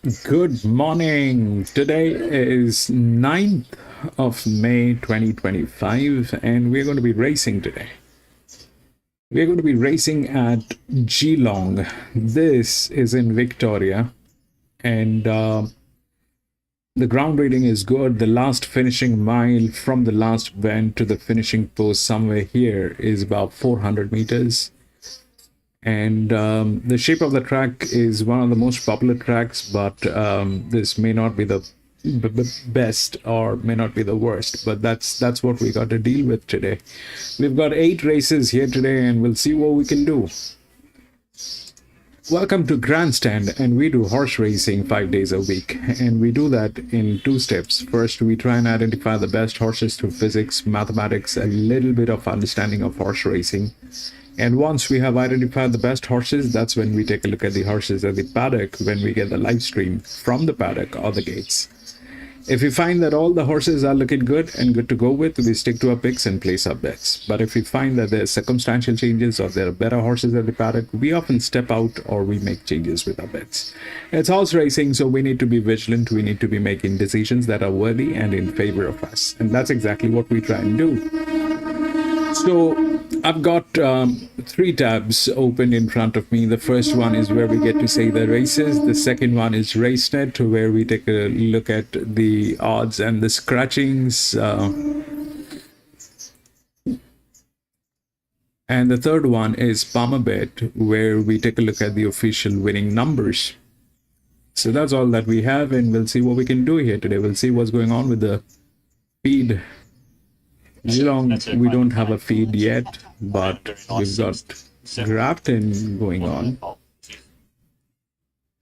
Good morning. Today is 9th of May 2025, and we're going to be racing today. We're going to be racing at Geelong. This is in Victoria, and the ground rating is good. The last finishing mile from the last bend to the finishing post somewhere here is about 400 meters. And the shape of the track is one of the most popular tracks, but this may not be the best or may not be the worst, but that's what we got to deal with today. We've got 8 races here today, and we'll see what we can do. Welcome to Grandstand, and we do horse racing 5 days a week, and we do that in 2 steps. First, we try and identify the best horses through physics, mathematics, a little bit of understanding of horse racing. And once we have identified the best horses, that's when we take a look at the horses at the paddock when we get the live stream from the paddock or the gates. If we find that all the horses are looking good and good to go with, we stick to our picks and place our bets. But if we find that there's circumstantial changes or there are better horses at the paddock, we often step out or we make changes with our bets. It's horse racing, so we need to be vigilant. We need to be making decisions that are worthy and in favor of us. And that's exactly what we try and do. So I've got 3 tabs open in front of me. The first one is where we get to say the races. The second one is RaceNet, where we take a look at the odds and the scratchings. And the third one is PalmerBet, where we take a look at the official winning numbers. So that's all that we have, and we'll see what we can do here today. We'll see what's going on with the feed. Geelong, we don't have a feed yet, but we've got grafting going on.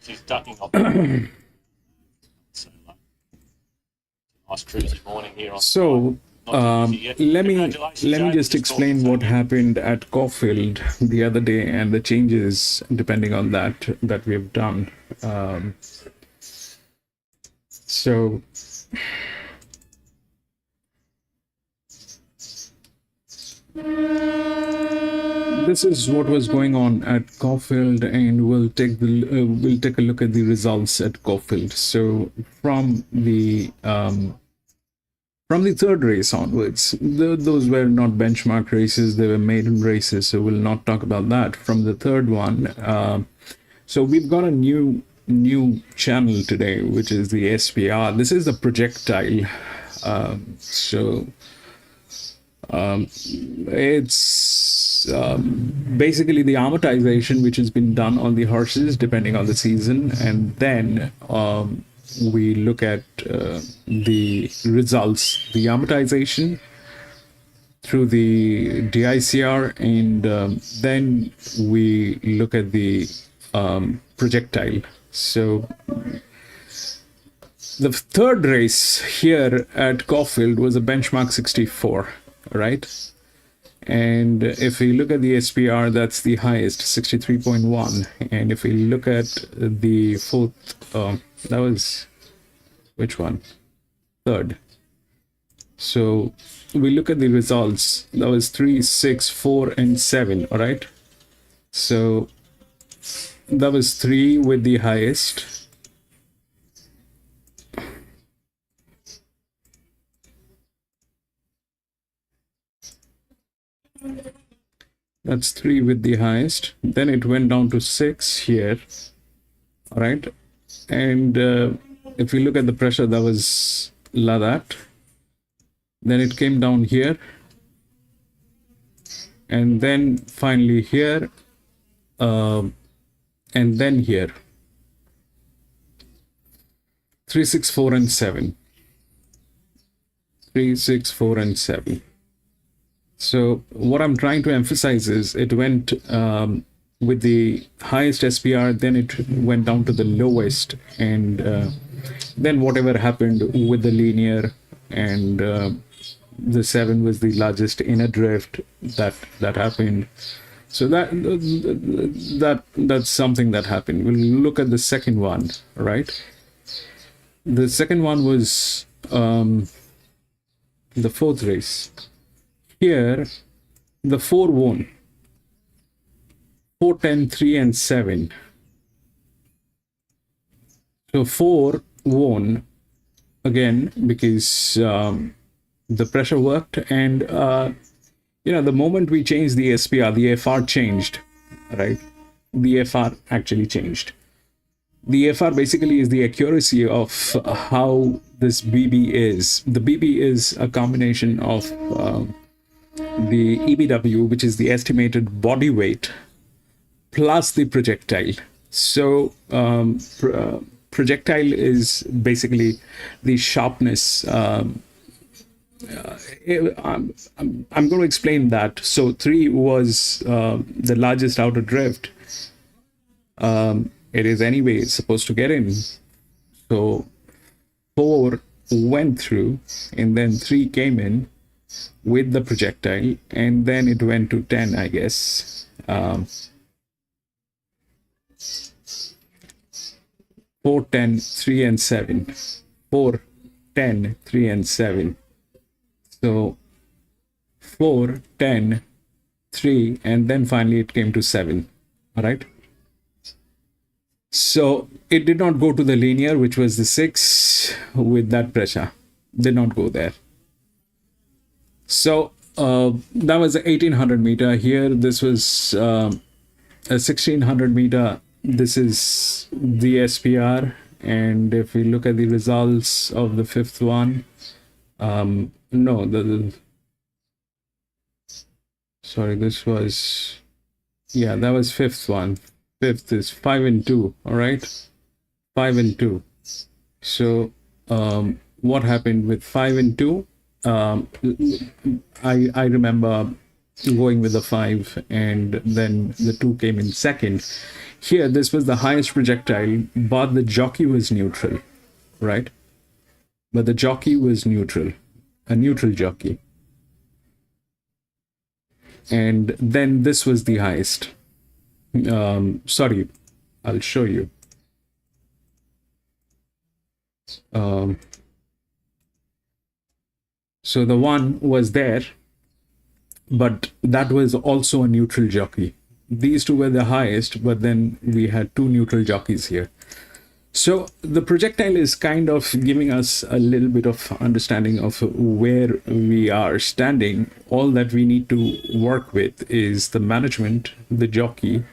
She's ducking off. So let me just explain what happened at Caulfield the other day and the changes depending on that we've done. So this is what was going on at Caulfield, and we'll take a look at the results at Caulfield. So from the third race onwards, those were not benchmark races; they were maiden races. So we'll not talk about that. From the third one, so we've got a new channel today, which is the SPR. This is the projectile. It's basically the amortization which has been done on the horses depending on the season, and then we look at the results, the amortization through the DICR, and then we look at the projectile. So the third race here at Caulfield was a benchmark 64, right? And if we look at the SPR, that's the highest, 63.1. And if we look at the fourth, that was, which one? Third. So we look at the results, that was 3, 6, 4, and 7, all right? So that was 3 with the highest. That's 3 with the highest. Then it went down to 6 here, all right? And if we look at the pressure, that was that. Then it came down here, and then finally here, and then here. 3, 6, 4, and 7. 3, 6, 4, and 7. So what I'm trying to emphasize is it went with the highest SPR, then it went down to the lowest, and then whatever happened with the linear, and the 7 was the largest inner drift that happened. So that's something that happened. We'll look at the second one, right? The second one was the fourth race. Here, the 4 won. 4, 10, 3, and 7. So 4 won again because the pressure worked, and the moment we changed the SPR, the FR changed, right? The FR actually changed. The FR basically is the accuracy of how this BB is. The BB is a combination of the EBW, which is the estimated body weight, plus the projectile. So projectile is basically the sharpness. I'm going to explain that. So 3 was the largest outer drift. It is anyway supposed to get in. So 4 went through, and then 3 came in with the projectile, and then it went to 10, I guess. 4, 10, 3, and 7. 4, 10, 3, and 7. So 4, 10, 3, and then finally it came to 7. All right. So it did not go to the linear, which was the 6 with that pressure. Did not go there. So that was a 1800 meter. Here, this was a 1600 meter. This is the SPR. And if we look at the results of the 5th one, sorry, this was, that was 5th one. 5th is 5 and 2. All right, 5 and 2. So what happened with 5 and 2? I remember going with the 5, and then the 2 came in second. Here, this was the highest projectile, but the jockey was neutral, right? But the jockey was neutral, a neutral jockey. And then this was the highest. Sorry, I'll show you. So the 1 was there, but that was also a neutral jockey. These 2 were the highest, but then we had 2 neutral jockeys here. So the projectile is kind of giving us a little bit of understanding of where we are standing. All that we need to work with is the management, the jockey,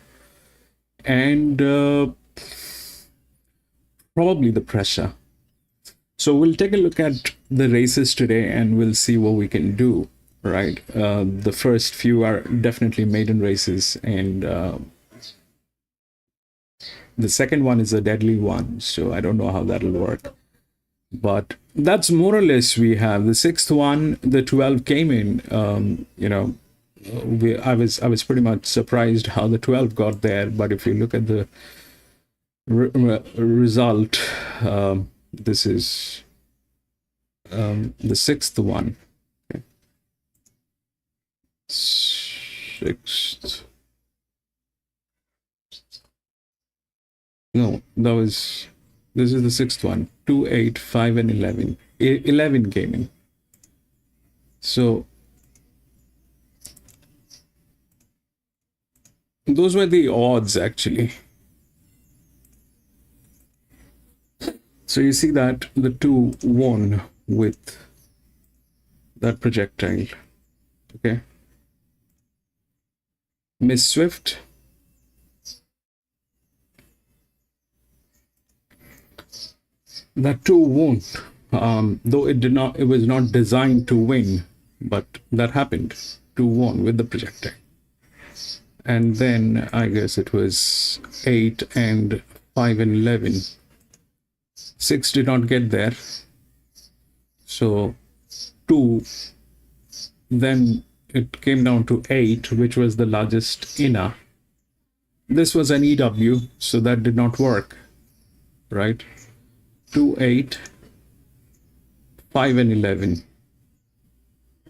and probably the pressure. So we'll take a look at the races today, and we'll see what we can do, right? The first few are definitely maiden races, and the second one is a deadly one, so I don't know how that'll work. But that's more or less we have. The 6th one, the 12 came in. I was pretty much surprised how the 12 got there. But if you look at the result, this is the 6th one. Okay. 6th. No, this is the 6th one. 2, 8, 5, and 11. 11 came in. So those were the odds, actually. So you see that the 2 won with that projectile. Okay. Miss Swift. That 2 won't, though it was not designed to win, but that happened. 2 won with the projectile. And then I guess it was 8 and 5 and 11. 6 did not get there. So 2, then it came down to 8, which was the largest inner. This was an EW, so that did not work, right? 2, 8, 5 and 11.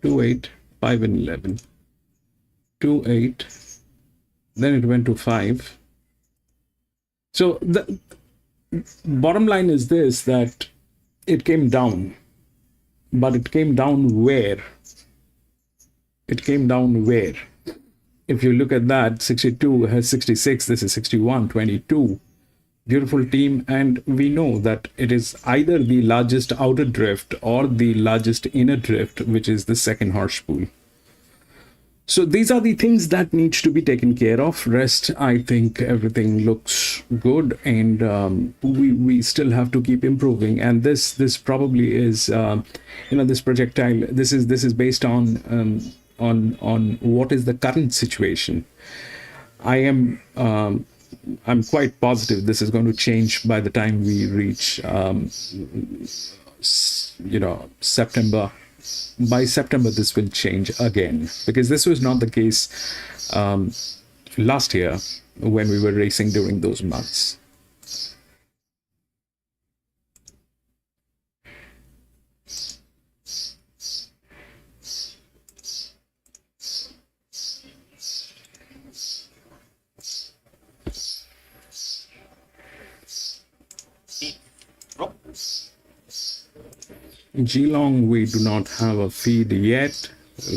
2, 8, 5 and 11. 2, 8. Then it went to 5. So the bottom line is this, that it came down. But it came down where? It came down where? If you look at that, 62 has 66. This is 61, 22. Beautiful team, and we know that it is either the largest outer drift or the largest inner drift, which is the second horse pool. So these are the things that needs to be taken care of. Rest, I think everything looks good, and we still have to keep improving. And this probably is, this projectile. This is based on what is the current situation. I am I'm quite positive this is going to change by the time we reach September. By September, this will change again, because this was not the case last year when we were racing during those months. In Geelong, we do not have a feed yet.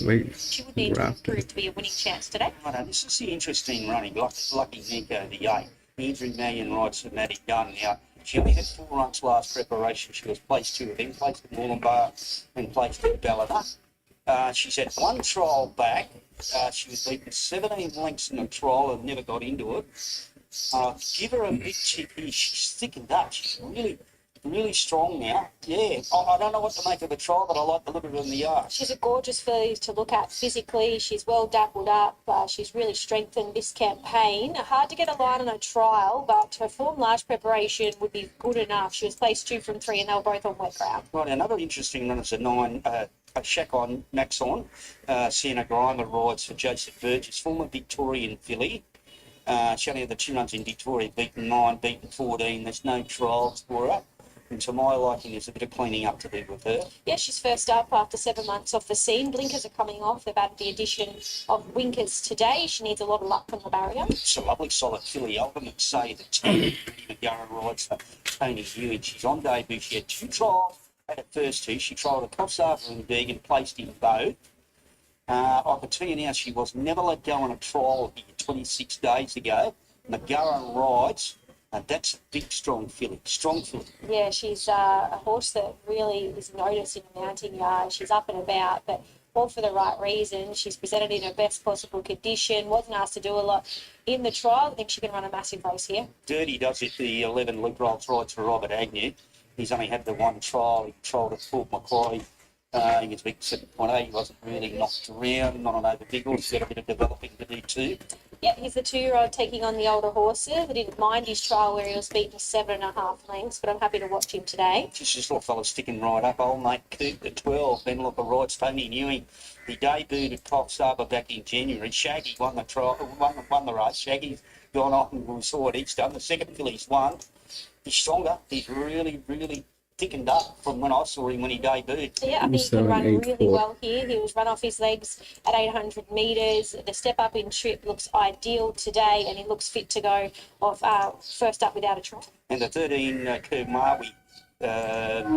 Wait, She would need to improve to be a winning chance today. Right, this is the interesting running. Lucky Nico, the 8. Andrew Mannion rides for Maddie Gunn. Now, she only had 4 runs last preparation. She was placed 2 of them, placed in Moolumbar and placed in Ballina. She's had 1 trial back. She was beaten 17 lengths in the trial and never got into it. Give her a big chip here. She's thickened up. She's really strong now. Yeah, I don't know what to make of the trial, but I like the look of her in the yard. She's a gorgeous filly to look at physically. She's well dappled up. She's really strengthened this campaign. Hard to get a line on her trial, but her form last preparation would be good enough. She was placed 2 from 3, and they were both on wet ground. Right, another interesting run is a 9, Shakon Maxon. Sienna Grimer rides for Joseph Burgess, former Victorian filly. She only had the 2 runs in Victoria, beaten 9, beaten 14. There's no trials for her. And to my liking, there's a bit of cleaning up to do with her. Yeah, she's first up after 7 months off the scene. Blinkers are coming off. They've added the addition of winkers today. She needs a lot of luck from the barrier. It's a lovely, solid filly. Ultimate say that Tony McGarren rides for Tony Hewitt. She's on debut. She had 2 trials. At her first 2, she trialled a Coffsarver and Deegan, placed in both. I can tell you now, she was never let go on a trial here 26 days ago. McGarren rides. That's a big, strong filly. Strong filly. Yeah, she's a horse that really is noticed in the mounting yard. She's up and about, but all for the right reason. She's presented in her best possible condition. Wasn't asked to do a lot in the trial. I think she can run a massive race here. Dirty does it. The 11 Luke Rolls rides for Robert Agnew. He's only had the 1 trial. He trialled at Port Macquarie. He gets big 7.8. He wasn't really knocked around, not on over big horse. He's got a bit of developing to do too. Yeah, he's the 2-year-old taking on the older horses. I didn't mind his trial where he was beaten 7.5 lengths, but I'm happy to watch him today. Just this little fella sticking right up. Old mate Coop, the 12. Then look, rides Tony Newing. He debuted at Coffsarver back in January. Shaggy won the trial, won the race. Shaggy's gone off and we saw what he's done. The second filly's won. He's stronger. He's really thickened up from when I saw him when he debuted. Yeah, I think he can run really well here. He was run off his legs at 800 metres. The step up in trip looks ideal today, and he looks fit to go off first up without a trot. And the 13, Kermawi,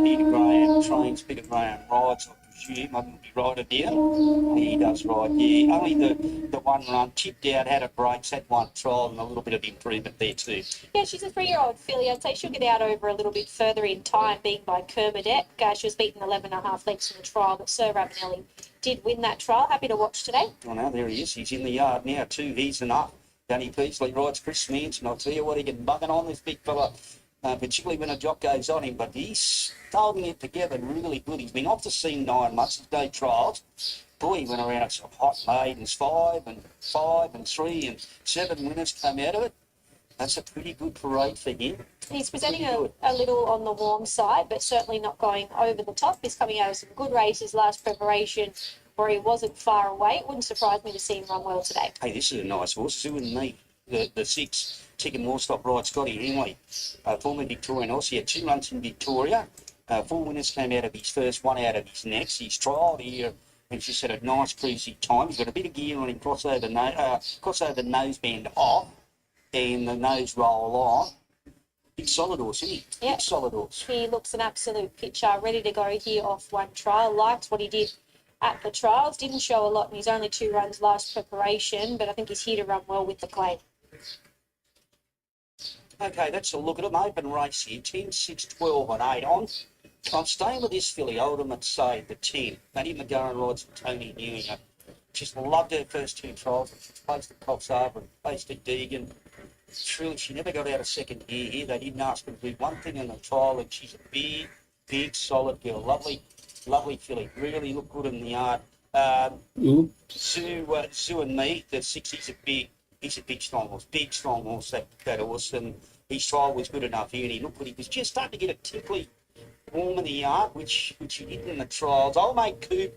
Peter Graham trains, Peter Graham rides, I presume. I didn't be rider down. He does ride, yeah. Only the 1 run, tipped out, had a breaks, had 1 trial, and a little bit of improvement there too. Yeah, she's a 3-year-old filly. I'd say she'll get out over a little bit further in time, being by Kermadec. She was beaten 11.5 lengths in the trial, but Sir Ravenelli did win that trial. Happy to watch today. Oh, now there he is. He's in the yard now too. He's enough. Danny Peasley rides Chris Manson. I'll tell you what, he can bug it on this big fella. Particularly when a jock goes on him, but he's holding it together really good. He's been off the scene 9 months, his day trials. Boy, he went around at some hot maidens, 5 and 3 and 7 winners came out of it. That's a pretty good parade for him. He's presenting a little on the warm side, but certainly not going over the top. He's coming out of some good races last preparation where he wasn't far away. It wouldn't surprise me to see him run well today. Hey, this is a nice horse. Sue and me. The 6, Chicken Moorstop ride Scotty Henley, former Victorian horse. He had 2 runs in Victoria. 4 winners came out of his first, 1 out of his next. He's trialled here and just had a nice cruisy time. He's got a bit of gear on him, crossover noseband off and the nose roll on. Big solid horse, isn't he? Yeah. Big solid horse. He looks an absolute pitcher, ready to go here off 1 trial. Liked what he did at the trials. Didn't show a lot in his only 2 runs last preparation, but I think he's here to run well with the clay. Okay, that's a look at them. Open race here, 10, 6, 12 and 8 on. I'm staying with this filly, Ultimate Save, the 10. Maddie McGarren rides for Tony Newinger. Just loved her first two trials. She's placed at Cox Harbour and placed at Deegan. Truly, she never got out of second gear here. They didn't ask her to do one thing in the trial, and she's a big, solid girl. Lovely filly. Really looked good in the yard. Zoo and me, the 6, he's a big strong horse, that horse, and his trial was good enough here, and he looked good. He was just starting to get a tickly warm in the yard, which he did in the trials. Old mate Coop,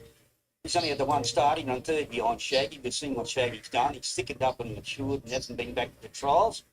he's only had the one starting on third behind Shaggy. We've seen what Shaggy's done. He's thickened up and matured and hasn't been back to the trials.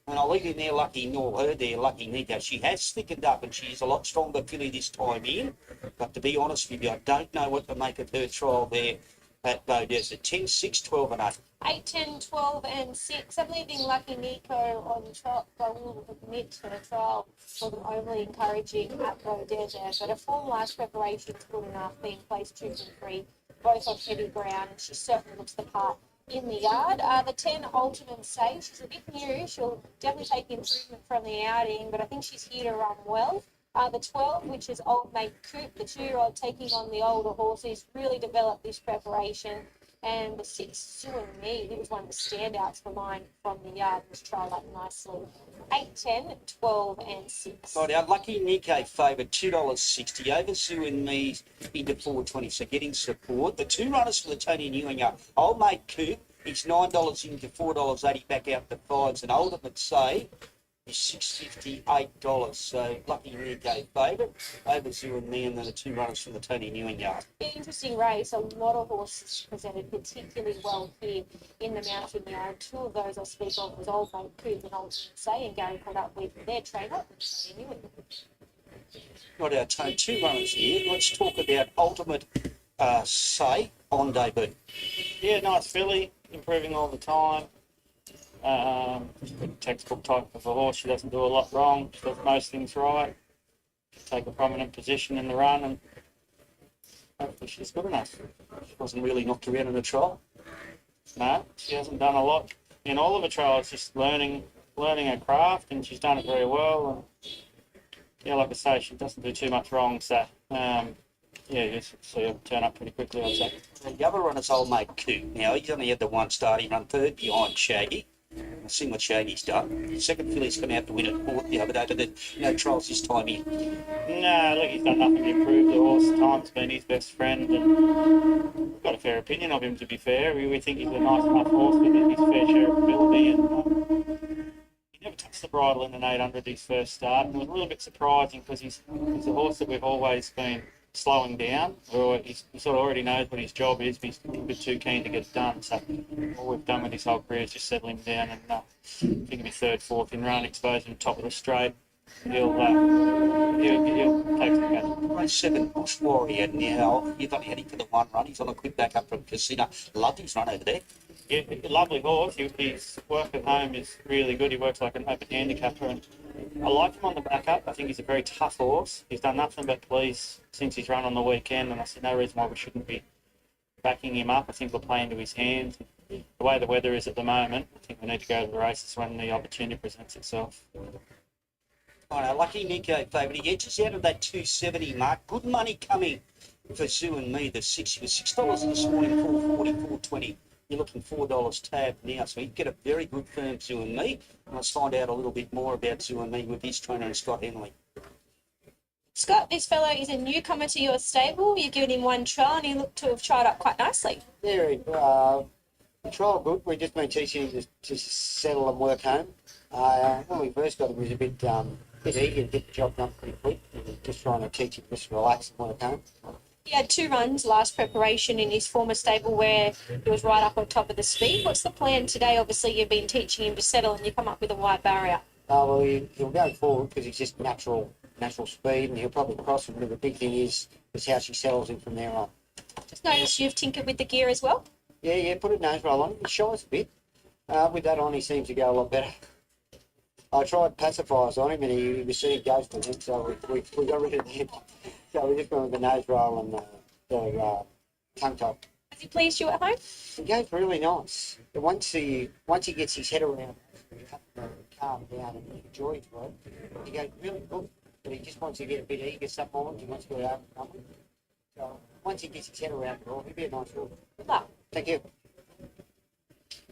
And I'll leave him there, Lucky Nico. She has thickened up and she's a lot stronger filly this time in. But to be honest with you, I don't know what to make of her trial there at Beaudesert. 10, 6, 12 and 8. 8, 10, 12 and 6. I'm leaving Lucky Nico on top. I will admit that a trial wasn't overly encouraging at Beaudesert, but a full last preparation is good enough, being placed 2 and 3, both on heavy ground, and she certainly looks the part in the yard. The 10, Ultimate Save, she's a bit new. She'll definitely take improvement from the outing, but I think she's here to run well. The 12, which is Old Mate Coop, the 2-year-old taking on the older horses, really developed this preparation. And the 6, Sue and Me, he was one of the standouts for mine from the yard, was trialled up nicely. 8, 10, 12 and 6. Right, our Lucky Nico favourite, $2.60 over Sue and Me into $4.20, so getting support. The 2 runners for the Tony Newinger, Old Mate Coop, he's $9 into $4.80 back out the 5s, and Ultimate Save is $6.50, $8. So Lucky Nico favourite over Sue and Me, and then the 2 runners from the Tony Newinger. Interesting race. A lot of horses presented particularly well here in the mountain yard. 2 of those I speak of was Old Mate Coop and Ultimate Say, and Gary caught up with their trainer, Tony Newinger. Got our 2 runners here. Let's talk about Ultimate Say on debut. Yeah, nice filly, improving all the time. Textbook type of a horse. She doesn't do a lot wrong. She does most things right. Take a prominent position in the run, and hopefully she's good enough. She wasn't really knocked around in the trial. No, she hasn't done a lot in all of her trials. Just learning her craft, and she's done it very well. And yeah, like I say, she doesn't do too much wrong. So you see her turn up pretty quickly, I'd say. The other runner's Old Mate Coop. Now, he's only had the one start. He run third behind Shaggy. I've seen what Shaggy's done. The second filly's come out to win at fourth the other day, but no trials this time in. No, look, he's done nothing to improve the horse. Time's been his best friend, and we've got a fair opinion of him, to be fair. We think he's a nice enough horse with his fair share of ability, and he never touched the bridle in an 800 his first start, and it was a little bit surprising because he's a horse that we've always been slowing down, or he sort of already knows what his job is, but he's a little bit too keen to get it done. So all we've done with his whole career is just settle him down, and I think he'll be third, fourth in run, expose him top of the straight. He'll take some catch. Race 7, Bush Warrior. Now, you've only had him for the one run. He's on a quick back up from Casino. Loved his run over there. Yeah, a lovely horse. His work at home is really good. He works like an open handicapper, and I like him on the back up. I think he's a very tough horse. He's done nothing but please since he's run on the weekend, and I see no reason why we shouldn't be backing him up. I think we'll play into his hands. The way the weather is at the moment, I think we need to go to the races when the opportunity presents itself. I know, Lucky Nico favourite. He edges out of that 270 mark. Good money coming for Sue and Me. The 6, he was $6 this morning, $4.40, $4.20. You're looking $4 tab now, so you get a very good firm Sue and Me. And let's find out a little bit more about Sue and Me with his trainer, Scott Henley. Scott, this fellow is a newcomer to your stable. You've given him one trial, and he looked to have tried up quite nicely. Yeah, the trial good. We've just been teaching him to settle and work home. When we first got him, he was a bit eager to get the job done pretty quick. And just trying to teach him just to relax and work home. He had 2 runs last preparation in his former stable where he was right up on top of the speed. What's the plan today? Obviously, you've been teaching him to settle, and you come up with a wide barrier. Well, he'll go forward because he's just natural speed, and he'll probably cross him. But the big thing is how she settles him from there on. Just noticed you've tinkered with the gear as well. Yeah, put a nose roll on him. He shies a bit. With that on, he seems to go a lot better. I tried pacifiers on him, and he received ghost on him, so we got rid of him. So we just went with the nose roll and the tongue top. Has he pleased you at home? He goes really nice. But once he gets his head around the calm calm down and enjoy it. He goes, really good, but he just wants to get a bit eager sometimes. He wants to go overcome it. So once he gets his head around it all, he'll be a nice horse. Good luck. Thank you.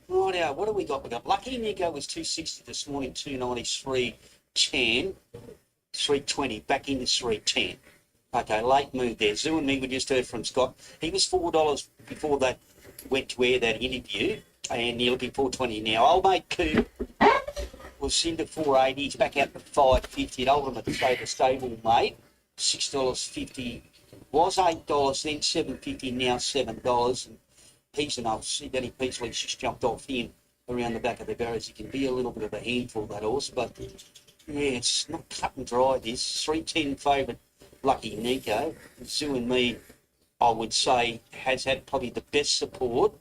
Right now, what do we got? We got Lucky Nico was 260 this morning, 293.10, 320, back into 310. Okay, late move there. Zoo and me, we just heard from Scott. He was $4 before that went to air, that interview, and you're looking 420 now. Old mate Coop was into 480. He's back out to 550. At Ultimate Say the stable mate, $6.50. Was $8, then $7.50, now $7. And he's enough. See, Danny Peasley's just jumped off in around the back of the barriers. He can be a little bit of a handful, that horse, but yeah, it's not cut and dry. This 310 favourite Lucky Nico. Zoo and me, I would say, has had probably the best support.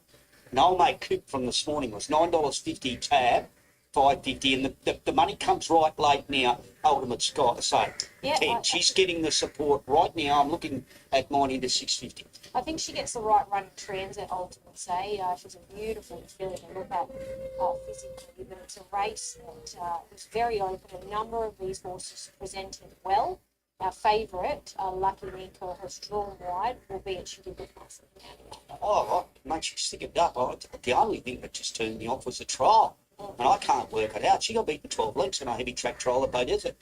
And old mate Coop from this morning was $9.50 tab, $5.50, and the money comes right late now. Ultimate Scott, say Yeah, 10. She's getting the support right now. I'm looking at mine into 650. I think she gets the right run in transit, ultimately say. She's a beautiful filly to look at physically, but it's a race that was very open. A number of these horses presented well. Our favourite, Lucky Nico, has drawn wide, albeit she did look nice at the end. Oh, mate, she stickered up. The only thing that just turned me off was the trial. And I can't work it out. She got beaten 12 lengths in a heavy track trial at Bay Desert.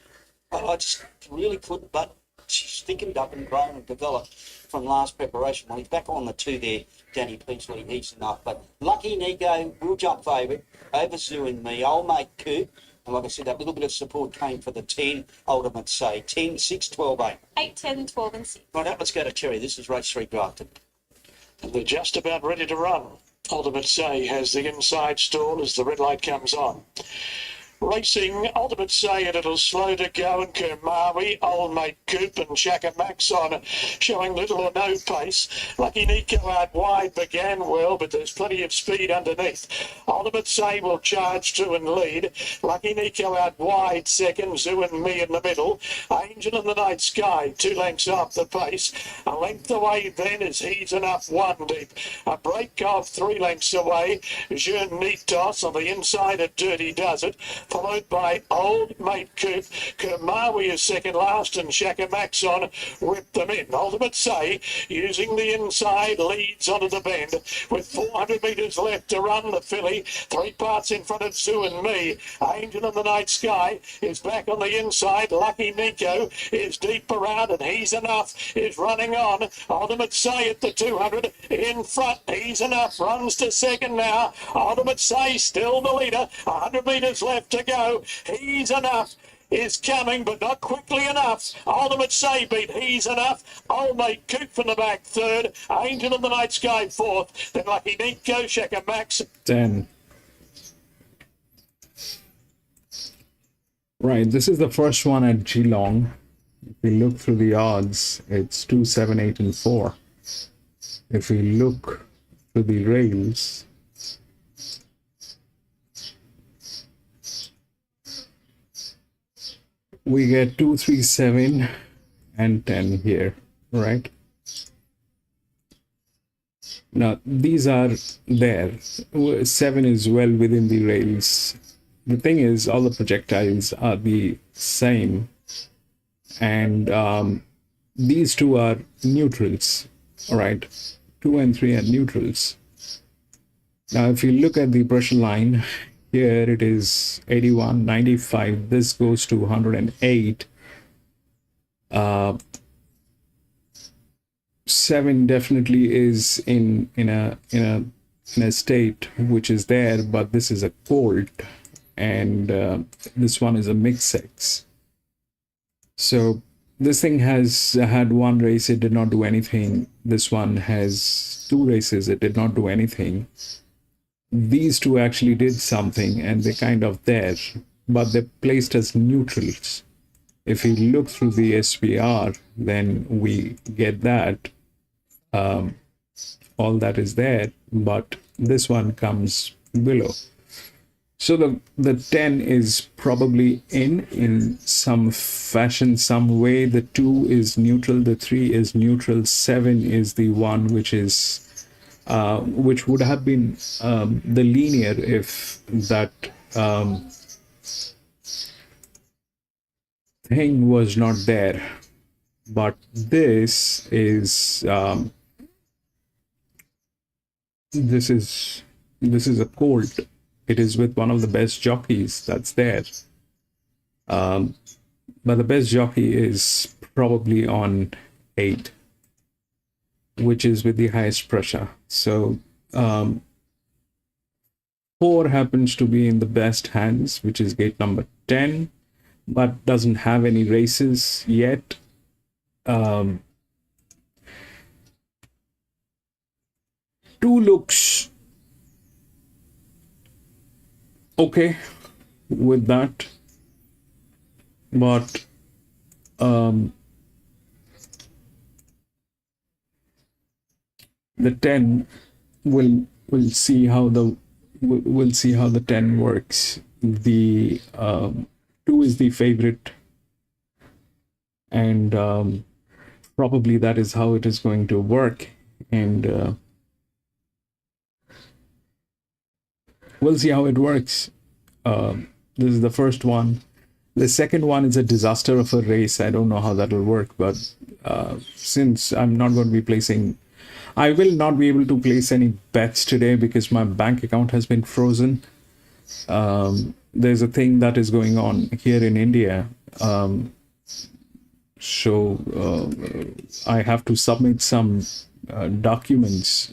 I just really couldn't, but she's thickened up and grown and developed from last preparation. Well, he's back on the two there, Danny Peasley, he's enough. But Lucky Nico will jump favourite over Zoo and me. Old mate Coop. And like I said, that little bit of support came for the 10 Ultimate Say. 10, 6, 12, 8. 8, 10, 12 and 6. Right, let's go to Terry. This is race 3 Grafton. They're just about ready to run. Ultimate Say has the inside stall as the red light comes on. Racing, Ultimate Say a little slow to go, and Kermawi, Old Mate Coop and Shaka Max on, showing little or no pace. Lucky Nico out wide began well, but there's plenty of speed underneath. Ultimate Say will charge to and lead. Lucky Nico out wide second, Zoo and me in the middle. Angel in the Night Sky 2 lengths off the pace. A length away then is He's Enough 1 deep. A break of 3 lengths away. Jean Nitos on the inside of Dirty Does It, followed by Old Mate Coop. Kermawi is second last, and Shaka Max on whipped them in. Ultimate Say, using the inside, leads onto the bend with 400 metres left to run. The filly 3 parts in front of Zoo and me. Angel in the Night Sky is back on the inside. Lucky Nico is deep around, and He's Enough is running on. Ultimate Say at the 200 in front. He's Enough runs to second now. Ultimate Say still the leader. 100 metres left to go. He's Enough is coming, but not quickly enough. Ultimate Say beat He's Enough. Old Mate Coop from the back third. Angel in the Night Sky fourth. Then Lucky Nico, Shaka Max. 10. Right, this is the first one at Geelong. If we look through the odds, it's 2, 7, 8, and 4. If we look through the rails, we get 2, 3, 7, and 10 here, right? Now, these are there. 7 is well within the rails. The thing is, all the projectiles are the same, and these two are neutrals, right? 2 and 3 are neutrals. Now, if you look at the pressure line, here it is 81, 95. This goes to 108. 7 definitely is in a state which is there, but this is a colt, and this one is a mixed sex. So this thing has had 1 race, it did not do anything. This one has 2 races, it did not do anything. These 2 actually did something, and they're kind of there, but they're placed as neutrals. If we look through the SPR, then we get that all that is there, but this one comes below. So the 10 is probably in some fashion, some way. The 2 is neutral, the 3 is neutral, 7 is the one which is which would have been the linear if that thing was not there, but this is this is a colt. It is with one of the best jockeys that's there. But the best jockey is probably on 8, which is with the highest pressure. So 4 happens to be in the best hands, which is gate number 10, but doesn't have any races yet. 2 looks okay with that, but the 10 we'll see how the 10 works. The 2 is the favorite, and probably that is how it is going to work, and we'll see how it works. This is the first one. The second one is a disaster of a race. I don't know how that will work, but since I'm not going to be placing, I will not be able to place any bets today because my bank account has been frozen. There's a thing that is going on here in India. So I have to submit some documents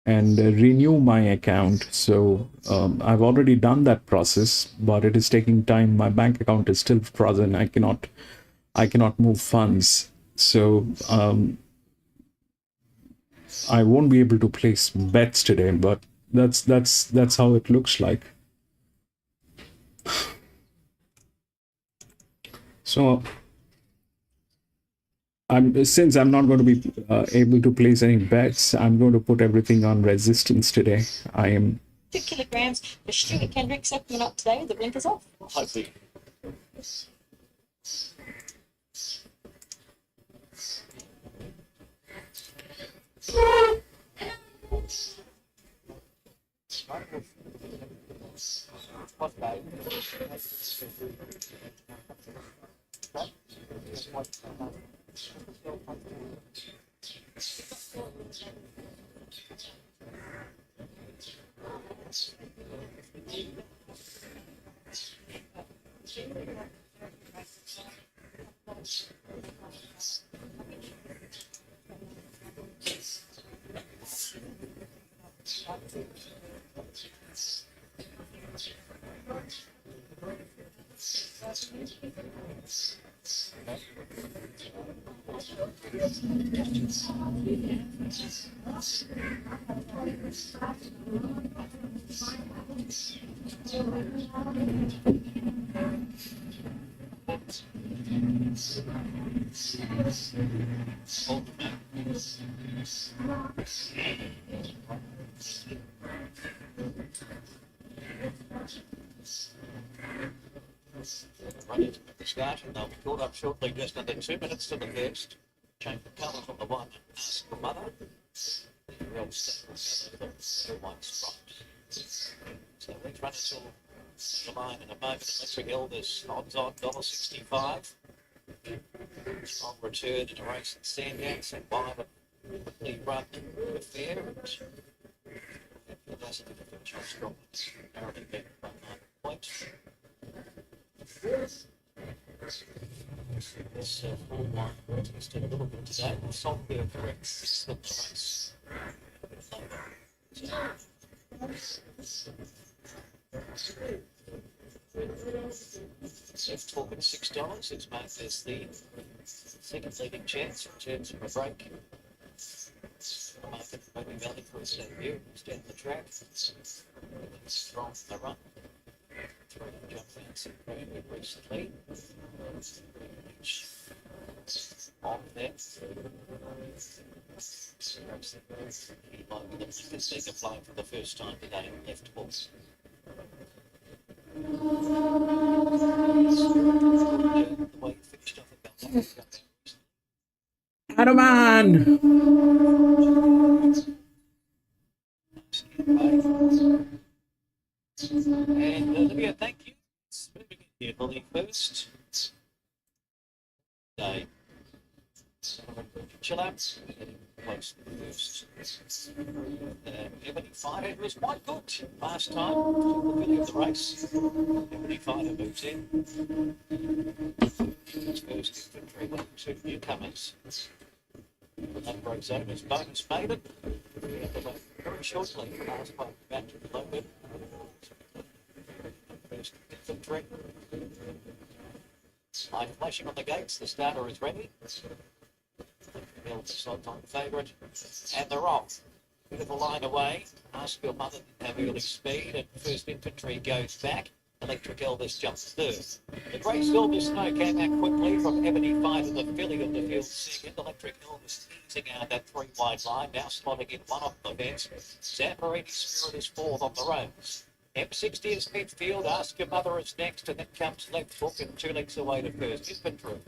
and renew my account. So I've already done that process, but it is taking time. My bank account is still frozen. I cannot move funds. So I won't be able to place bets today, but that's how it looks like. So since I'm not going to be able to place any bets, I'm going to put everything on resistance today. I am 2 kilograms for Stuart Kendricks coming up today with the blinkers off. Hopefully. Ready to the start, and they'll be caught up shortly, just under 2 minutes to the first. Change the colour from the one and ask for mother. The real stuff will the white stripes. So let's run until the line in a moment. Electric Elders odds on $1.65. Strong return in a race at Sandhouse and Violet quickly run with fair. It doesn't give a chance strong. Apparently better by 9 points. It's 4-1. Just a little bit today. Saltburn correct. Slipped the race. It's talking $6. It's marked as the second leading chance in terms of a break. The market moving value for its debut. It's down the track. It's strong in the run. 3 jump fence in Randwick recently. On there. He might be the biggest applying for the first time today on left horse. The way he finished off about Adoman! And Olivia, thank you. Moving in here, Lily first. day. Chill out. Close to the first. Ebony Fighter was quite good last time. The filly of the race. Ebony Fighter moves in. It's first infantry, 1 2 newcomers. That breaks over as bonus maiden. Very shortly, last one back to the low bit. First infantry. Light flashing on the gates, the starter is ready. Side time favourite, and they're off. Bit of a line away. Ask Your Mother didn't have early speed, and first infantry goes back. Electric Elvis jumps third. The Grey Silver Snow came out quickly from Ebony Fighter, the filly of the field second. Electric Elvis easing out that 3 wide line, now slotting in 1 off the fence. Zamperini Spirit is 4th on the roads. M60 is midfield, Ask Your Mother is next, and then comes Left Hook and 2 lengths away to first infantry.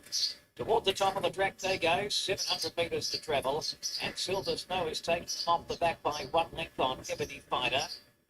Toward the top of the track they go, 700 metres to travel, and Silver Snow is taken off the back by 1 length on Ebony Fighter,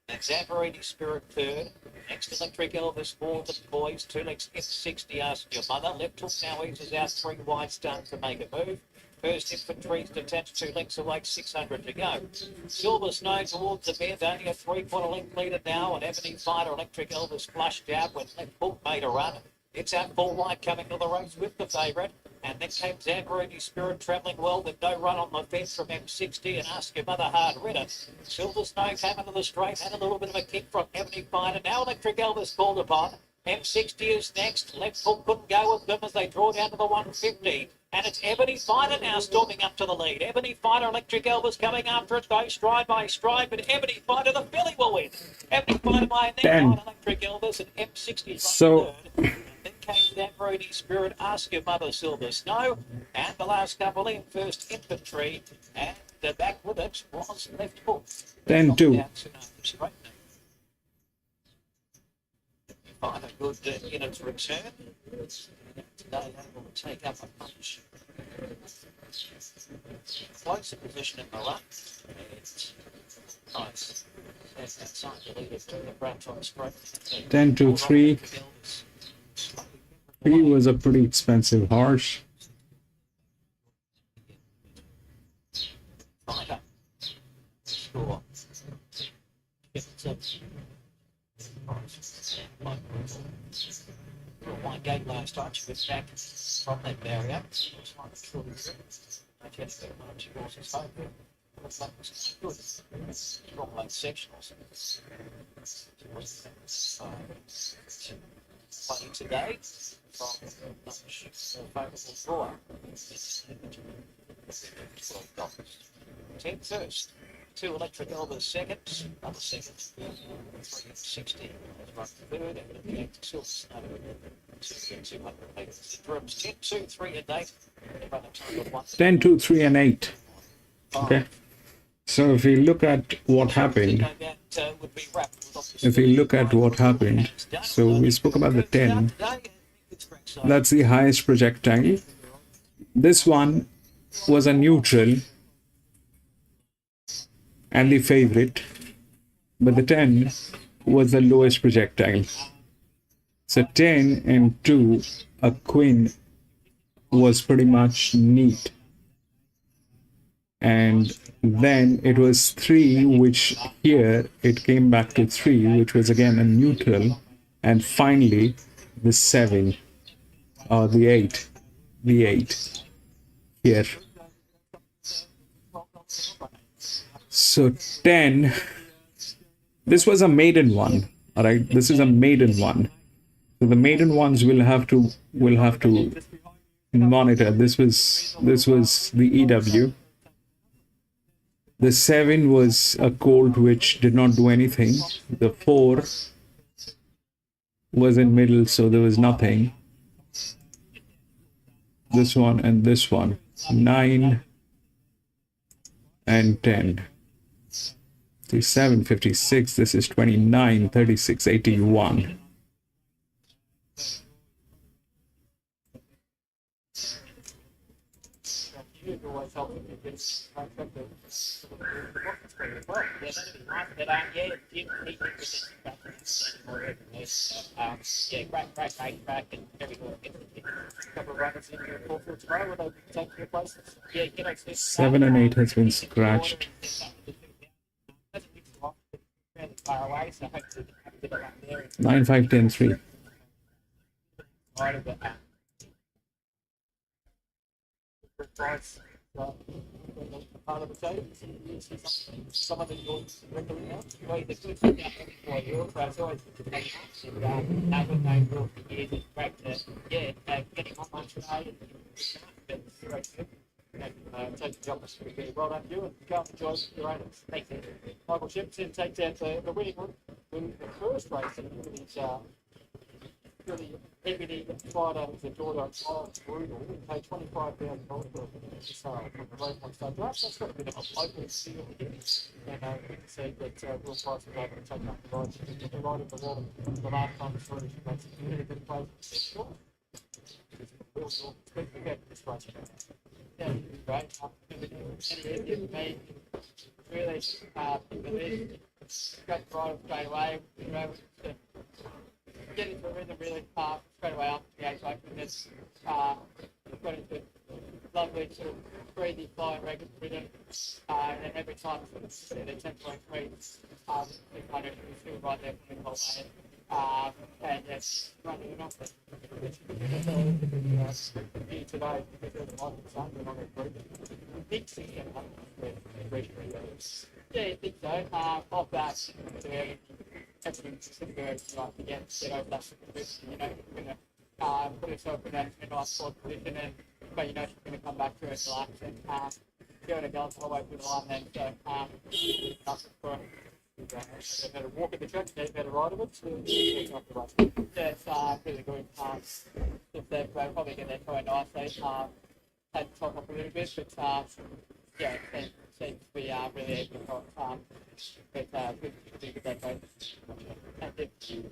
and Zamperini Spirit third. Next Electric Elvis fourth, and Boys 2 lengths M60 Ask Your Mother. Left Hook now eases out 3 wide, starting to make a move. First infantry's detached 2 lengths away, 600 to go. Silver Snow towards the bend, only a 3-quarter length leader now, and Ebony Fighter, Electric Elvis flushed out when Left Hook made a run. It's out 4 wide coming to the race with the favourite. And then came Zamperini Spirit travelling well with no run on the fence from M60 and Ask Your Mother hard ridden. Silver Snow came into the straight, had a little bit of a kick from Ebony Fighter. Now Electric Elvis called upon. M60 is next. Left Hook couldn't go with them as they draw down to the 150. And it's Ebony Fighter now storming up to the lead. Ebony Fighter, Electric Elvis coming after it, though, stride by stride. But Ebony Fighter, the filly will win. Ebony Fighter by a neck on Electric Elvis, and M60 is So- third. Then came Zamperini Spirit, Ask Your Mother, Silver Snow. And the last couple in, first infantry. And back with it was Left Hook. 10-2. Find a good in its return. Today able to take up a punch. Closer position in the run. It's nice. That's outside the leader to the front on straight. 10-3. He was a pretty expensive horse. Fighter. Score. One gate last time, she was back from that barrier. It was like a true grip. I guess that one she was his favourite. Looks like it was good. Strong late sectionals. Playing today from favourable draw. $12. 10 first. 2 Electric Elvis second, another second, 360, right third, and the 8 Silver Snow, 200 metres. The drums 10, 2, 3 and 8. 10, 2, 3 and 8. Okay. So if we look at what happened, so we spoke about the 10. That's the highest projectile. This one was a neutral and the favorite, but the 10 was the lowest projectile. So 10 and 2, a queen, was pretty much neat. And then it was 3, which here it came back to 3, which was again a neutral. And finally, the 7, or the 8 here. So 10, this was a maiden one, all right? This is a maiden one. So the maiden ones will have to monitor. This was the EW. The 7 was a colt which did not do anything. The 4 was in middle, so there was nothing. This one and this one, 9 and 10. 57, 56, this is 29, 36, 81. Yeah, great back and very good. A couple of runners in the fourth field tomorrow. Will they take your places? Yeah, get on 7 and 8 has been scratched. Fairly far away, so hopefully we can have a bit of luck there. 9, 5, 10, 3. Right of it. Price, part of the show. Someone that you're regularly now. Well, the good thing about 24 euros, but it's always good to take much. And I've got no real for years. It's great to, getting on much today. But it's great to take the opportunity. Well done, you, and go and enjoy your owners. Thank you. Michael Shipton takes out the winning one. In the first race, and his really everyday Friday was a daughter of brutal. We paid $25,000 for this from the local stage. That's got a bit of a local feel here. And we can see that Will Price was able to take up the ride. She took the ride of the wall the last time through. She made some really good plays in the second quarter. We'll get this race. Yeah, great. Me, really, great ride straight away. We were able to get into a rhythm really straight away after the 8 minutes. Got into lovely sort of breathy, flying regular rhythm. And then every time at a 10.3, we kind of feel right there from the whole way. And just running it off. Today, because of the Michael Sun, we're not going to big 600. Yeah, I think so. Off that, everything's just going to go like to get over that bit. You know, you're going to put yourself in a nice forward position, but you know she's going to come back to her relax and go to go all the way through the line then. So, nothing for they better walk at the track, they better ride of it. So, yeah, it's really good. If they'll probably get their toe nicely. Had to top up a little bit, but yeah, it seems to be really able to good to do with that boat. Thank you.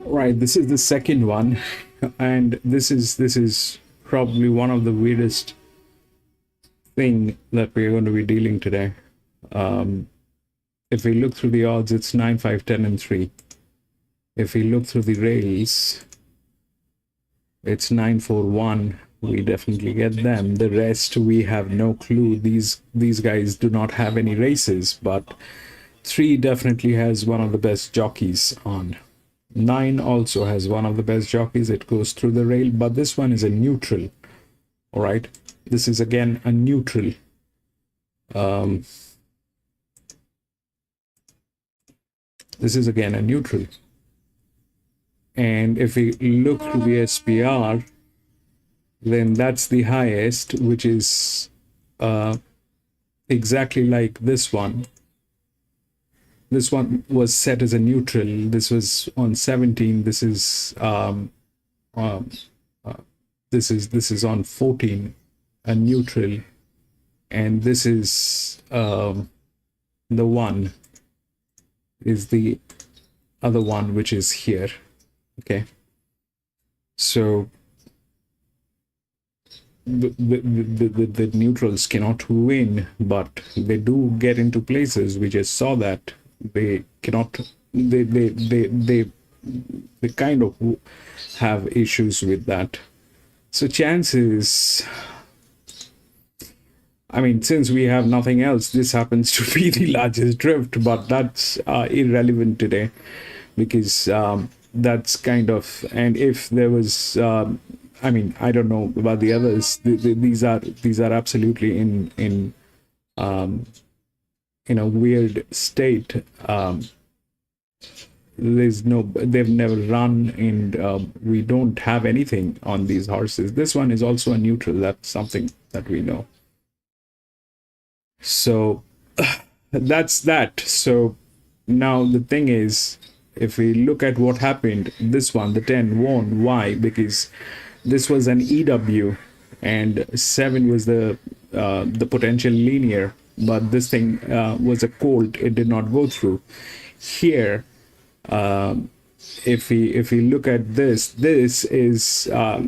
Right, this is the second one, and this is probably one of the weirdest thing that we're going to be dealing today. If we look through the odds, it's 9, 5, 10, and 3. If we look through the rails, it's 941. We definitely get them. The rest we have no clue. These guys do not have any races, but 3 definitely has one of the best jockeys on. 9 also has one of the best jockeys. It goes through the rail, but this one is a neutral. All right, this is again a neutral. This is again a neutral. And if we look to the SPR, then that's the highest, which is exactly like this one. This one was set as a neutral. This was on 17. This is this is on 14, a neutral, and this is the one is the other one, which is here. Okay, so the neutrals cannot win, but they do get into places. We just saw that they cannot. They kind of have issues with that. So chances, I mean, since we have nothing else, this happens to be the largest drift, but that's irrelevant today, because that's kind of, and if there was, I mean, I don't know about the others. These are absolutely in a weird state. They've never run, and we don't have anything on these horses. This one is also a neutral. That's something that we know. So that's that. So now the thing is, if we look at what happened, this one, the 10 won. Why? Because this was an EW, and 7 was the potential linear, but this thing was a colt. It did not go through. Here, if we look at this is I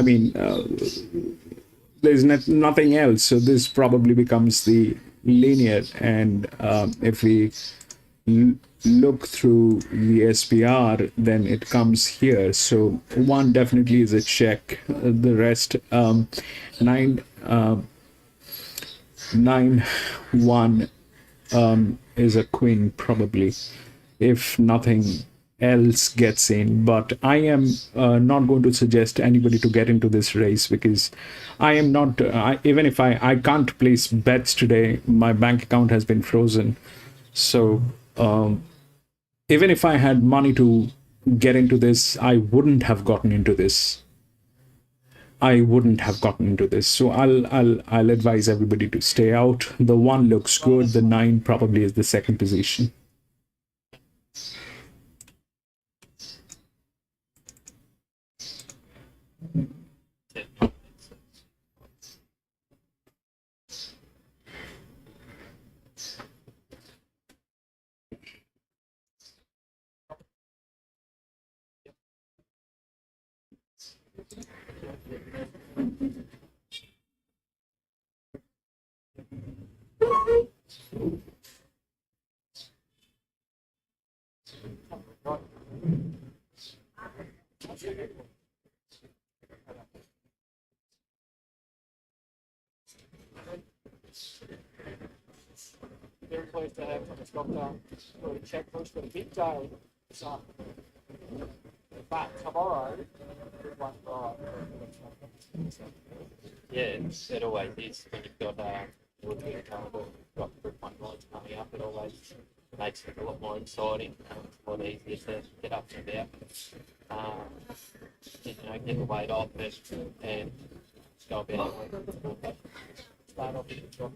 mean, there's nothing else, so this probably becomes the linear. And if we look through the SPR, then it comes here. So 1 definitely is a check. The rest, 9 1 is a queen probably, if nothing else gets in. But I am not going to suggest anybody to get into this race, because I am not, even if I can't place bets today, my bank account has been frozen. So even if I had money to get into this, I wouldn't have gotten into this. So I'll advise everybody to stay out. The 1 looks good. The 9 probably is the second position. Very pleased to have Scott check push for the big day this afternoon. But tomorrow, one drive. Yeah, it always is when you've got Woodward calendar, you've got Group 1 rides coming up. It always makes it a lot more exciting, a lot easier to get up and about. Get the weight off it and go about it. Start off with the drop.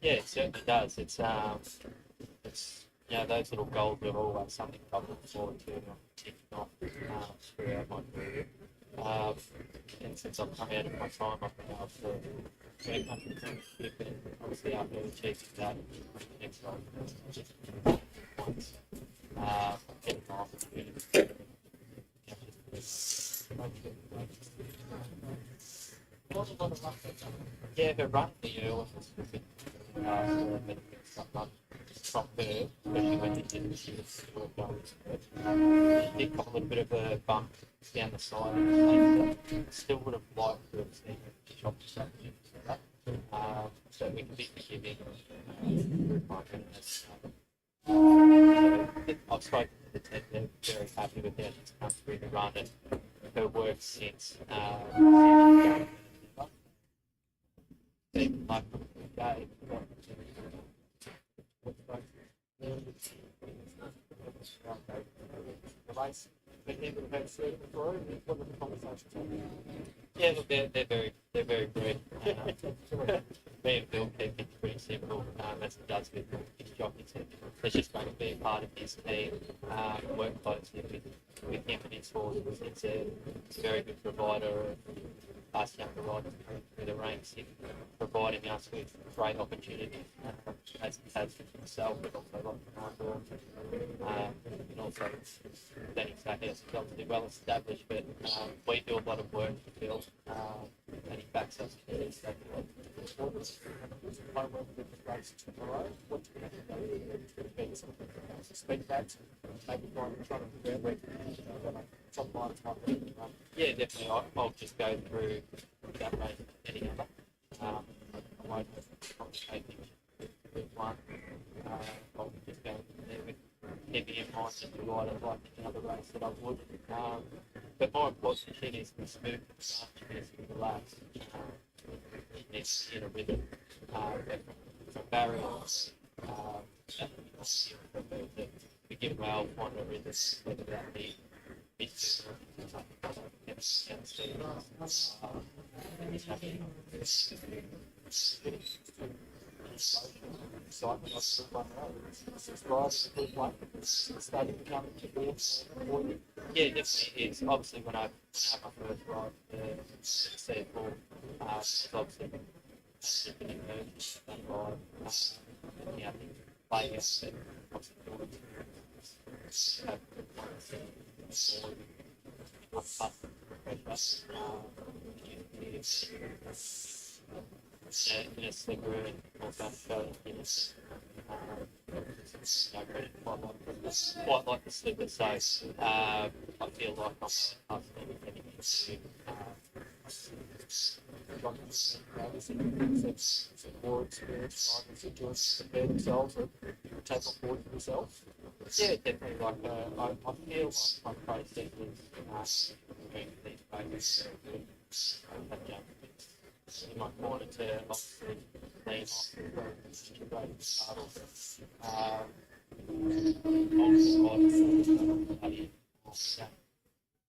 Yeah, it certainly does. It's those little goals are always something I look forward to ticking off throughout my career. And since I've come out of my time, I've been able to win a country championship, and obviously after achieving that, next time, just once, getting off. Yeah, her run the early was a bit from her, especially when she was she did come a little bit of a bump down the side and still would have liked to have seen her shot something like that. So we can be forgiving. I've spoken to the team, they're very happy with how she's come through the run and her work since like day. Yeah, look, they're very great. Me and Bill keep things pretty simple, as it does with his jockeys. It's just going to be a part of his team, work closely with him and his horses. It's a very good provider of us younger riders coming through the ranks, in providing us with great opportunities, as he has for himself, but also like Fernando, and also then exactly it's obviously well established, but we do a lot of work to build, and he backs us to do so. Yeah, definitely. I'll just go through that way any other. I won't complicate things with one. I'll just go there with heavy in mind just to ride it like any other race that I would. But more important, she needs to be smooth, she needs to be relaxed, she needs to get a rhythm. From barriers, we give well, find a rhythm, whether that be yeah, definitely is. Obviously, when I had my first ride, C4, it's obviously a bit emerged that ride. Yeah, I think playing it, but obviously have in a slipper and also Guinness. Quite like the slipper, so I feel like I'm getting into more experience riders prepare themselves and take on board themselves. Yeah, definitely. Like I feel like my process is doing these focus in my corner to obviously lean off the great starters.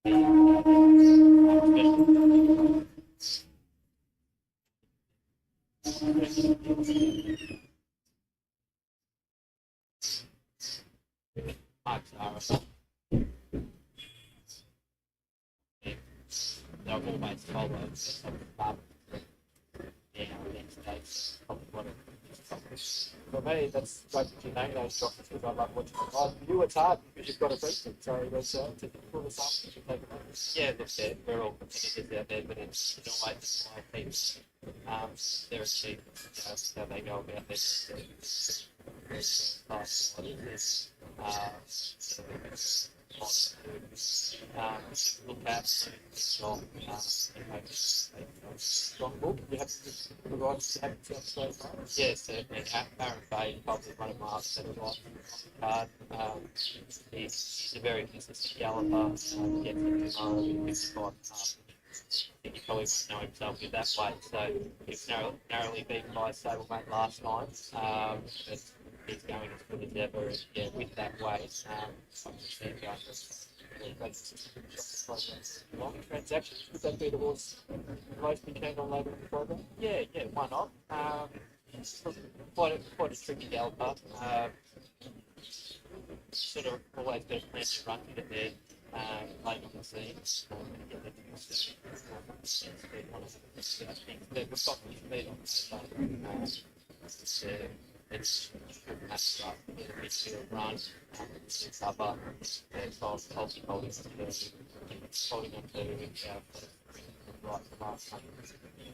They're always followed. For me, that's great that you name those jockeys because I love watching them ride. For you, it's hard because you've got to beat them. So there's to pull this up, you should take it over. Yeah, look, we're all competitors out there, but it's always my teams. They're achievements, how they go about this. Look at Strong book. You have the riders to have it so far. yeah, certainly. Aaron Bay is probably one of my better riders on the card. He's a very consistent galloper. Gets into tomorrow with 55 I think he probably won't know himself in that way. So he was narrowly beaten by a stablemate last time. But he's going as good as ever. And yeah, with that weight, I understand Long transactions, would that be the horse most be keen on later in the program? yeah, why not? Quite a tricky galloper. Sort of always got a plan to run to get there late on the scene. We've got the speed on the it's that's up in the midfield run, cover, and holding on to right last time.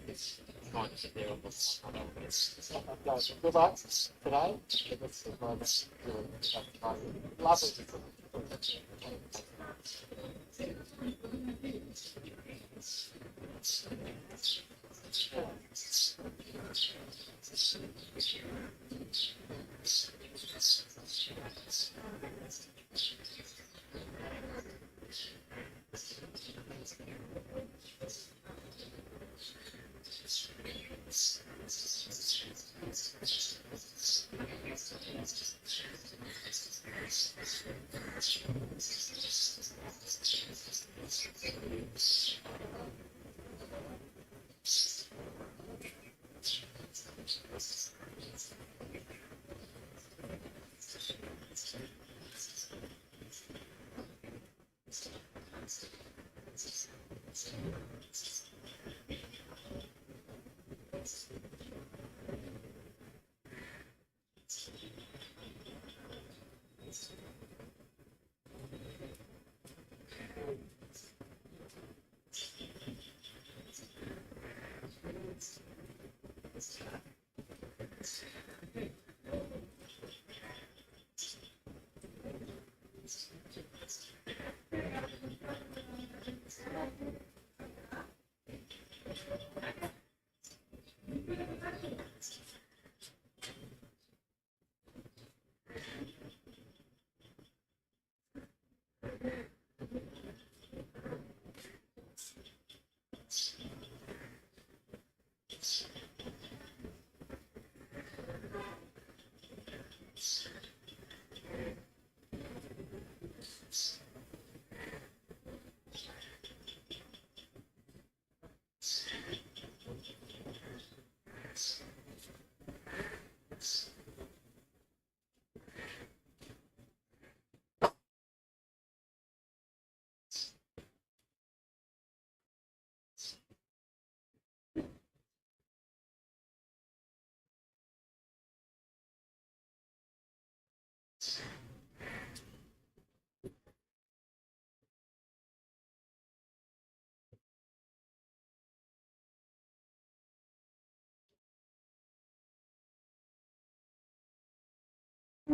It's trying to get there on the 100. Good luck today.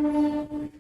Lovely.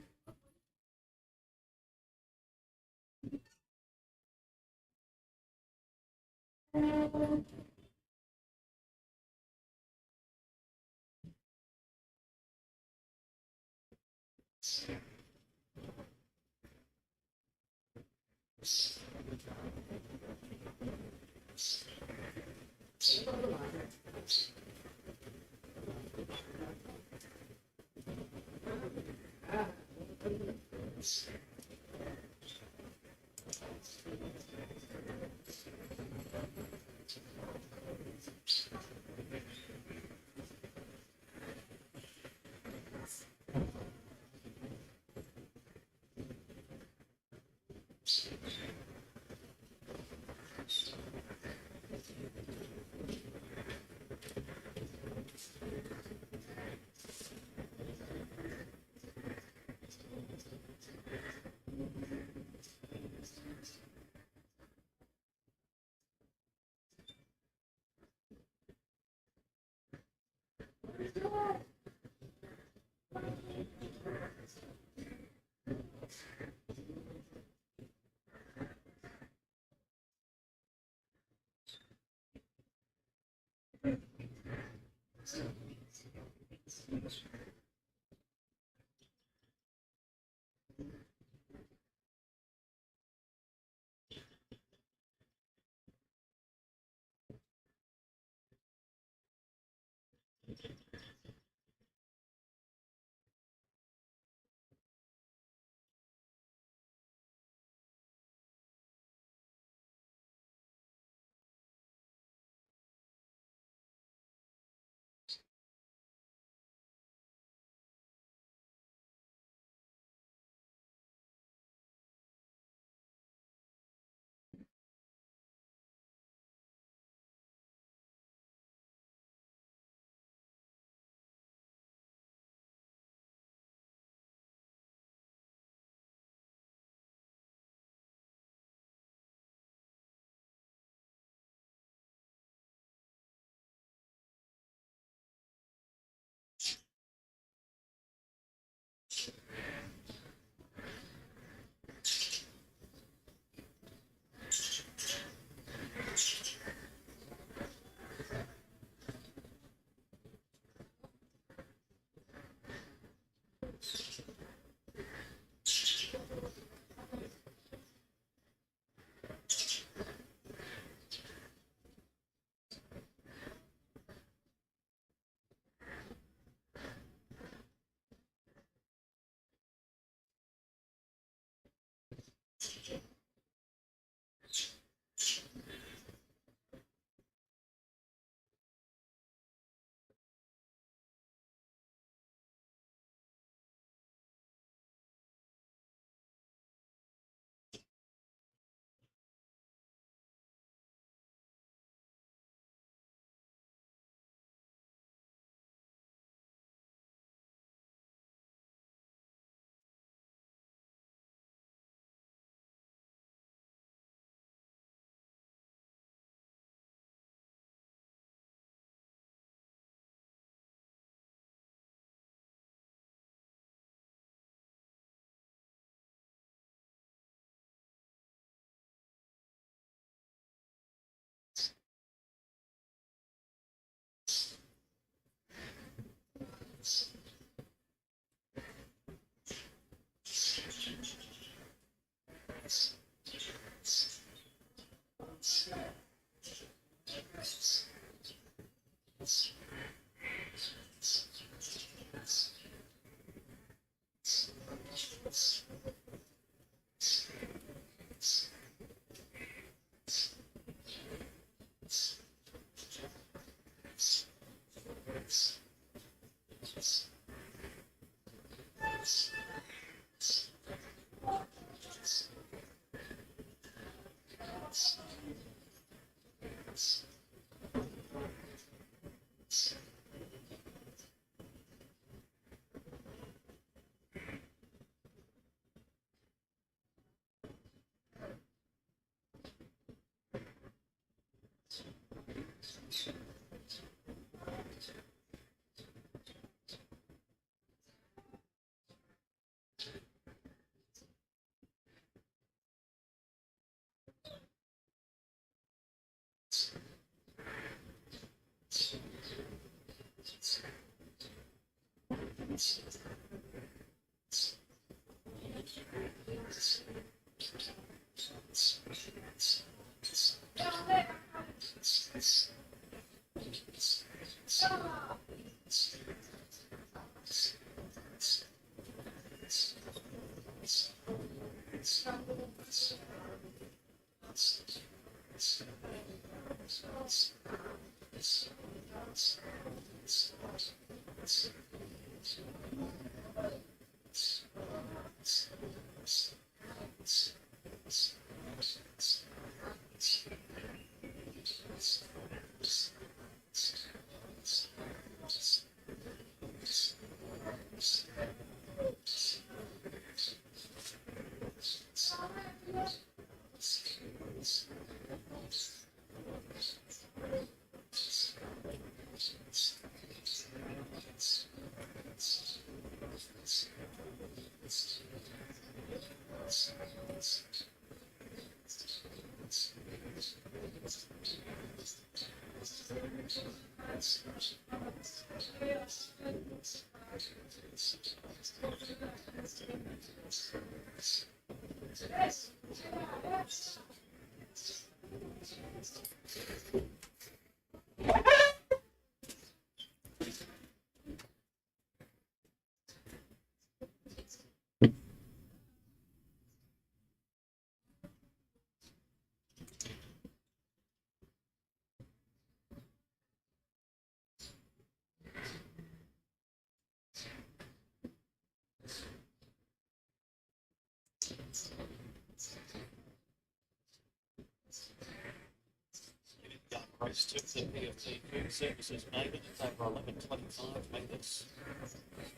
Race 2, the PFT Food Services maiden, it's over 11.25 metres,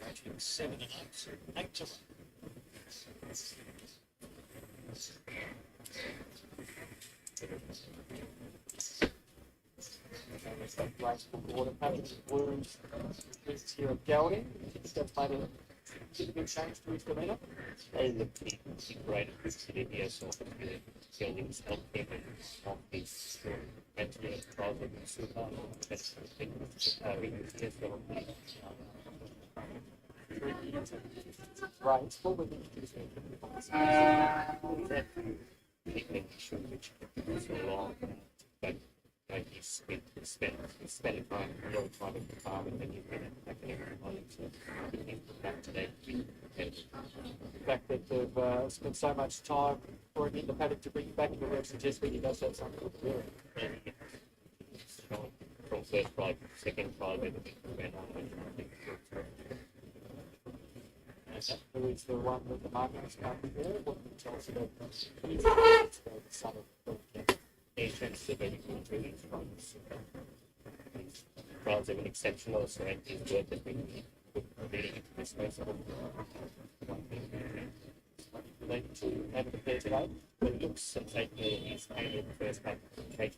ranging 7 and 8, 8 to 1. There's that graceful water pattern of blues here at Gelding. That's made a significant change to his demeanour. They look great at this video, so Gelding's not even on his mentally problem super. That's the thing. Just Right, what would you do? making sure which so long, but he's spent time, a long time in the farm, and then you've been attacking everyone. So you can put that today. The fact that they've spent so much time for an independent to bring you back into work suggests that he does have something to do. From first try, second try, everything went on. Who is the one that the market is coming there? What can you tell us about the son of Ken? Entrance to very good training runs. Trials have been exceptional, so I think work has been really into this festival. Related to having to play today? But it looks like he's mainly the first part of the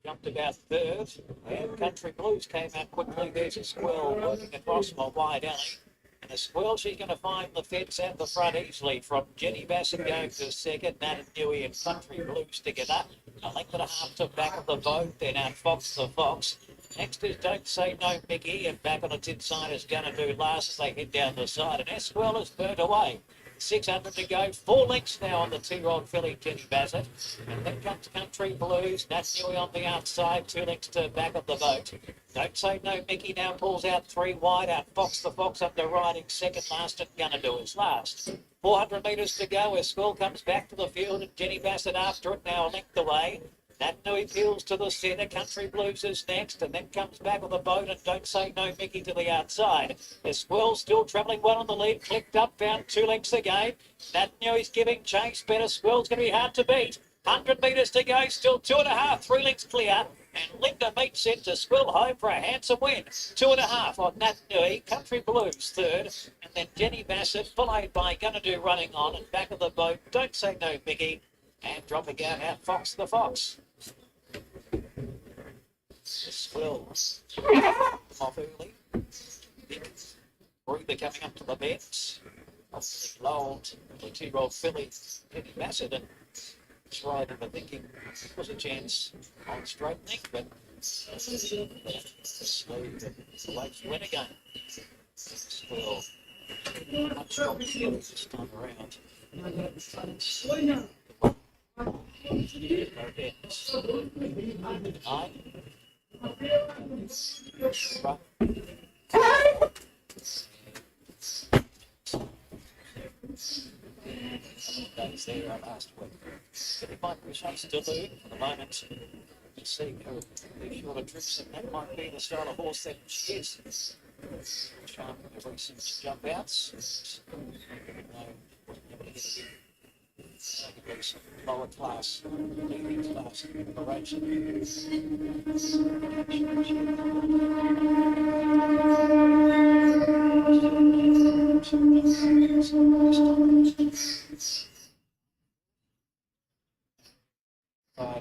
jumped about third, and Country Blues came out quickly. There's a Squirrel working across from a wide alley. And the Squirrel, she's going to find the fence at the front easily from Jenny Bassett going to second, Nat and Dewey and Country Blues together. A length and a half to back of the boat, then out Fox the Fox. Next is Don't Say No Mickey, and back on its inside is Gonna Do Last as they head down the side. And Esquell is burnt away. 600 to go, 4 lengths now on the 2-year-old filly, Jenny Bassett. And then comes Country Blues, Nat Newey on the outside, 2 lengths to back of the boat. Don't Say No Mickey now pulls out 3 wide, out Fox the Fox under riding second last, and Gonna Do His Last. 400 metres to go as Squirrel comes back to the field, and Jenny Bassett after it now a length away. Nat Newey peels to the centre, Country Blues is next, and then comes back on the boat, and Don't Say No Mickey to the outside. The Squirrel still travelling well on the lead, clicked up, found 2 lengths again. Nat Newey's giving chase, better Squirrel's going to be hard to beat. 100 metres to go, still 2.5, 3 lengths clear. And Linda meets into Squirrel home for a handsome win. 2.5 on Nat Newey, Country Blues third, and then Jenny Bassett, followed by Gonna Do Running On, and back of the boat, Don't Say No Mickey, and dropping out Fox the Fox. The Squirrel off early. Big Breather coming up to the bends. Off the old, the 2-year-old filly, Jenny Bassett, and it's right in the thinking it was a chance on straightening, but the sleeve and the legs win again. Squirrel much stronger this time around. No bends. 9. Days there last week. But it might be chance to lose for the moment. You see the shorter trips, and that might be the style of horse that she is. Trying every since jump outs. Arguably some lower class, leading class preparation.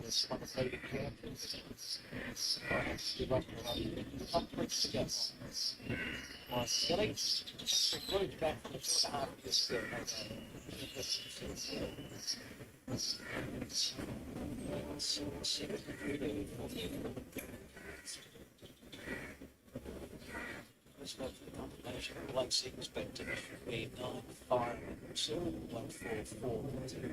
This one of the leading champions. Silly. Country back from the 2.5 years Let's go for the combination of placing expected to be 9, 5, 2, 1, 4, 4, 2, 3.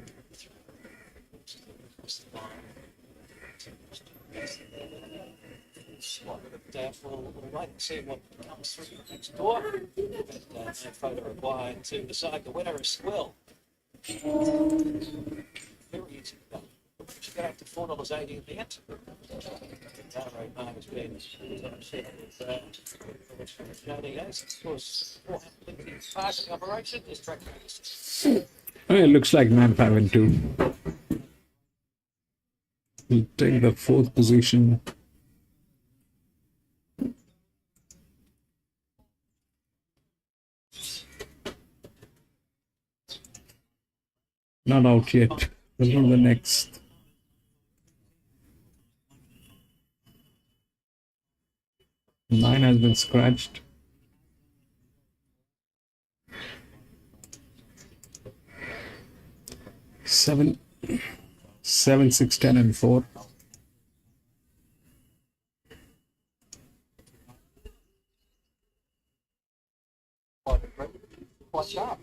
We'll wait and see what comes through next door. But no photo required to decide the winner is Squirrel. Very easy to go. She got up to $4.80 in the end. Road mark has been set with JDAs. Of course, 450 parking operation. This track race. It looks like 9, 5, and 2. We'll take the 4th position. Not out yet. We'll do the next. Nine has been scratched. Seven, 6, 10, and 4. Quite sharp.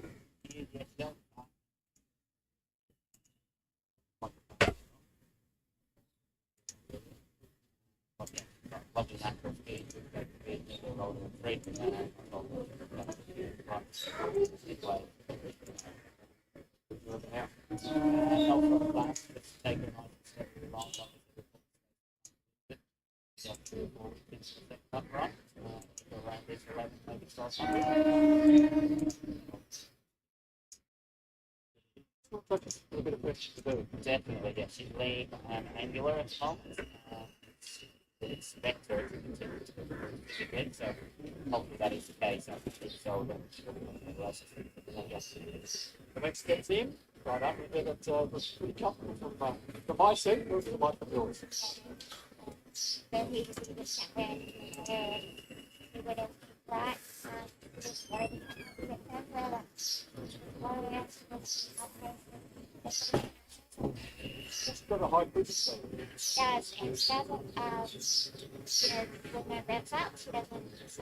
A bit of work to do. Definitely, yes. She's lean and angular at the moment. Expect her to continue to be good, so hopefully that is the case. I think so. The next step's in, right up with it, was pretty comfortable from my seat, moving to the right for yours. Then he was in the chat round and he went out right, just waiting to get that well up. One else It's got a high physics though. does and she doesn't, when that revs up, she doesn't use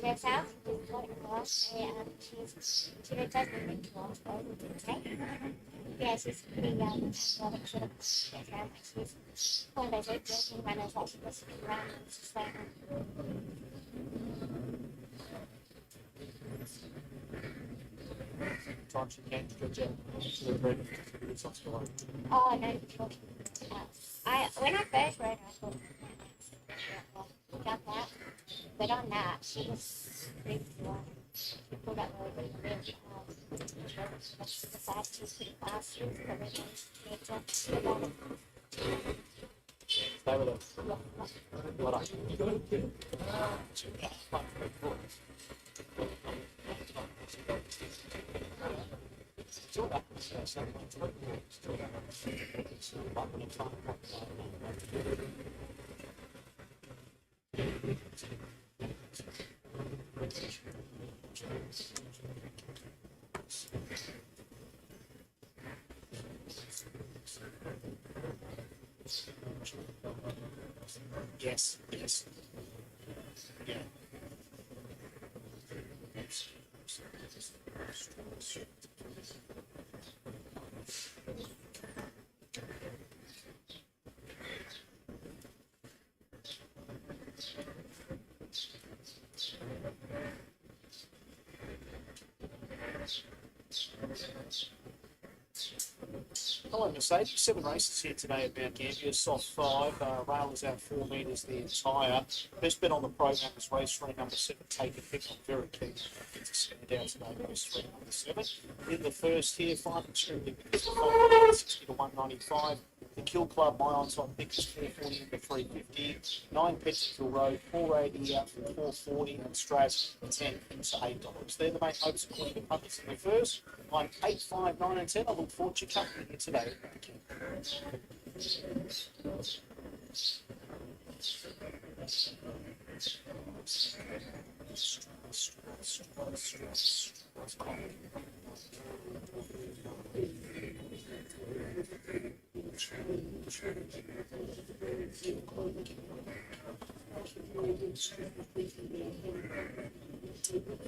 revs out, she just float across, so, she doesn't think too much about it, yeah, she's pretty, athletic sort of, she's one of those working runners, like she does run, she's like, Time she can stretch out to the red. It's not still on. oh, no, when I first rode her, I thought, jump out, but on that, she was pretty strong. She pulled up really hard. Besides, she's pretty fast, she was probably going to get on it. Stay with us. Well done. Yes, yes. Yeah. Hello, Mercedes. 7 races here today at Mount Gambier. Soft 5. Rail is out 4 metres the entire. Best bet on the program is race 3, number 7. Take a pick. I'm very keen to stand out today. Race 3, number 7. In the first here, 5 extremely big. 60 to 195. The Kill Club, my on-top pick is 440 into 350. 9 Pettinsville Road, 480 out from 440, and Straz 10 into $8. They're the main hopes according to punters in the first. I'm 8, 5, 9, and 10. I look forward to your company here today. Thank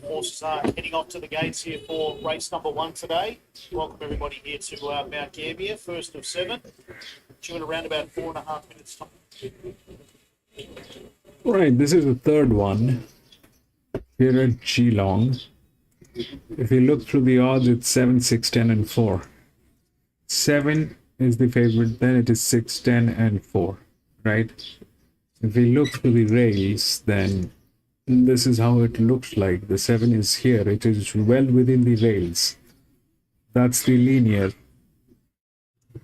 Horses are heading off to the gates here for race number 1 today. Welcome everybody here to Mount Gambier, first of 7. Due in around about 4.5 minutes time. Right, this is the third one here at Geelong. If you look through the odds, it's 7, 6, 10, and 4. 7 is the favorite, then it is 6, 10, and 4, right? If we look through the rails, then this is how it looks like. The 7 is here. It is well within the rails. That's the linear.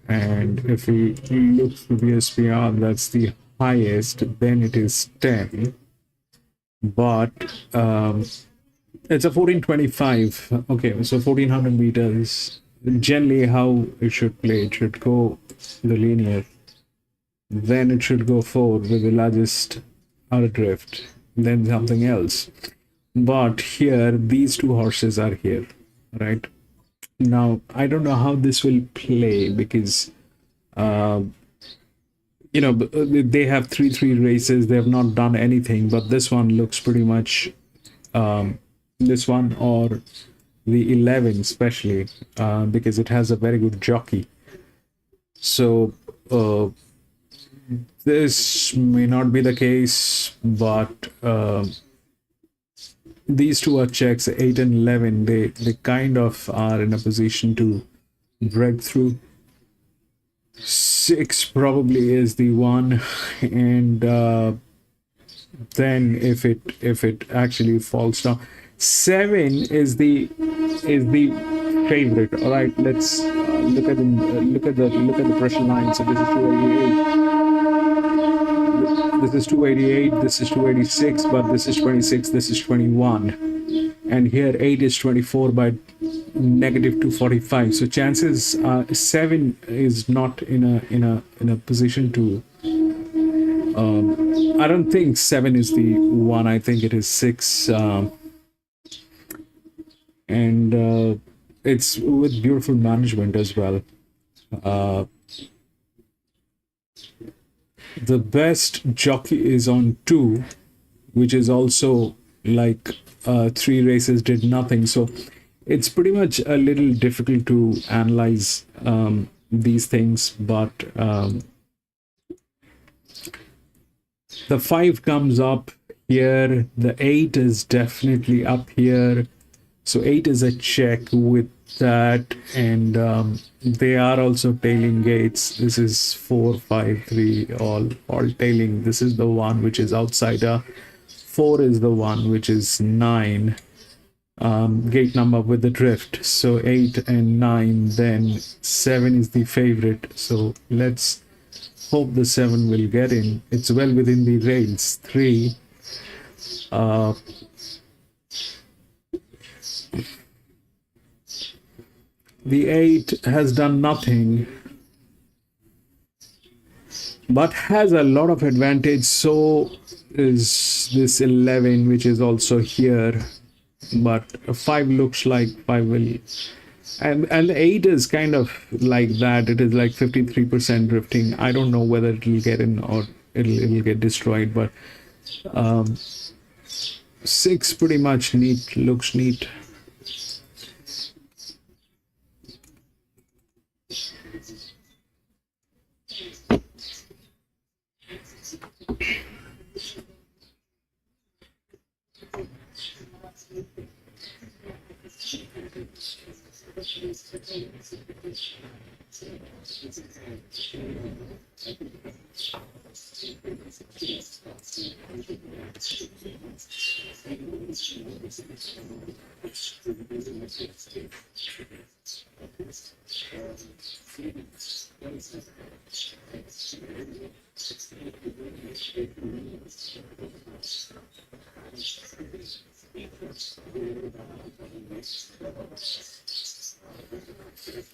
And if we look through the SPR, that's the highest. Then it is 10. But it's a 1425. Okay, so 1400 meters. Generally, how it should play, it should go the linear. Then it should go forward with the largest outer drift. Then something else. But here, these 2 horses are here, right? Now, I don't know how this will play because, you know, they have 3 races. They have not done anything, but this one looks pretty much, this one or the 11 especially, because it has a very good jockey. So, this may not be the case, but these 2 are checks, 8 and 11. They kind of are in a position to break through. 6 probably is the one, and then if it actually falls down, 7 is the favorite. All right, let's look at the pressure line. So this is 288. This is 288, this is 286, but this is 26, this is 21. And here 8 is 24 by negative 245. So chances are 7 is not in a position to I don't think 7 is the one. I think it is 6. And it's with beautiful management as well. The best jockey is on 2, which is also like 3 races did nothing. So it's pretty much a little difficult to analyze these things, but the 5 comes up here. The 8 is definitely up here. So 8 is a check with that, and they are also tailing gates. This is 4, 5, 3, all tailing. This is the one which is outsider. 4 is the one which is 9. Gate number with the drift. So 8 and 9. Then 7 is the favorite. So let's hope the 7 will get in. It's well within the rails. 3. The 8 has done nothing, but has a lot of advantage. So is this 11, which is also here, but 5 looks like 5 will, and the 8 is kind of like that. It is like 53% drifting. I don't know whether it will get in or it'll get destroyed, but 6 pretty much neat, looks neat.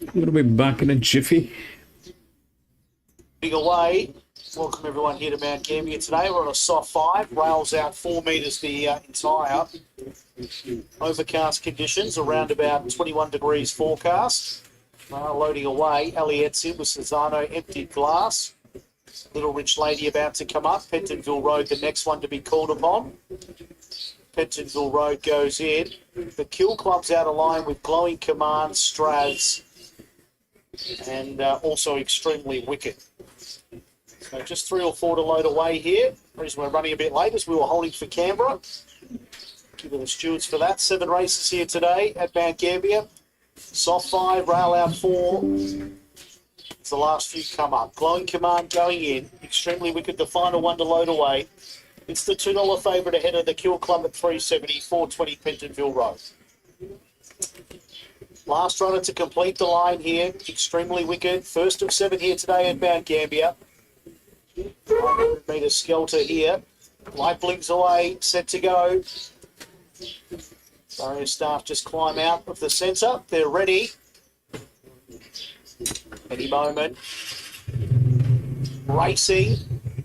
I'm going to be back in a jiffy. Big away. Welcome everyone here to Mount Gambier today. We're on a soft 5. Rails out 4 metres the entire. Overcast conditions, around about 21 degrees forecast. Loading away. Elliott's in with Cesano, emptied glass. Little Rich Lady about to come up. Pentonville Road, the next one to be called upon. Pentonville Road goes in. The Kill Club's out of line with Glowing Command, Straz, and also Extremely Wicked. So just 3 or 4 to load away here. The reason we're running a bit late is we were holding for Canberra. Give the stewards for that. 7 races here today at Mount Gambier. Soft 5, rail out 4. It's the last few come up. Glowing Command going in. Extremely Wicked, the final one to load away. It's the $2 favourite ahead of the Kill Club at 370, 420 Pentonville Road. Last runner to complete the line here. Extremely Wicked. First of 7 here today at Mount Gambier. 100 metre skelter here. Light blinks away, set to go. Barrier staff just climb out of the centre. They're ready. Any moment. Racing.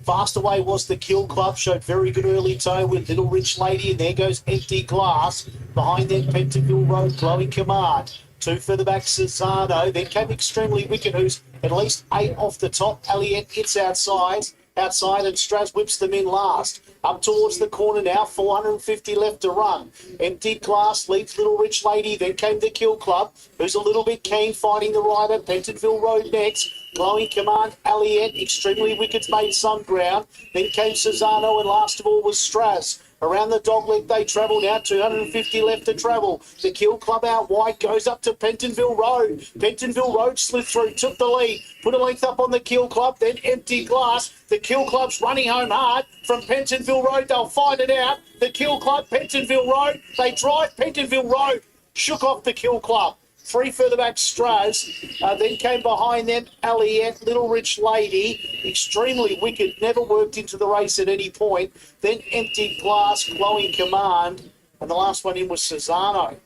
Fast away was the Kill Club. Showed very good early toe with Little Rich Lady. And there goes Empty Glass. Behind them, Pentonville Road, Glowing Command. 2 further back, Cesano. Then came Extremely Wicked, who's at least 8 off the top. Elliott hits outside, and Straz whips them in last. Up towards the corner now, 450 left to run. Emptied Glass leads Little Rich Lady. Then came the Kill Club, who's a little bit keen, fighting the rider. Pentonville Road next. Glowing Command, Elliott. Extremely Wicked's made some ground. Then came Cesano, and last of all was Straz. Around the dogleg they travel now, 250 left to travel. The Kill Club out wide goes up to Pentonville Road. Pentonville Road slid through, took the lead, put a length up on the Kill Club, then Empty Glass. The Kill Club's running home hard from Pentonville Road. They'll find it out. The Kill Club, Pentonville Road. They drive Pentonville Road. Shook off the Kill Club. 3 further back, Straz. Then came behind them, Elliott, Little Rich Lady. Extremely Wicked, never worked into the race at any point. Then Empty Glass, Glowing Command. And the last one in was Cesano.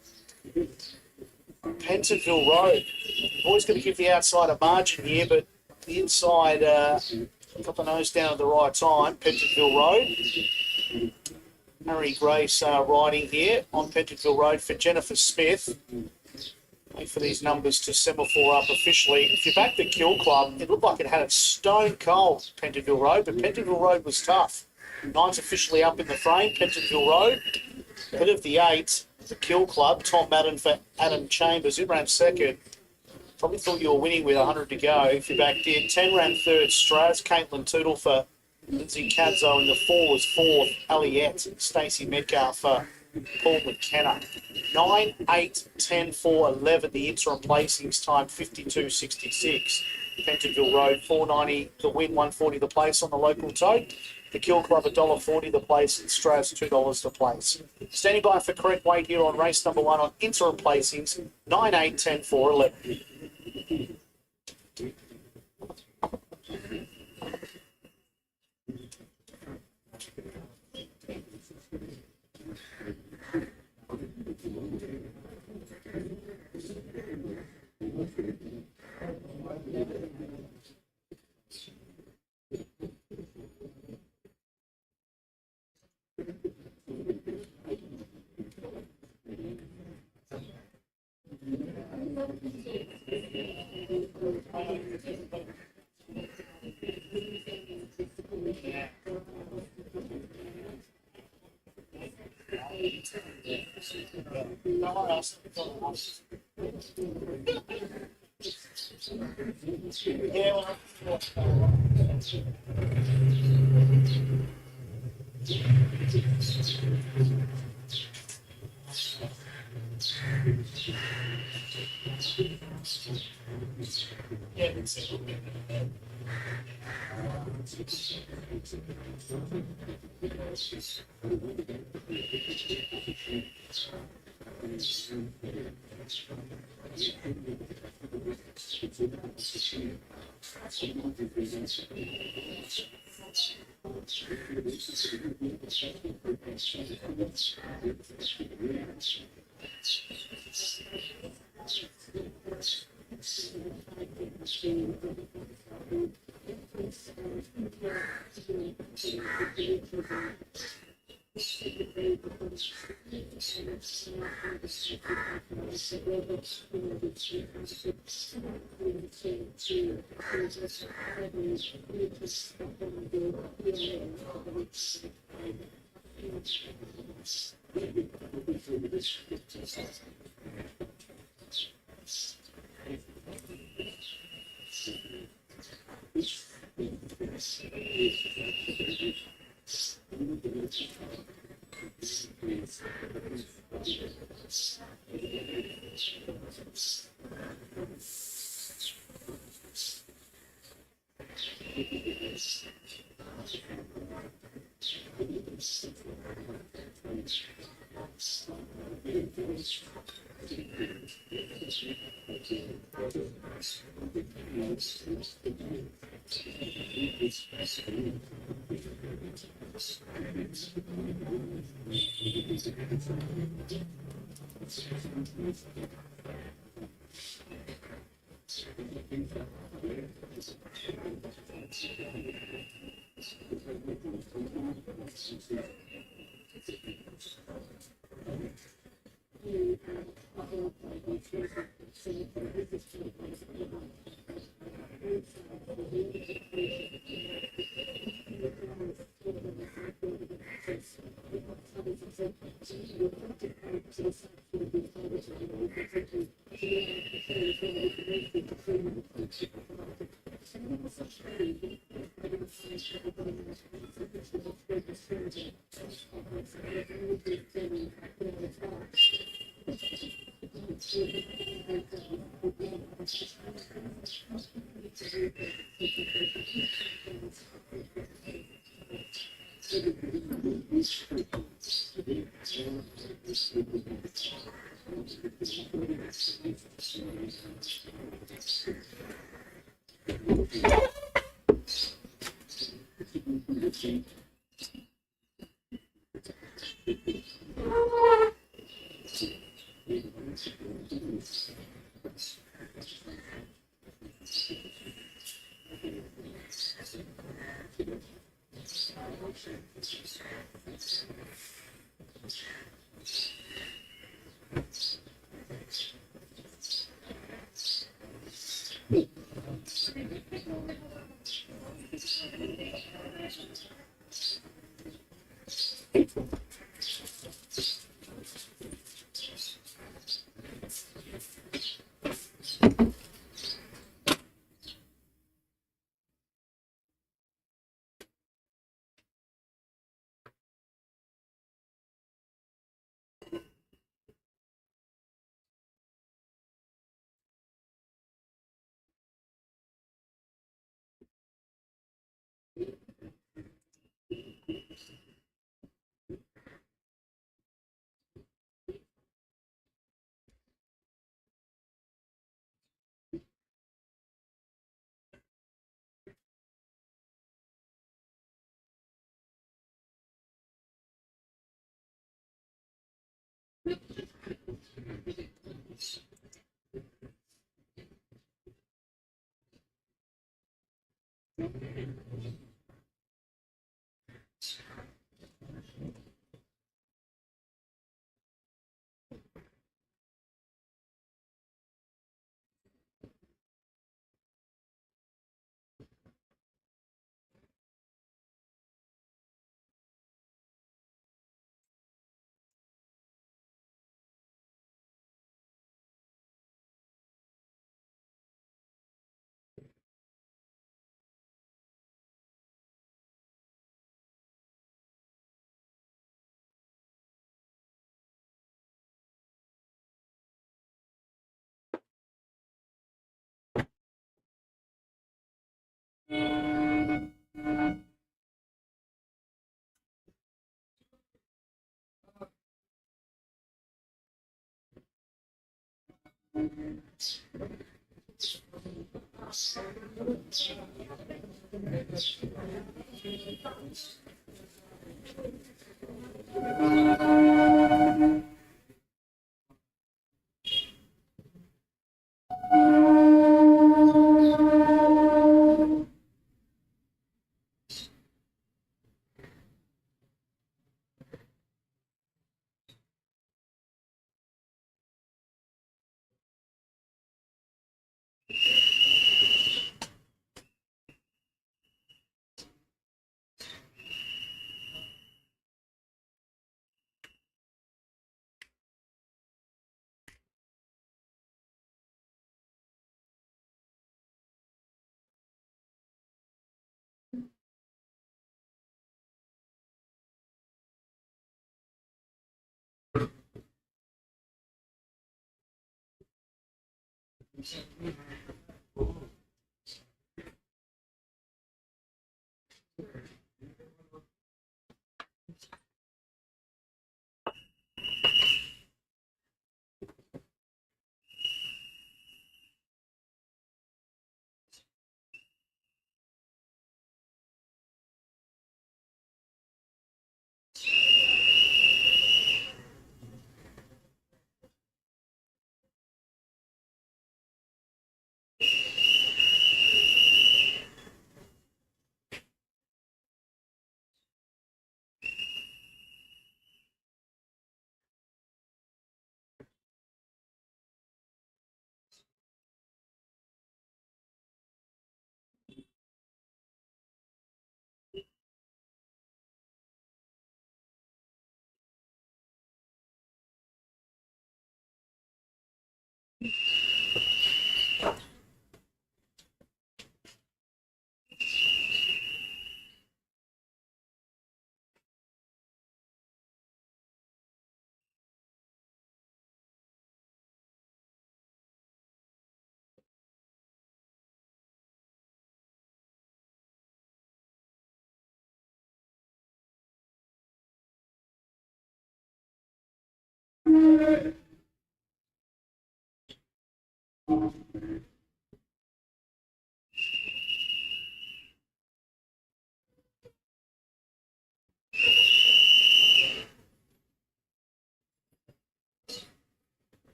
Pentonville Road. Always going to give the outside a margin here, but the inside got the nose down at the right time. Pentonville Road. Harry Grace riding here on Pentonville Road for Jennifer Smith. Wait for these numbers to semaphore up officially. If you back the Kill Club, it looked like it had it stone cold, Pentonville Road, but Pentonville Road was tough. 9's officially up in the frame, Pentonville Road. Ahead of the 8, the Kill Club, Tom Madden for Adam Chambers. It ran second. Probably thought you were winning with 100 to go if you backed in. 10 ran third, Straz. Caitlin Tootle for Lindsay Cadzo, and the 4 was fourth, Aliette. Stacey Metcalf for Paul McKenna. 9, 8, 10, 4, 11. The interim placings time 52.66. Pentonville Road 490 the win, 140 the place on the local tote. The Kill Club $1.40 the place, and Straz $2 the place. Standing by for correct weight here on race number 1 on interim placings 9, 8, 10, 4, 11.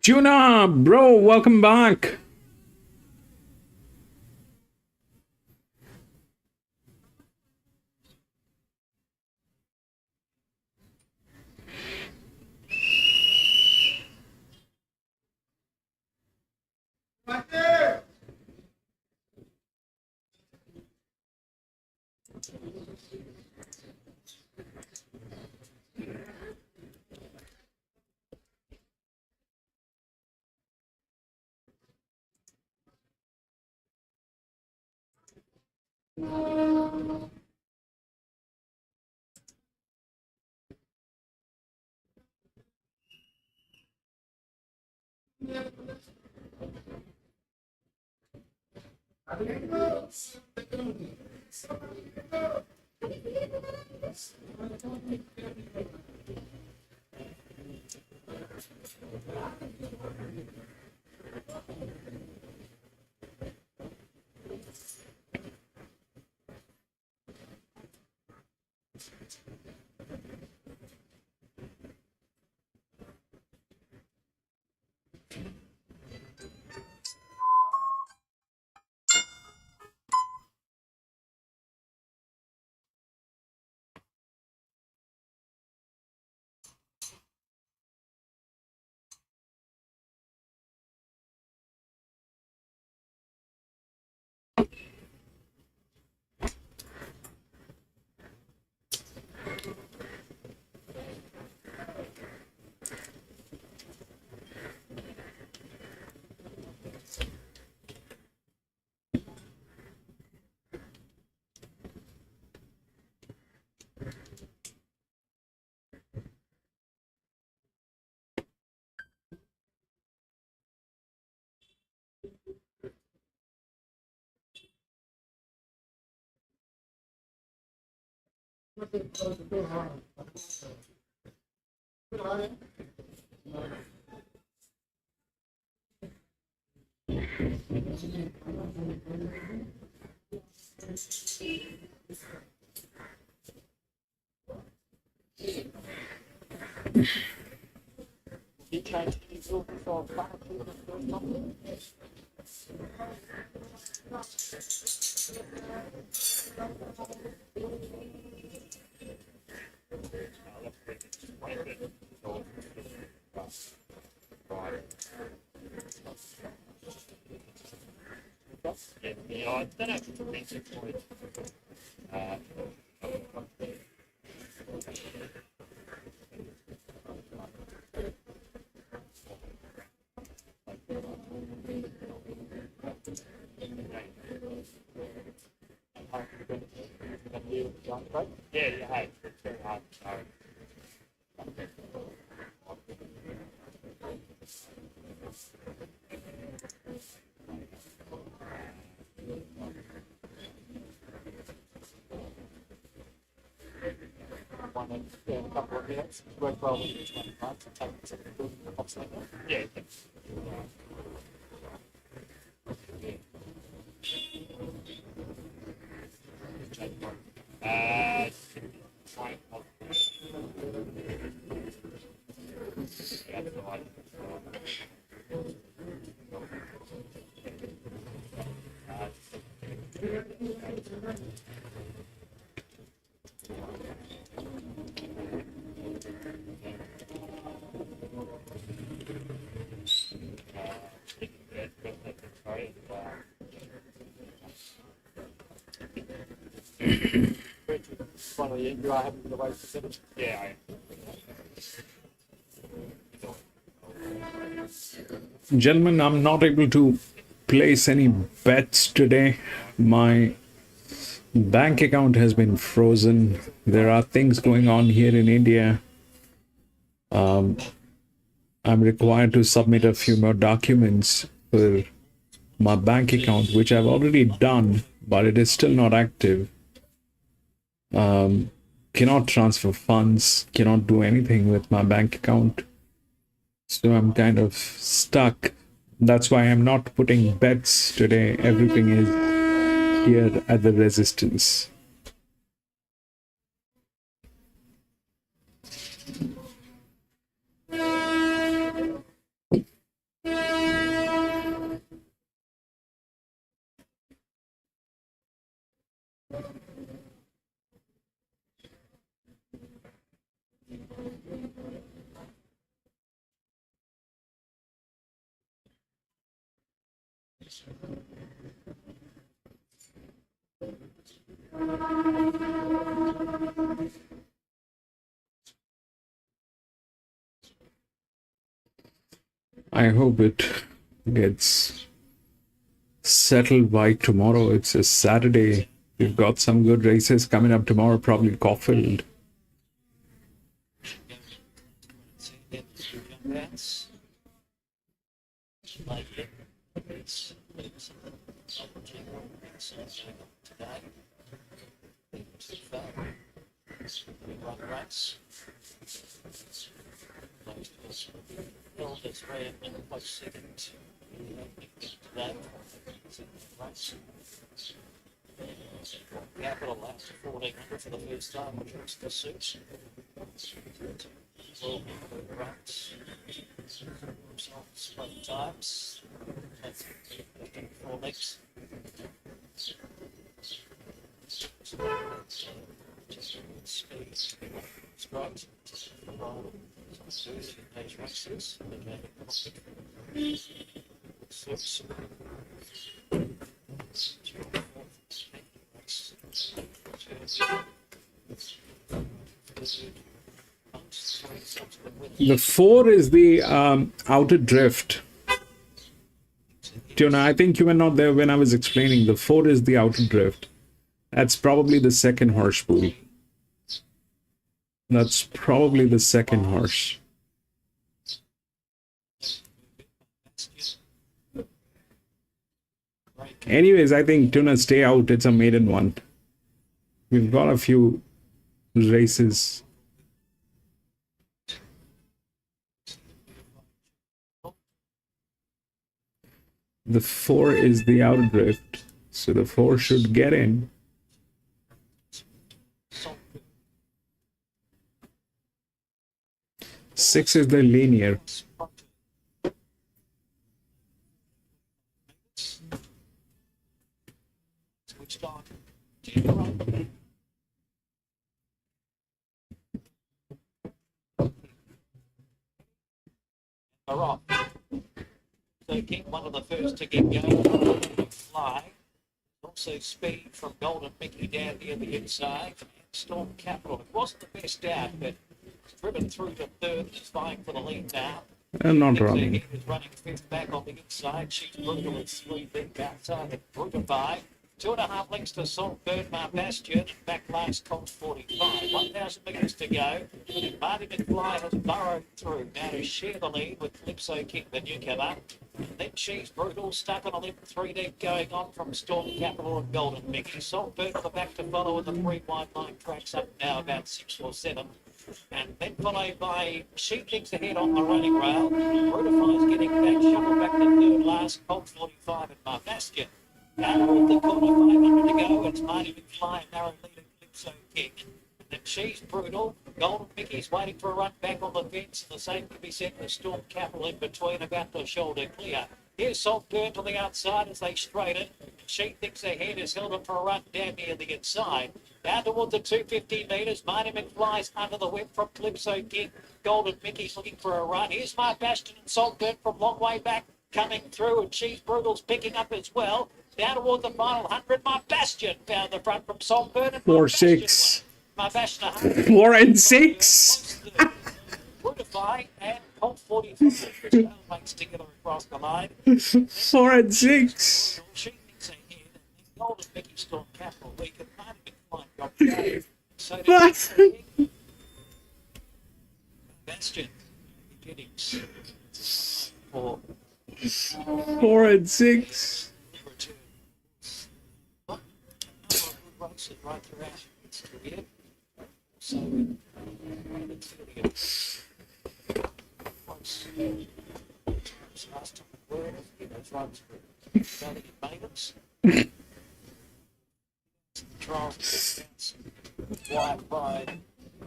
Tuna, bro, welcome back. You changed any filters on back to the first time? Yeah, I don't know if it's a mention for it. Yeah, you have. It's very hard to know. One in a couple of minutes. Work well with each one, right? To take it to the building box later. Yeah. Finally, you are having the race percentage. Yeah, I am. Gentlemen, I'm not able to place any bets today. My bank account has been frozen. There are things going on here in India. I'm required to submit a few more documents for my bank account, which I've already done, but it is still not active. Cannot transfer funds, cannot do anything with my bank account. So I'm kind of stuck. That's why I'm not putting bets today. Everything is here at the resistance. I hope it gets settled by tomorrow. It's a Saturday. We've got some good races coming up tomorrow, probably Caulfield. Elders ran in by second. Capital last 1400 for the first time, which was the suits. All good runs. Split times. 4 legs. Speed. It's great. Those races. Six. The 4 is the outer drift. Tuna, I think you were not there when I was explaining. The 4 is the outer drift. That's probably the second horse pool. That's probably the second horse. Anyways, I think Tuna, stay out. It's a maiden one. We've got a few races. The 4 is the outer drift, so the 4 should get in. Six is the linear. Alright. So King, one of the first to get going. Fly. Also speed from Golden Mickey down near the inside. And Storm Capital. It wasn't the best out, but driven through the third. Is vying for the lead now. Not running. He was running fifth back on the inside. She's brutal at 3 big outside and Brutify. 2.5 lengths to Saltburn, Bastion, and back last Colt 45. 1,000 metres to go. Marty McFly has burrowed through now to share the lead with Calypso King, the newcomer. And then She's Brutal, stuck on a limb, 3 deep going on from Storm Capital and Golden Mickey. Saltburn on the back to follow, and the 3 wide line tracks up now about 6 or 7. And then followed by She Thinks Ahead on the running rail. Brutify's getting back, shuffled back to third last, Colt 45 and Bastion. Now with the corner, 500 to go. It's Marty McFly and narrow leader Calypso King. And then She's Brutal. Golden Mickey's waiting for a run back on the fence. And the same can be said for Storm Capital in between, about the shoulder clear. Here's Saltburn to the outside as they straighten. She Thinks Ahead is held up for a run down near the inside. Down towards the 250 metres. Marty McFly's under the whip from Calypso King. Golden Mickey's looking for a run. Here's Bastion and Saltburn from long way back coming through. And She's Brutal's picking up as well. Down toward the final 100, Bastion found the front from Saltburn. And 4, 6. Bastion 4 and 6. Brutify and Colt 45 makes together across the line. 4 and 6. She Thinks Ahead and Golden Mickey Storm Capital Week and Marty McFly got going. So did Bastion Giddings for 4 and 6. Right throughout its career. So, last time the word, those runs were valiant maidens. Trials wide by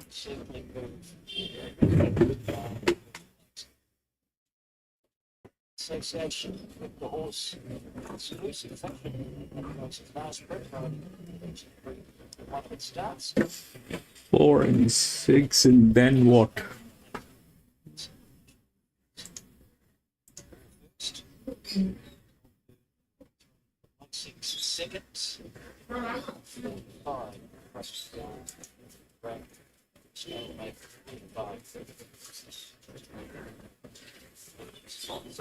circling move. Association with the horse exclusive fashion. Last prep run. One of it starts. 4 and 6, and then what? So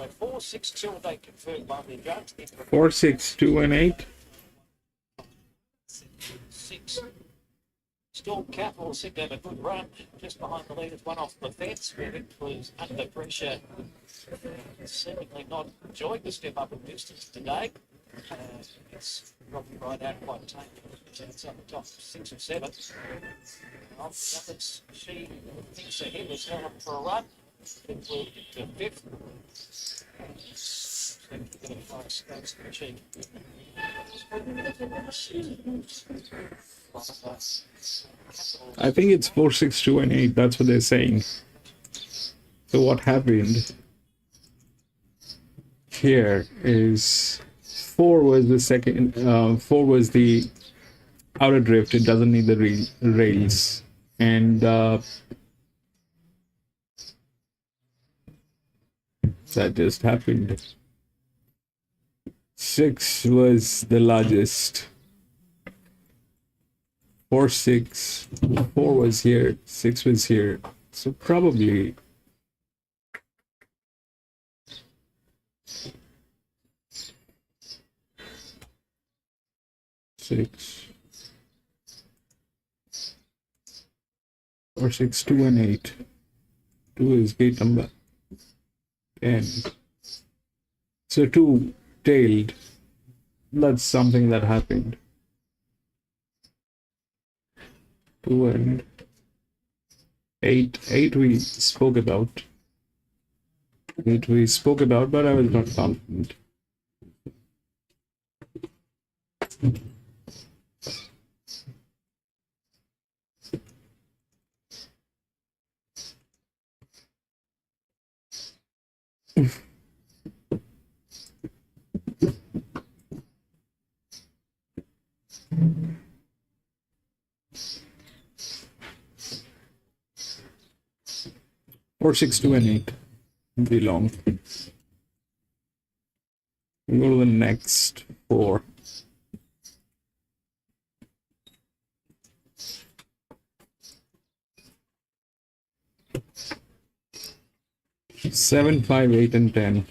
4, 6, 2, and 8 confirmed by the judge. 4, 6, 2, and 8. 6. Storm Capital seemed to have a good run just behind the leaders, one off the fence, where it was under pressure. Seemingly not enjoying the step up in distance today. It's probably right out quite tame. It's on the top 6 or 7. She thinks ahead was held up for a run. It will to 5th. I think it's 4, 6, 2, and 8. That's what they're saying. So what happened here is 4 was the second. 4 was the outer drift. It doesn't need the rails, and that just happened. 6 was the largest. 4, 6. 4 was here. 6 was here. So probably 6. 4, 6, 2, and 8. 2 is gate number 10. So 2 tailed. That's something that happened. 2 and 8. 8 we spoke about. 8 we spoke about, but I was not confident. Four, 6, 2, and 8. Geelong. We go to the next 4. Seven, 5, 8, and 10.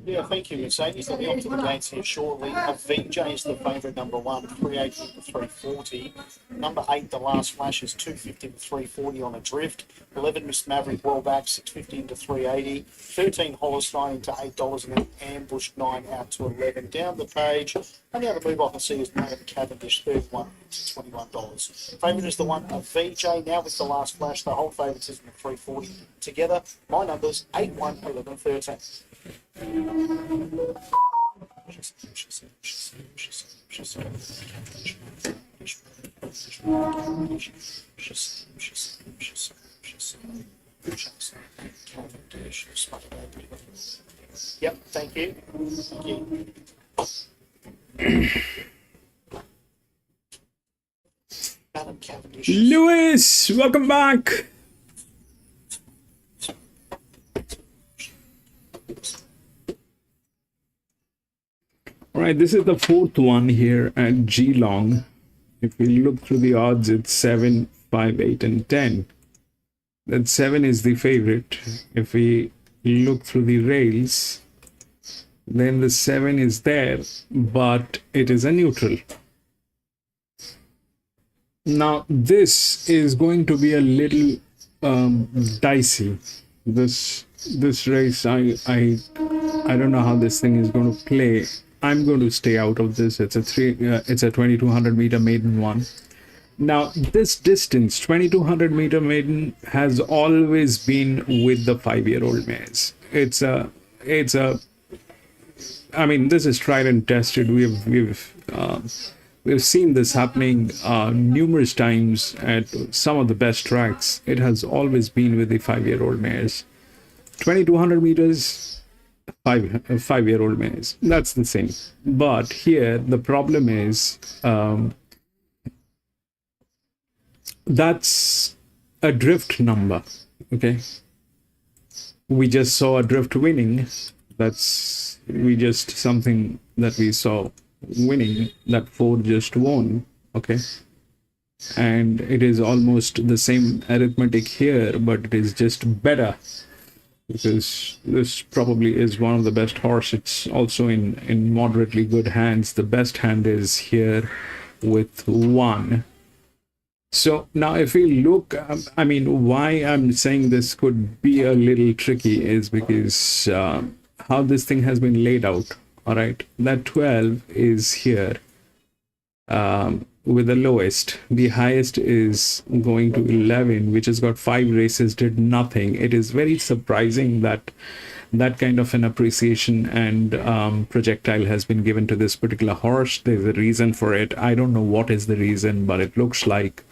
Yeah, thank you, Mercedes. I'll be off to the gates here shortly. VJ is the favourite, number 1, 380 to 340. Number 8, the last flash, is 250 to 340 on a drift. 11, Miss Maverick, well back, 650 into 380. 13, Hollistein into $8, and then Ambush 9 out to 11. Down the page, only other move I can see is Madam Cavendish, 31 to $21. Favourite is the one of VJ. Now with the last flash, the whole favouritism of 340 together. My numbers 8, 1, 11, 13. Yep, thank you. Thank you. Madam Cavendish. Lewis, welcome back. All right, this is the fourth one here at Geelong. If we look through the odds, it's 7, 5, 8, and 10. That 7 is the favorite. If we look through the rails, then the 7 is there, but it is a neutral. Now, this is going to be a little dicey. This race, I don't know how this thing is going to play. I'm going to stay out of this. It's a 2200 meter maiden one. Now, this distance, 2200 meter maiden, has always been with the 5-year-old mares. I mean, this is tried and tested. We've seen this happening numerous times at some of the best tracks. It has always been with the 5-year-old mares. 2200 meters, 5-year-old mares. That's the same. But here, the problem is that's a drift number. Okay. We just saw a drift winning. Something that we saw winning, that 4 just won. Okay. And it is almost the same arithmetic here, but it is just better, because this probably is one of the best horse. It's also in moderately good hands. The best hand is here with 1. So now if we look, I mean, why I'm saying this could be a little tricky is because how this thing has been laid out. All right, that 12 is here with the lowest. The highest is going to 11, which has got 5 races, did nothing. It is very surprising that that kind of an appreciation and projectile has been given to this particular horse. There's a reason for it. I don't know what is the reason, but it looks like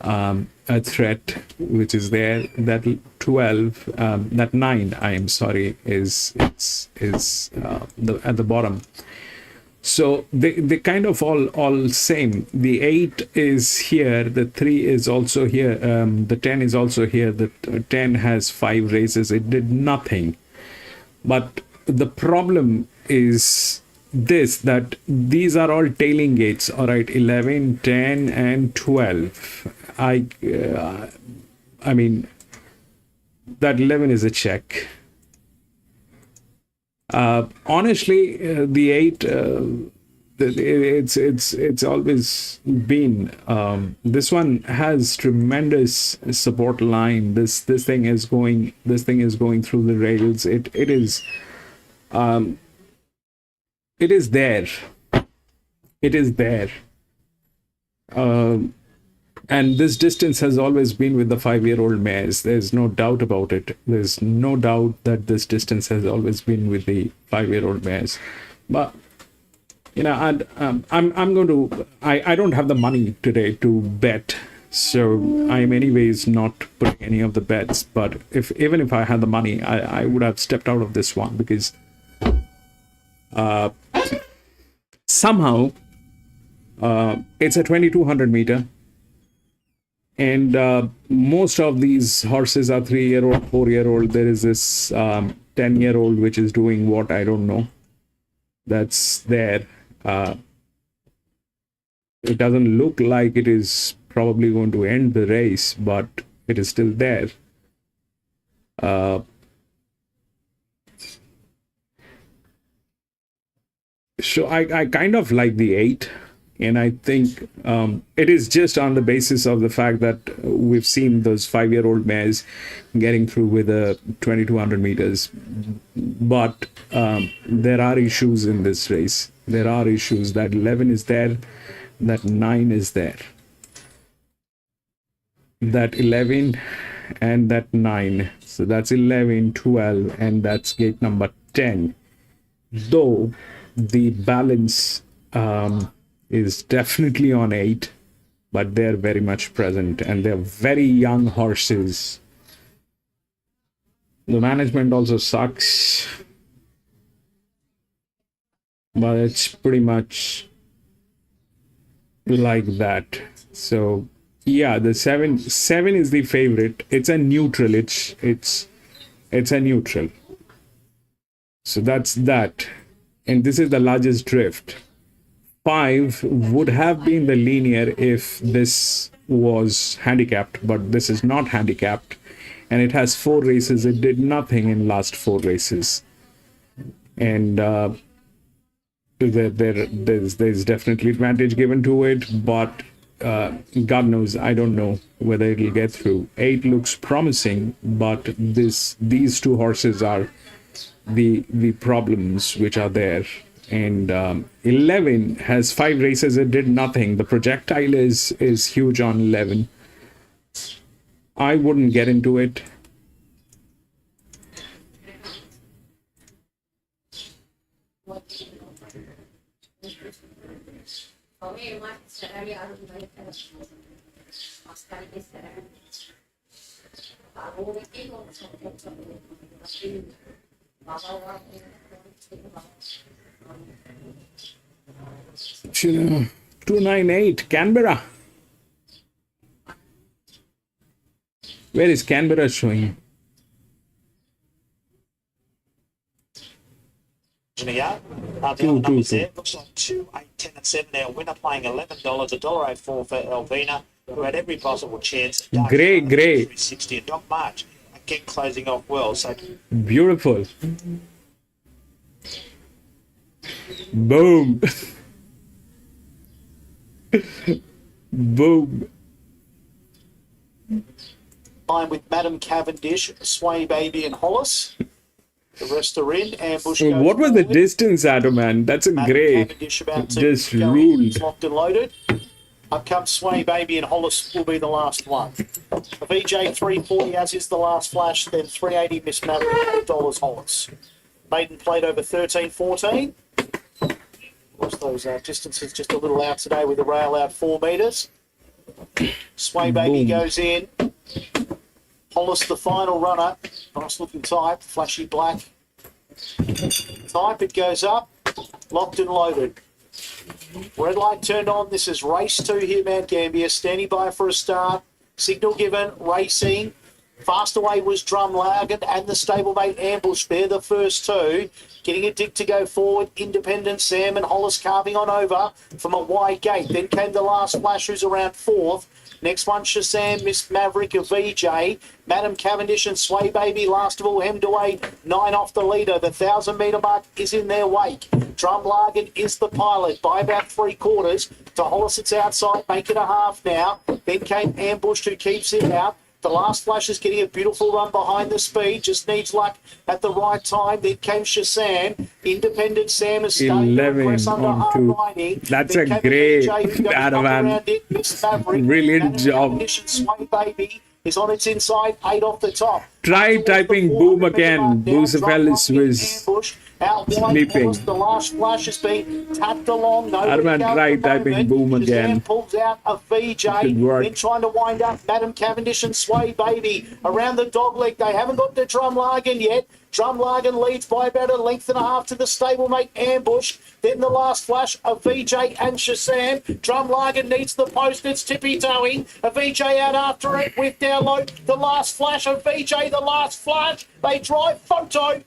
a threat which is there. That 12, that 9, I am sorry, is at the bottom. So they kind of all same. The 8 is here, the 3 is also here, the 10 is also here. The 10 has 5 races, it did nothing. But the problem is this, that these are all tailing gates. All right, 11, 10, and 12. I mean, that 11 is a check. Honestly, the 8, it's always been. This one has tremendous support line. This thing is going through the rails. It is there. It is there. And this distance has always been with the 5-year-old mares. There's no doubt about it. There's no doubt that this distance has always been with the 5-year-old mares. But you know, I'm going to. I don't have the money today to bet, so I'm anyways not putting any of the bets. But even if I had the money, I would have stepped out of this one, because somehow it's a 2200 meter. And most of these horses are 3-year-old, 4-year-old. There is this 10-year-old which is doing what, I don't know. That's there. It doesn't look like it is probably going to end the race, but it is still there. So I kind of like the 8. And I think it is just on the basis of the fact that we've seen those 5-year-old mares getting through with 2,200 meters. But there are issues in this race. There are issues. That 11 is there. That 9 is there. That 11 and that 9. So that's 11, 12, and that's gate number 10. Though the balance is definitely on 8, but they're very much present and they're very young horses. The management also sucks, but it's pretty much like that. So yeah, the 7 is the favorite. It's a neutral. It's a neutral. So that's that. And this is the largest drift. 5 would have been the linear if this was handicapped, but this is not handicapped. And it has 4 races. It did nothing in last 4 races. And there's definitely advantage given to it, but God knows, I don't know whether it'll get through. 8 looks promising, but these 2 horses are the problems which are there. And 11 has 5 races. It did nothing. The projectile is huge on 11. I wouldn't get into it. Sure. 298 Canberra. Where is Canberra showing? The other numbers there looks like 2, 8, 10, and 7. Our winner playing $11, $1.04 for Elvina, who had every possible chance. Grey. 60 and not much. Again, closing off well. So Beautiful. Boom. Boom. Line with Madam Cavendish, Sway Baby, and Hollis. The rest are in. Ambush. What was the distance, Adam? That's a grey. Just ruled. Locked and loaded. Up comes Sway Baby, and Hollis will be the last one. A VJ 340, as is the last flash. Then 380 Miss Maverick, $8 Hollis. Maiden played over 13-14. Of course, those distances just a little out today with the rail out 4 metres. Sway Baby goes in. Hollis, the final runner. Nice looking type, flashy black type. It goes up, locked and loaded. Red light turned on. This is race 2 here, Mount Gambier. Standing by for a start. Signal given, racing. Fast away was Drumlagan and the stablemate Ambush. They're the first 2. Getting a dig to go forward. Independent Sam and Hollis carving on over from a wide gate. Then came the last flash, who's around 4th. Next one, Shazam, Miss Maverick, a VJ. Madam Cavendish and Sway Baby, last of all, hemmed away. 9 off the leader. The 1,000-metre mark is in their wake. Drumlagan is the pilot by about 3/4. To Hollis, it's outside. Make it a half now. Then came Ambush, who keeps it out. The last flash is getting a beautiful run behind the speed. Just needs luck at the right time. Then came Shazam. Independent Sam is starting to press under hard riding. That's a great Adam. Brilliant job. Sway Baby is on its inside. 8 off the top. Try typing boom again. Bucephalus was sleeping. The last flash has been tapped along. Arman, try typing boom again. Pulls out a VJ. Then trying to wind up Madam Cavendish and Sway Baby around the dog leg. They haven't got the Drumlagan yet. Drumlagan leads by about a length and a half to the stablemate Ambush. Then the last flash of VJ and Shazam. Drumlagan needs the post. It's tippy-toeing. A VJ out after it with download. The last flash of VJ. The last flash. They drive photo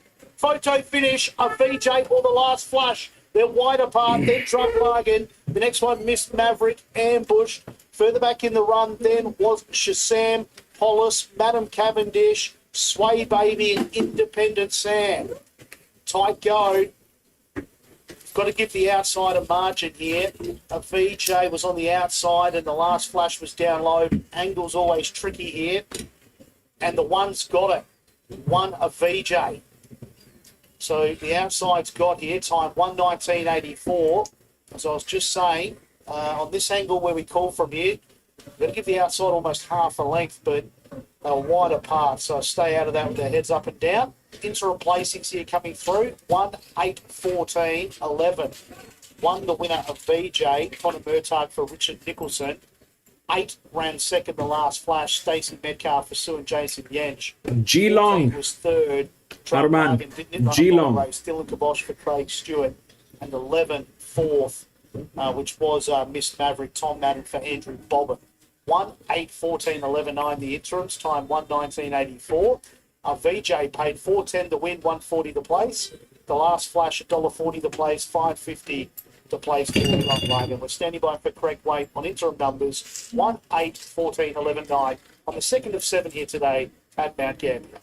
finish of VJ or the last flash. They're wide apart. Then Drumlagan. The next one, Miss Maverick, Ambush. Further back in the run then was Shazam, Hollis, Madam Cavendish, Sway Baby and Independent Sam. Tight go. Got to give the outside a margin here. A VJ was on the outside and the last flash was down low. Angle's always tricky here. And the one's got it. One a VJ. So the outside's got here, time 1:19.84. As I was just saying, on this angle where we call from here, we've got to give the outside almost half a length, but they're wide apart. So stay out of that with their heads up and down. Interim placings here coming through. 1:8.14.11. Won the winner of VJ, Connor Murtagh for Richard Nicholson. 8 ran second the last flash. Stacey Metcalf for Sue and Jason Yench. Geelong. Was third. Arman. Geelong. Geelong. Still in Kibosh for Craig Stewart. And 11 fourth, which was Miss Maverick Tom Madden for Andrew Bobbin. 1:8.14.11.9 the interims, time 1:19.84. VJ paid $4.10 to win, $1.40 the place. The last flash $1.40 the place, $5.50 to place for Geelong Logan. We're standing by for correct weight on interim numbers 1:8.14.11.9 on the second of 7 here today at Mount Gambier.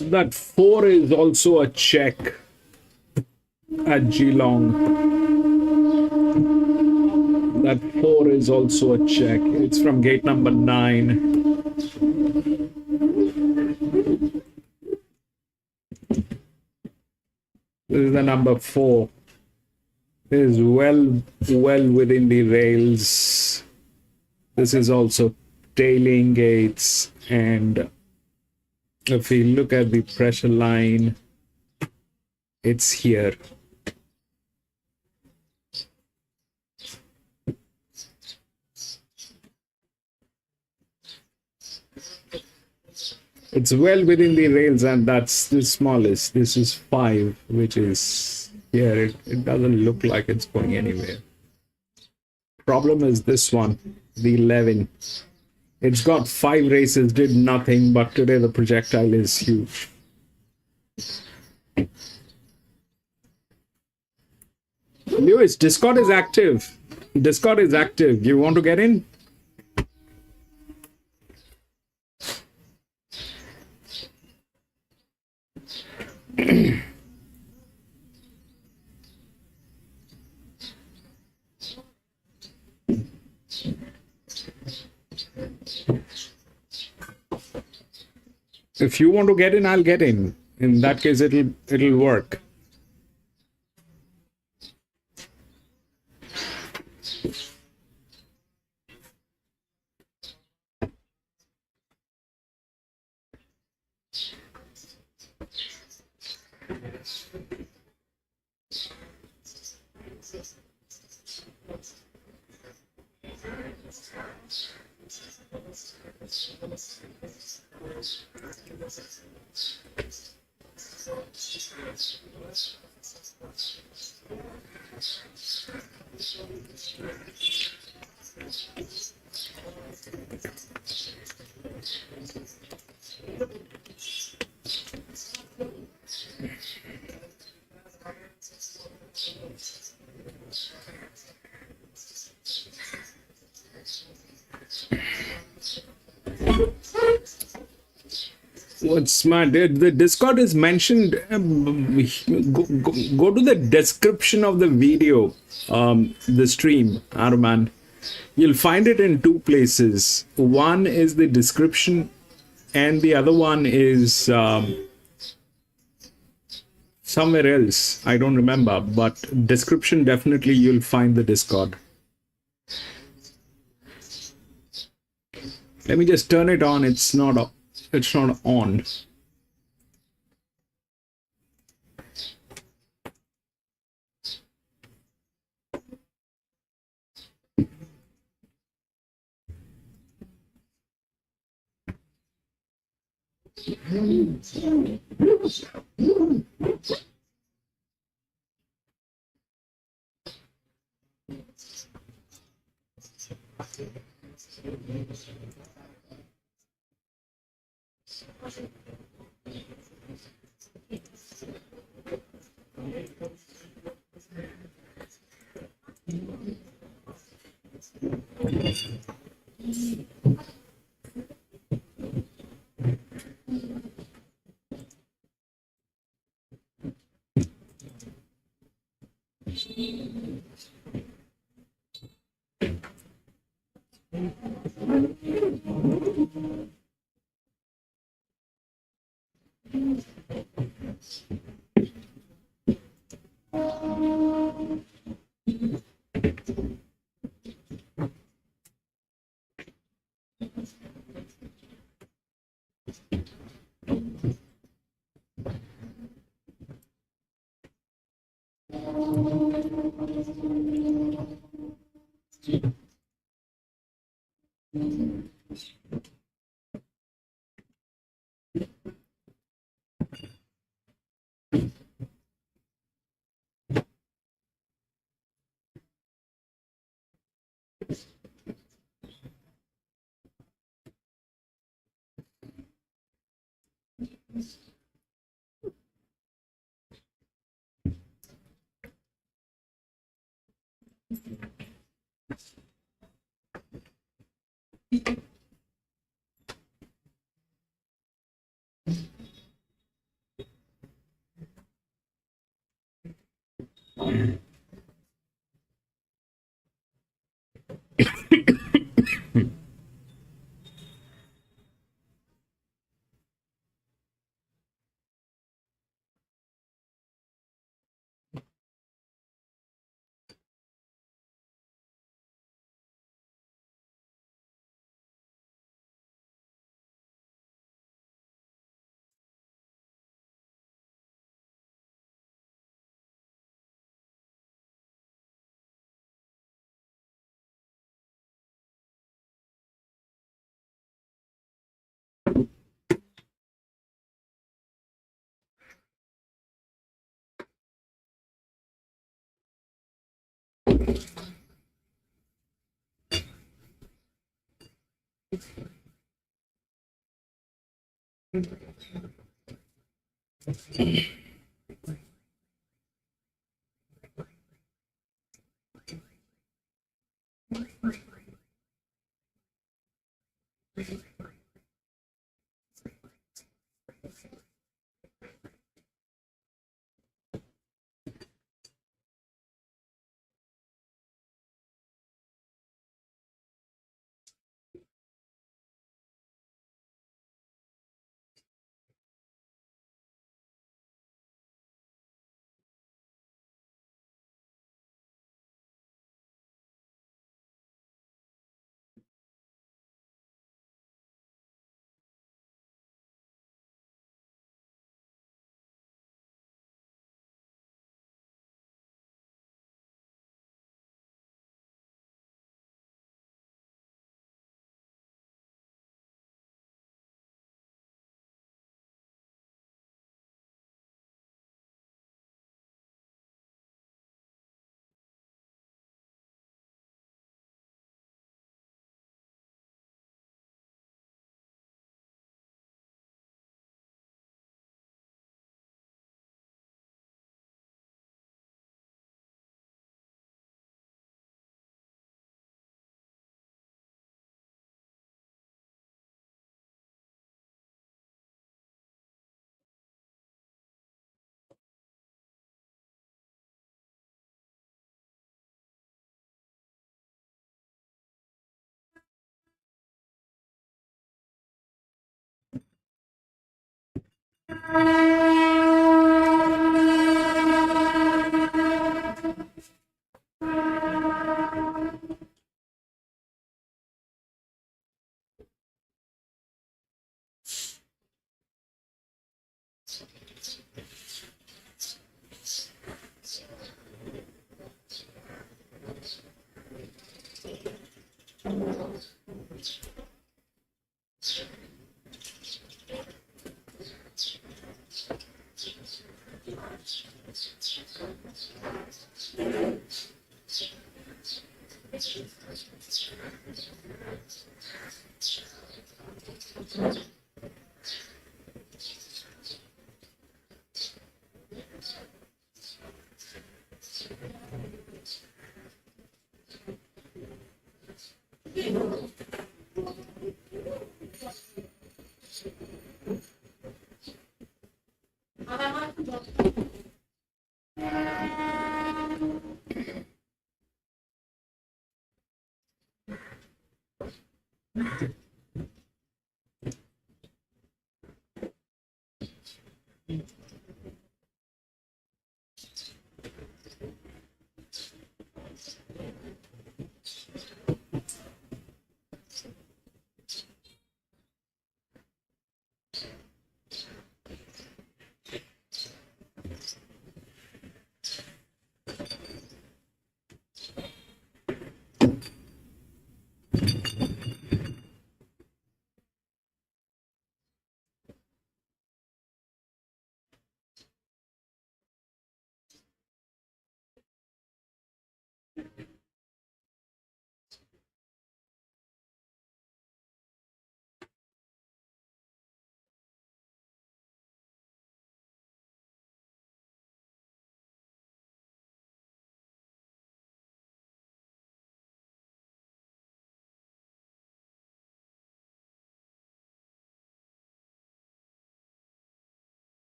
That 4 is also a check at Geelong. That 4 is also a check. It's from gate number 9. This is the number 4. This is well within the rails. This is also tailing gates, and if we look at the pressure line, it's here. It's well within the rails, and that's the smallest. This is 5, which is here. It doesn't look like it's going anywhere. Problem is this one, the 11. It's got 5 races, did nothing, but today the projectile is huge. Lewis, Discord is active. Discord is active. You want to get in? If you want to get in, I'll get in. In that case, it'll work. What's smart? The Discord is mentioned. Go to the description of the video, the stream, Arman. You'll find it in 2 places. One is the description, and the other one is somewhere else. I don't remember, but description definitely you'll find the Discord. Let me just turn it on. It's not on.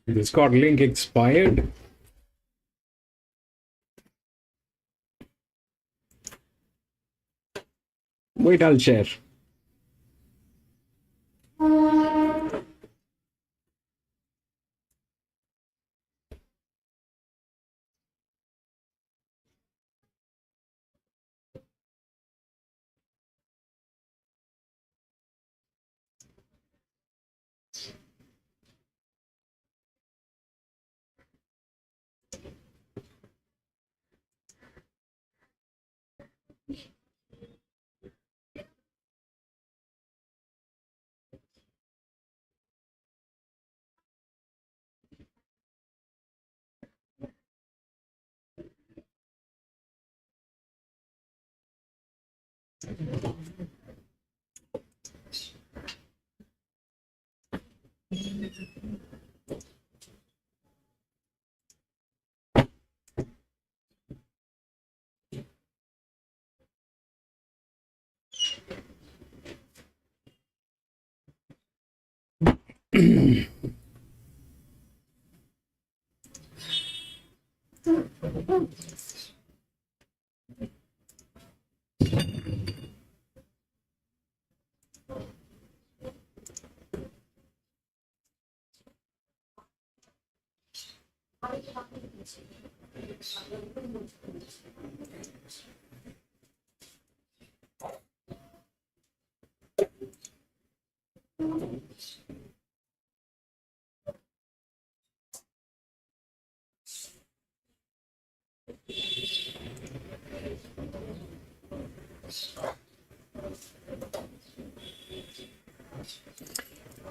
Discord link expired. Wait, I'll share.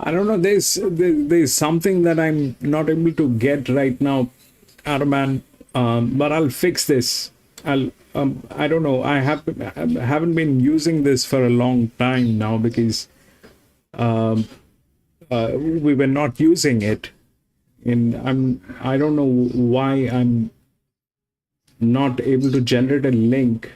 I don't know. There's something that I'm not able to get right now, Araman. But I'll fix this. I don't know. I haven't been using this for a long time now because we were not using it, and I don't know why I'm not able to generate a link.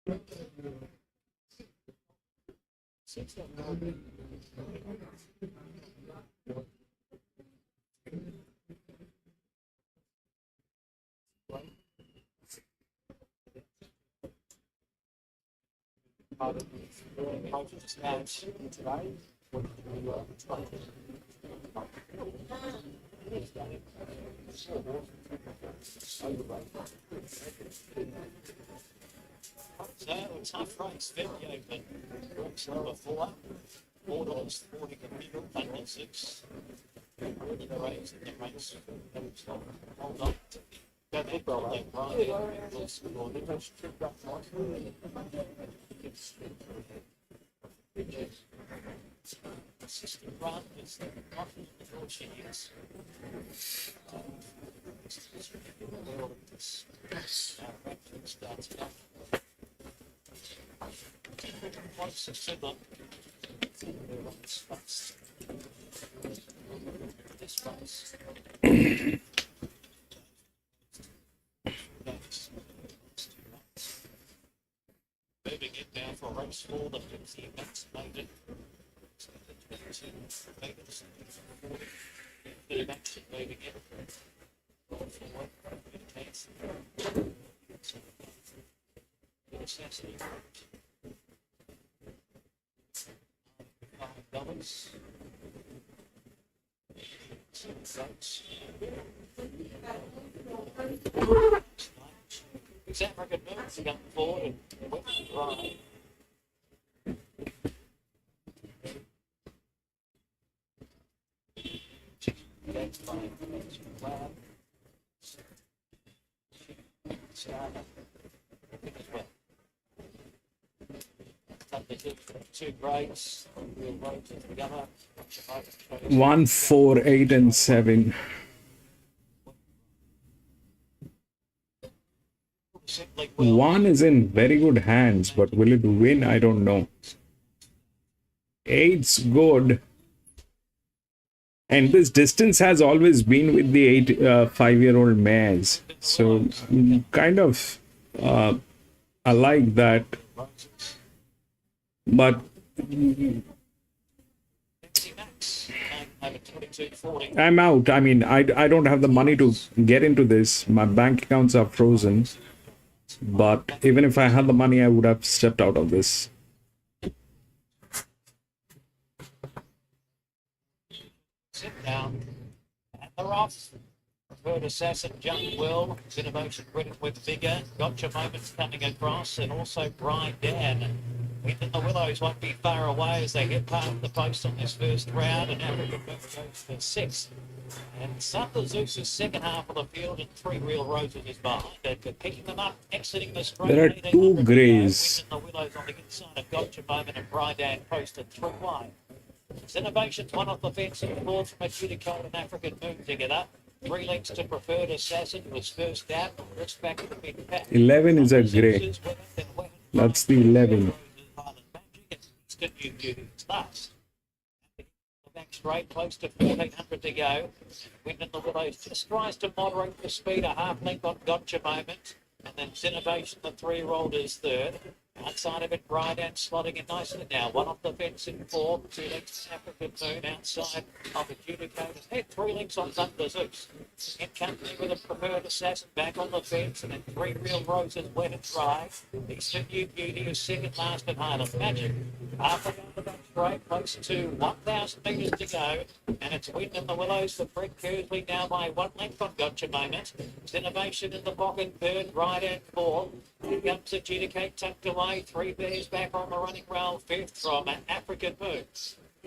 So a tough race, very open. Walks number 4, $4.40 the middle, under 6. Really the race in the race. Hold on. Don't look well, Assistant run is not before she is. Randwick starts up. Once it's in them, this race. Moving it now for race 4, the 50 minutes made it. Moving it. Forward, intense. $5. It's African moves going forward and went right. That's fine. Two breaks, we'll rotate together. 1, 4, 8, and 7. One is in very good hands, but will it win? I don't know. 8's good. And this distance has always been with the 5-year-old mares. So kind of I like that. But I'm out. I mean, I don't have the money to get into this. My bank accounts are frozen. But even if I had the money, I would have stepped out of this. Sit down. And they're off. Preferred Assassin jumped well. Innovation ready with vigor. Gotcha moments coming across. And also Brian Dan. Within the Willows won't be far away as they hit past the post on this first round. And African goes for 6th. And Santa Zeus's second half of the field and 3 Real Roses is behind it. But picking them up, exiting the straight. There are 2 greys. The Willows on the inside of Gotcha moment and Brian Dan posted 3 wide. Innovation's one off the fence and 4 from Adjudicated and African Moon together. 3 lengths to Preferred Assassin was first out. Rest back to the mid pack. 11 is a grey. That's the 11. Back straight, close to 1,400 to go. Wind in the Willows just tries to moderate the speed, a half length on Gotcha moment. And then Innovation, the 3-year-old, is third. Outside of it, Brian Dan slotting it nicely now. 1 off the fence in 4. 2 lengths African Moon outside of Adjudicated. Head 3 lengths on Thunder Zeus. In company with a Preferred Assassin back on the fence. And then 3 Real Roses wet and dry. Eastern New Beauty is second last at Highland Magic. Halfway down the back straight, close to 1,000 metres to go. And it's Wind in the Willows for Fred Kersley now by 1 length on Gotcha moment. Innovation in the pocket, third, right and 4. Here comes Adjudicate tucked away. 3 bears back on the running rail. 5th from African Moon.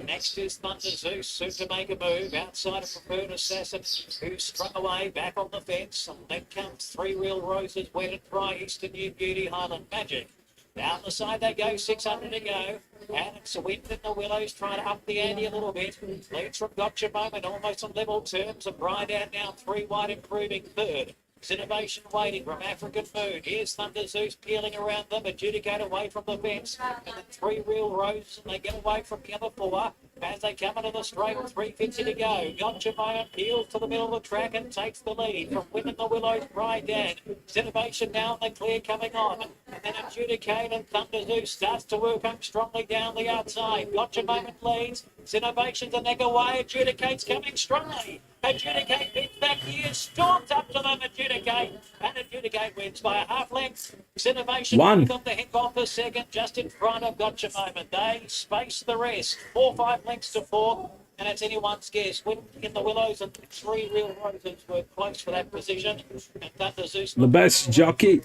Next is Thunder Zeus, soon to make a move. Outside of Preferred Assassin, who's strung away back on the fence. And then comes 3 Real Roses, wet and dry. Eastern New Beauty, Highland Magic. Down the side they go, 600 to go. And it's a Wind in the Willows trying to up the ante a little bit. Leads from Gotcha moment, almost on level terms. And Brian Dan now 3 wide, improving third. Innovation waiting from African Moon. Here's Thunder Zeus peeling around them. Adjudicate away from the fence. And then 3 Real Roses, and they get away from the other 4. As they come into the straight, 350 to go. Gotcha Moment peels to the middle of the track and takes the lead from Winning the Willows, Brydad. Innovation now in the clear coming on. And then Adjudicate and Thunder Zeus starts to work up strongly down the outside. Gotcha Moment leads. Innovation the neck away. Adjudicate's coming strongly. Adjudicate beats back here, storms up to them, Adjudicate, and Adjudicate wins by a half length. Innovation One. them to Henk off the second, just in front of Gotcha Moment. They space the rest, 4-5 lengths to fourth, and it's anyone's guess. Win in the Willows and Three Real Roses were close for that position, and Thunder Zeus. The best jockey.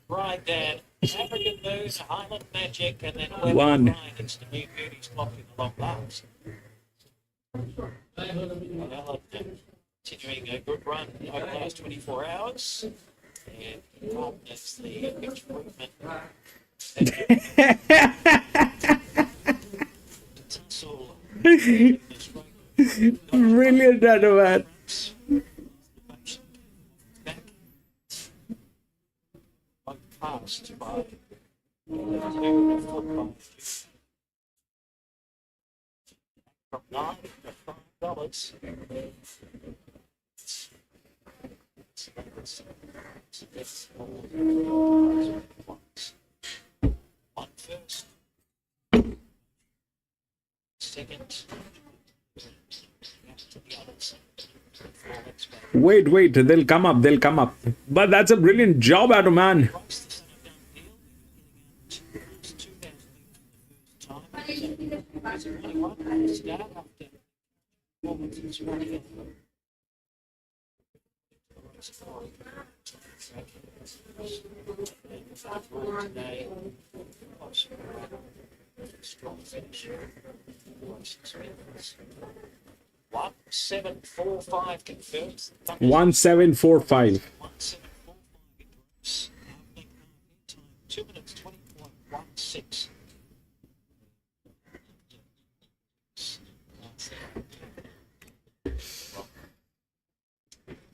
Brydad, African Moon, Highland Magic, and then Web One. Ryan. It's the new beauties clocked in the long last. Well, continuing a good run over the last 24 hours. And that's the improvement. Tussle. Brilliant, Donovan. Back. Passed by from $9 to $5. One first. Second. To the others. Wait, they'll come up. But that's a brilliant job, Automan. Strong finish. 1745 confirmed. 1745. 1745 time 2 minutes 20.16.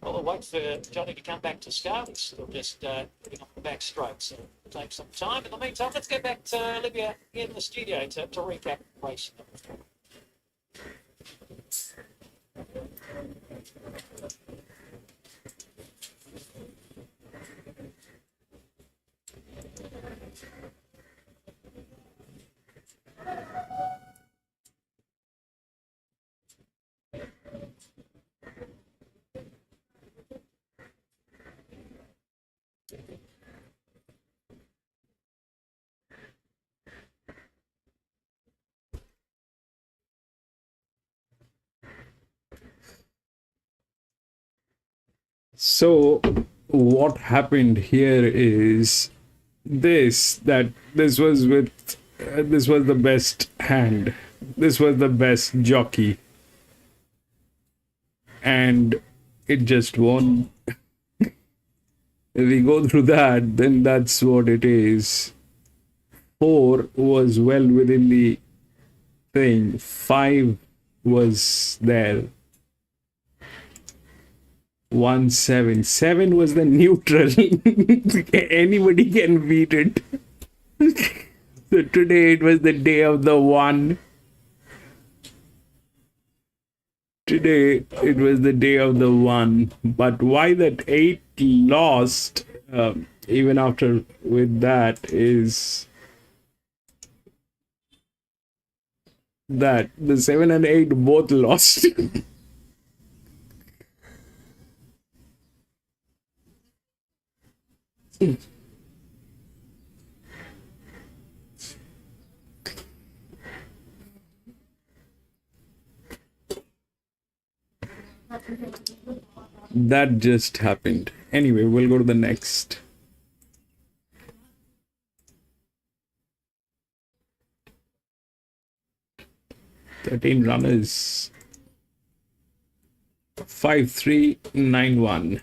Well, we'll wait for Johnny to come back to start. He's still just putting on the back stroke, so it'll take some time. In the meantime, let's go back to Olivia in the studio to recap race number 4. So what happened here is this was the best hand. This was the best jockey. And it just won. If we go through that, then that's what it is. 4 was well within the thing. 5 was there. 1 7 7 was the neutral. Anybody can beat it. So today it was the day of the 1. Today it was the day of the 1. But why that 8 lost even after with that is that the 7 and 8 both lost. That just happened. Anyway, we'll go to the next. Thirteen runners. 5391.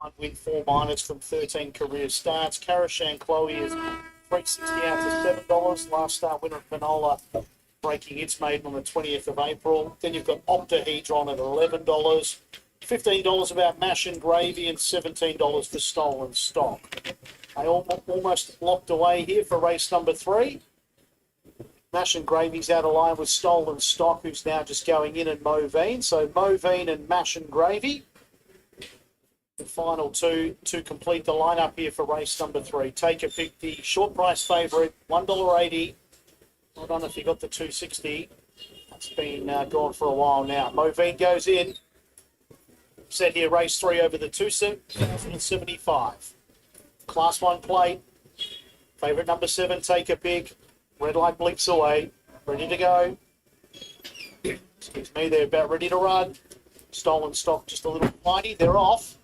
1 win, 4 minors from 13 career starts. Karashan Chloe is $3.60 out to $7. Last start winner of Panola breaking its maiden on the 20th of April. Then you've got Octahedron at $11. $15 about Mash and Gravy and $17 for Stolen Stock. They almost locked away here for race number 3. Mash and Gravy's out of line with Stolen Stock, who's now just going in, and Moveen. So Moveen and Mash and Gravy, the final two to complete the lineup here for race number 3. Take a pick, the short price favourite, $1.80. I don't know if you got the $2.60. That's been gone for a while now. Moveen goes in. Set here, race 3 over the 2,075. Class 1 plate. Favourite number 7, Take a Pick. Red light blinks away. Ready to go. Excuse me, they're about ready to run. Stolen Stock just a little mighty. They're off.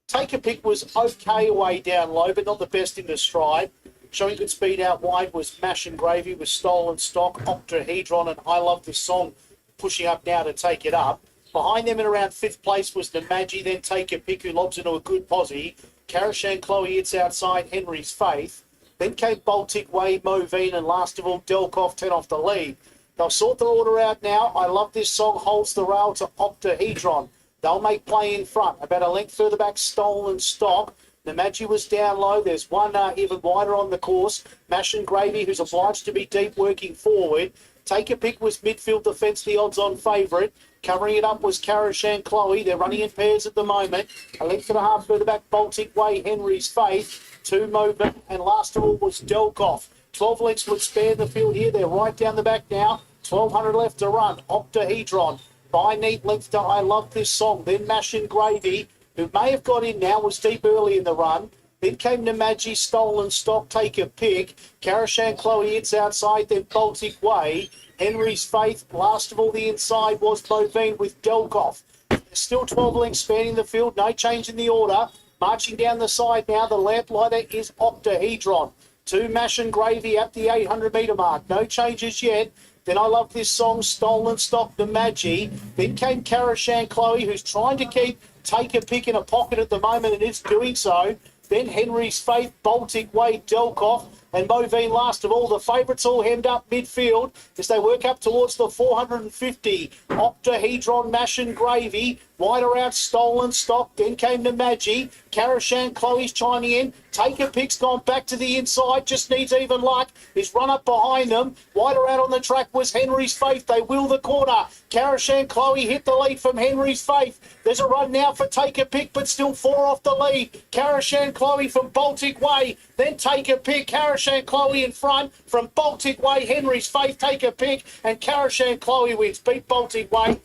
Take a Pick was okay way down low, but not the best in the stride. Showing good speed out wide was Mash and Gravy with Stolen Stock, Octahedron, and I Love This Song pushing up now to take it up. Behind them in around 5th place was Namaji, then Take a Pick, who lobs into a good posse. Karashan Chloe hits outside Henry's Faith. Then came Baltic Way, Moveen, and last of all, Delkoff 10 off the lead. They'll sort their order out now. I Love This Song holds the rail to Octahedron. They'll make play in front. About a length further back, Stolen Stock. Namaji was down low. There's one even wider on the course. Mash and Gravy, who's obliged to be deep working forward. Take a Pick was midfield defence, the odds-on favourite. Covering it up was Karashan Chloe. They're running in pairs at the moment. A length and a half further back, Baltic Way, Henry's Faith. 2 movement, and last of all was Delkoff. 12 lengths would spare the field here. They're right down the back now. 1,200 left to run. Octahedron. By neat length to I Love This Song. Then Mash and Gravy, who may have got in now, was deep early in the run. Then came Namaji, Stolen Stock, Take a Pick. Karashan Chloe hits outside, then Baltic Way. Henry's Faith. Last of all, the inside was Moveen with Delkoff. There's still 12 lengths spanning the field. No change in the order. Marching down the side now, the lamplighter is Octahedron. 2 Mash and Gravy at the 800 metre mark. No changes yet. Then I Love This Song, Stolen Stock, Namaji. Then came Karashan Chloe, who's trying to keep Take a Pick in a pocket at the moment, and is doing so. Then Henry's Faith, Baltic Way, Delkoff, and Moveen last of all. The favourites all hemmed up midfield as they work up towards the 450. Octahedron, Mash and Gravy, wider out, Stolen Stock. Then came Namaji. Karashan Chloe's chiming in. Take a Pick's gone back to the inside, just needs even luck. His run up behind them. Wider out on the track was Henry's Faith. They wheel the corner. Karashan Chloe hit the lead from Henry's Faith. There's a run now for Take a Pick, but still 4 off the lead. Karashan Chloe from Baltic Way. Then Take a Pick. Karashan Chloe in front from Baltic Way. Henry's Faith, Take a Pick, and Karashan Chloe wins. Beat Baltic Way.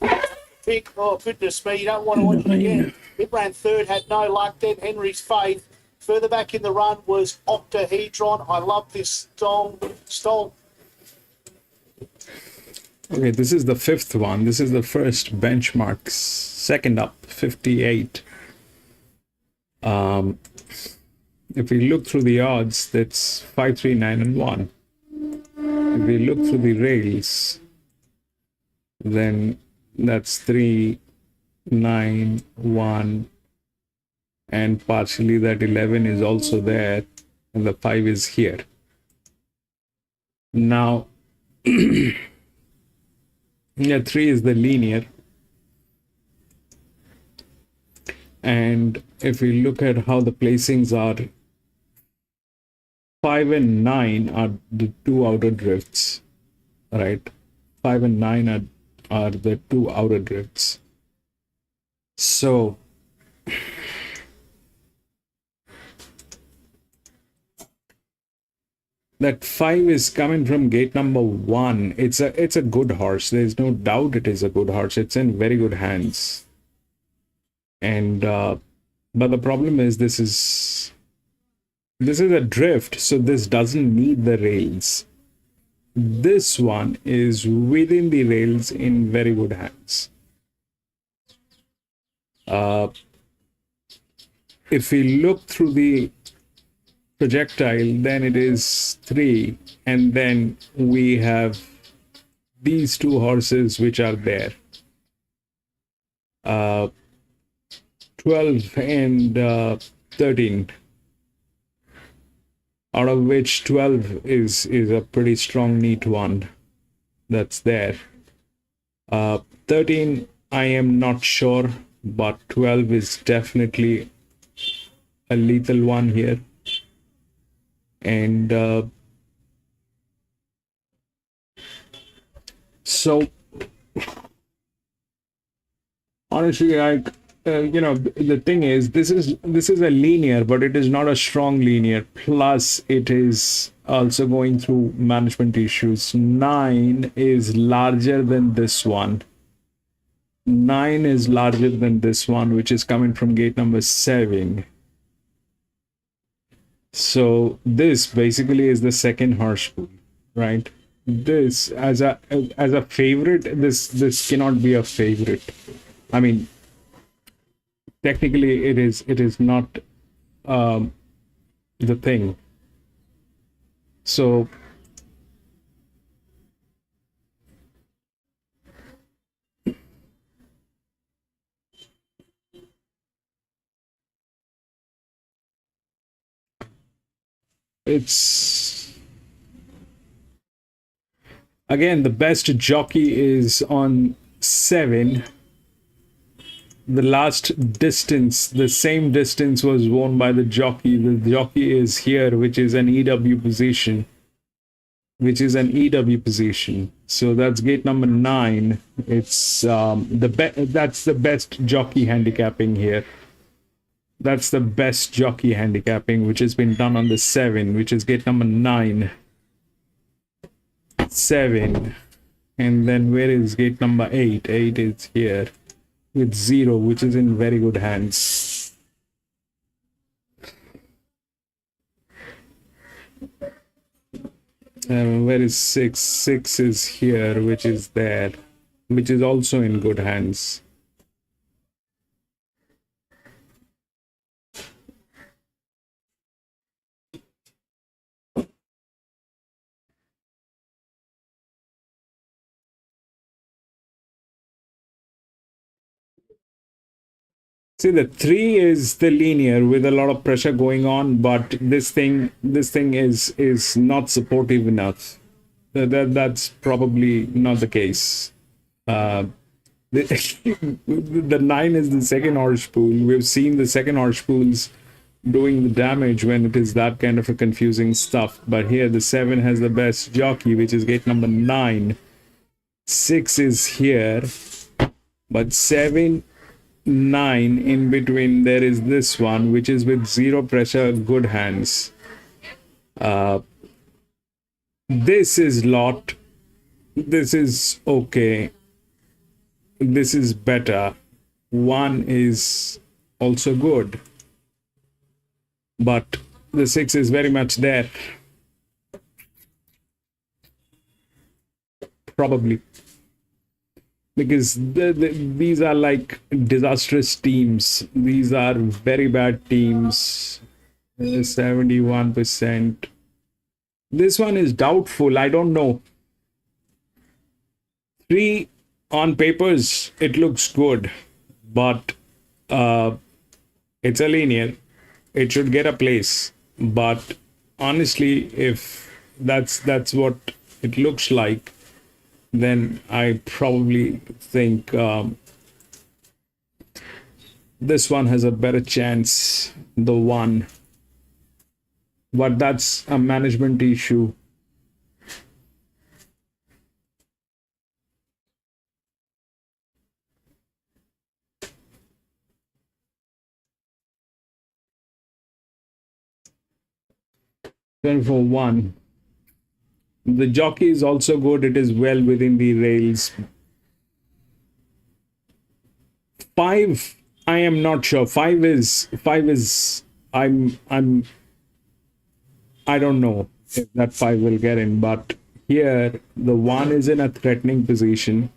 Pick. Oh, goodness me, you don't want to watch it again. It ran third, had no luck. Then Henry's Faith. Further back in the run was Octahedron. I Love This Song. Okay, this is the 5th one. This is the first benchmark. Second up, 58. If we look through the odds, that's 5, 3, 9, and 1. If we look through the rails, then that's 3, 9, 1, and partially that 11 is also there, and the 5 is here. Now, yeah, 3 is the linear. And if we look at how the placings are, 5 and 9 are the 2 outer drifts, right? 5 and 9 are the 2 outer drifts. So that 5 is coming from gate number 1. It's a good horse. There's no doubt it is a good horse. It's in very good hands. And but the problem is this is a drift, so this doesn't need the rails. This one is within the rails in very good hands. If we look through the projectile, then it is 3, and then we have these 2 horses which are there. 12 and 13, out of which 12 is a pretty strong neat one that's there. 13 I am not sure, but 12 is definitely a lethal one here. And so honestly, the thing is, this is a linear, but it is not a strong linear. Plus, it is also going through management issues. 9 is larger than this one. 9 is larger than this one, which is coming from gate number 7. So this basically is the second horse pool, right? This as a favorite, this cannot be a favorite. I mean, technically it is not the thing. So it's again, the best jockey is on 7. The last distance, the same distance was won by the jockey. The jockey is here, which is an EW position. So that's gate number 9. It's that's the best jockey handicapping here. That's the best jockey handicapping, which has been done on the 7, which is gate number 9. 7. And then where is gate number 8? 8 is here with 0, which is in very good hands. Where is 6? 6 is here, which is there, which is also in good hands. See, the 3 is the linear with a lot of pressure going on, but this thing is not supportive enough. That's probably not the case. The 9 is the second horse pool. We've seen the second horse pools doing the damage when it is that kind of a confusing stuff. But here the 7 has the best jockey, which is gate number 9. 6 is here, but 7, 9 in between, there is this one, which is with 0 pressure, good hands. This is lot. This is okay. This is better. 1 is also good, but the 6 is very much there. Probably. Because these are like disastrous teams. These are very bad teams. 71%. This one is doubtful. I don't know. 3 on papers, it looks good, but it's a linear. It should get a place. But honestly, if that's what it looks like, then I probably think this one has a better chance, the 1. But that's a management issue. Then for 1. The jockey is also good. It is well within the rails. 5, I am not sure. 5 is I don't know if that 5 will get in, but here the 1 is in a threatening position.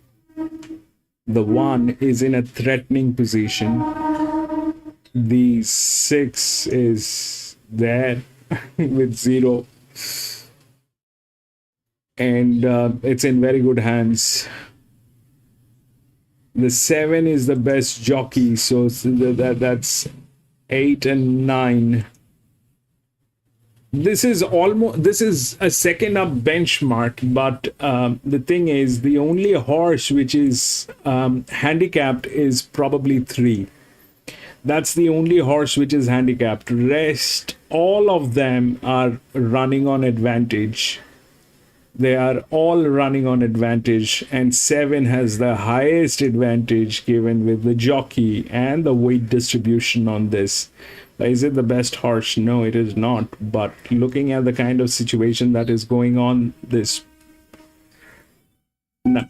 The 1 is in a threatening position. The 6 is there with 0. And it's in very good hands. The 7 is the best jockey, so that's 8 and 9. This is a second up benchmark, but the thing is, the only horse which is handicapped is probably 3. That's the only horse which is handicapped. Rest, all of them are running on advantage. They are all running on advantage, and 7 has the highest advantage given with the jockey and the weight distribution on this. Is it the best horse? No, it is not. But looking at the kind of situation that is going on, this. No.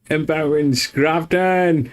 Empire wins. Grafton.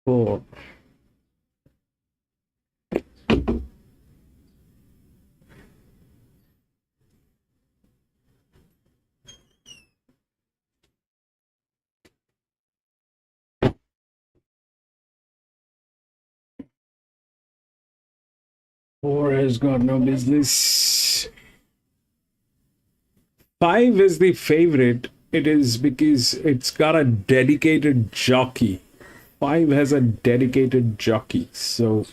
Four. Four has got no business. 5 is the favorite. It is because it's got a dedicated jockey. 5 has a dedicated jockey. So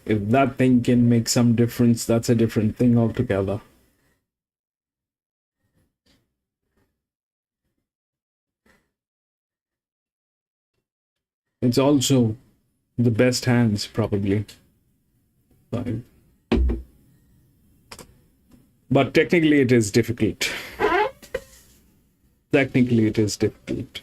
if that thing can make some difference, that's a different thing altogether. It's also the best hands, probably. 5. But technically it is difficult. Technically it is difficult.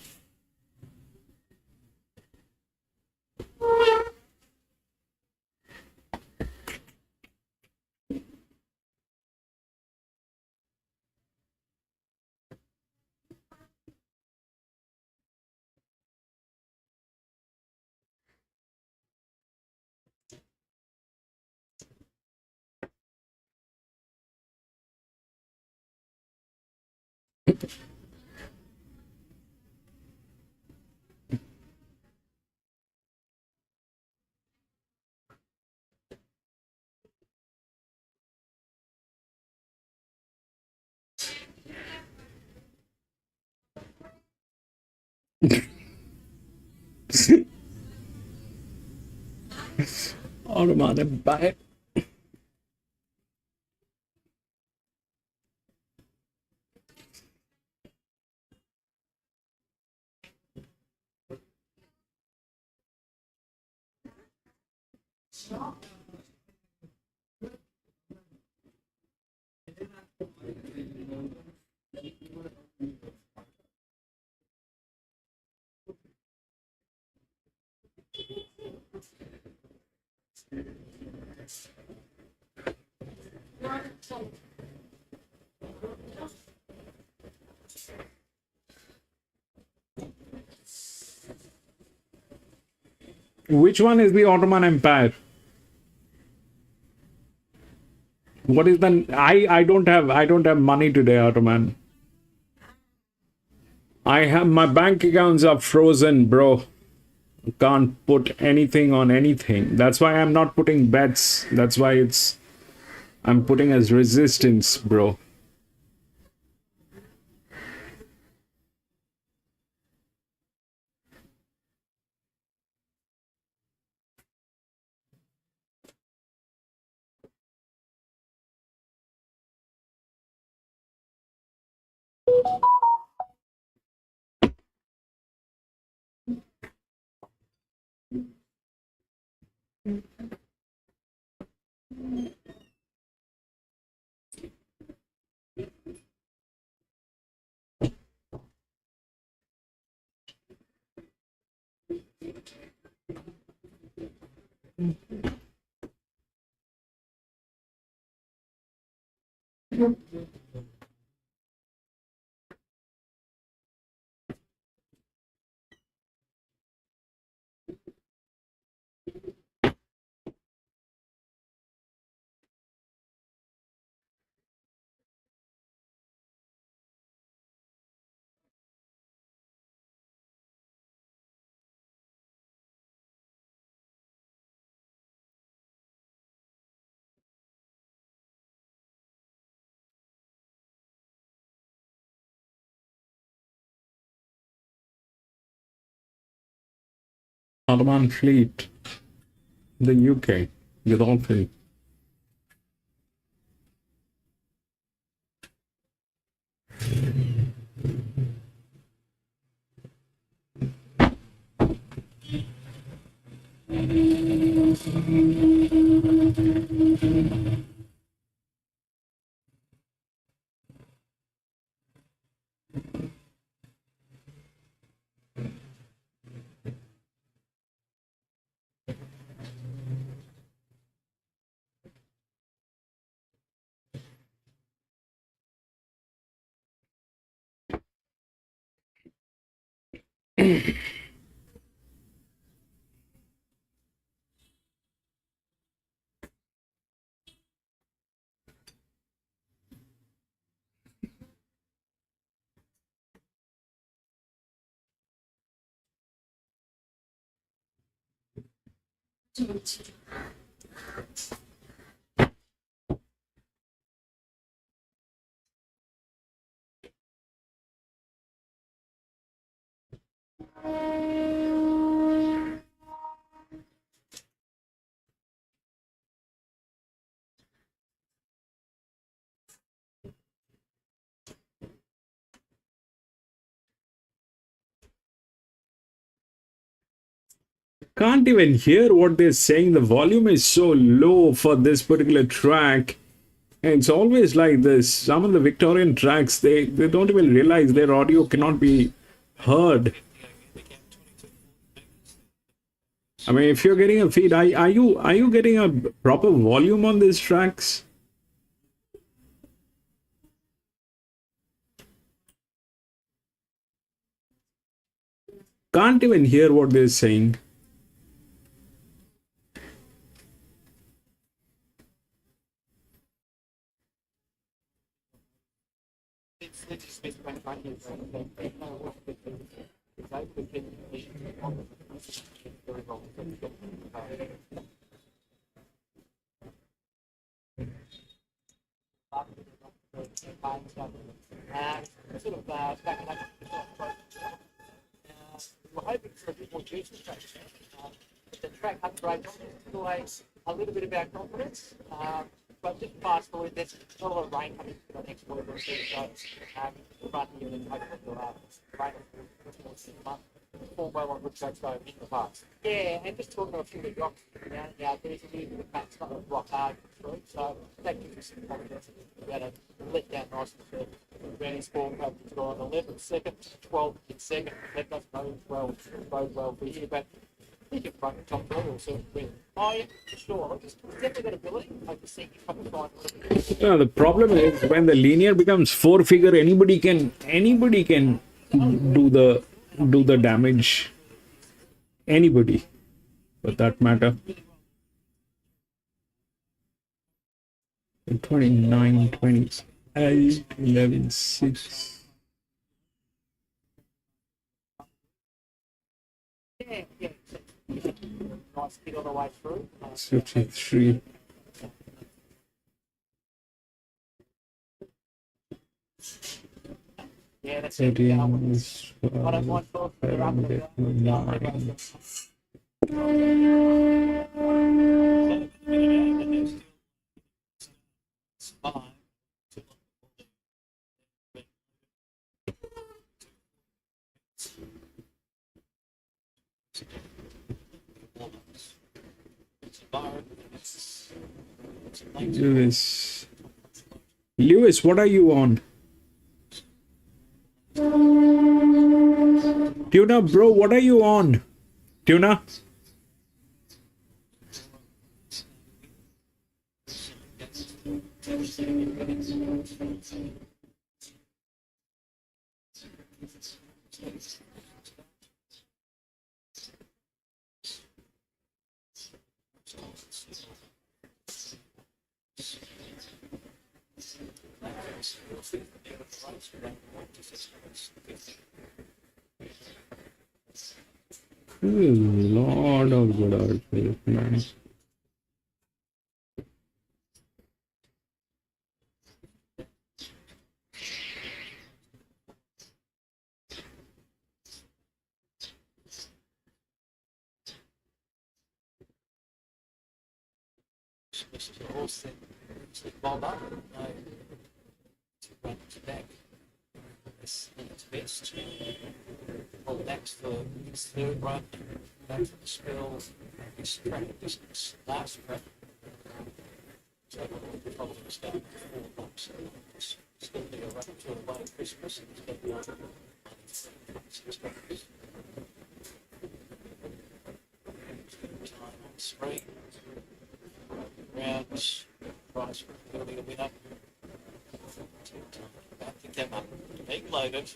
Automatic buy. Which one is the Ottoman Empire? What is the I don't have money today, Ottoman. I have my bank accounts are frozen, bro. Can't put anything on anything. That's why I'm not putting bets. That's why I'm putting as resistance, bro. Ottoman fleet, the UK, Godolphin. Can't even hear what they're saying. The volume is so low for this particular track. And it's always like this. Some of the Victorian tracks, they don't even realize their audio cannot be heard. I mean, if you're getting a feed, are you getting a proper volume on these tracks? Can't even hear what they're saying. We're hoping for a bit more juice in the track. The track upgrade is always a little bit about confidence, but just fast forward, there's not a lot of rain coming for the next week or two, so front here and hopefully we'll rain towards the month. Perform well on good tracks though in the past. Yeah, and just talking to a few of the rocks around, there's a little bit of back stuff of rock hard through, so that gives us some confidence. We had a let down nice and first. Randy's form comes to go on 11th, second, 12th in second. That doesn't bode well for you, but he can run the top 3 or certainly win. Oh, yeah, for sure. He's definitely got ability. I can see you come find. The problem is when the linear becomes 4-figure, anybody can do the damage. Anybody, for that matter. 29, 28, 11, 6. Yeah. Nice hit all the way through. 53. Yeah, that's 13, I don't mind talking. They're up and down. Lewis, what are you on? Tuna, bro, what are you on? Tuna? Lot of good outfit, man. This is a horse that bob up. No, to run to back. This in its best. Well, that's for its third run. Back from the spell. This track distance last prep. So we'll probably start with 4 months. It's going to be a run to a late Christmas. And it's going to be on 6 months. Time on screen. Rounds, price for building a winner. I think that one being loaded.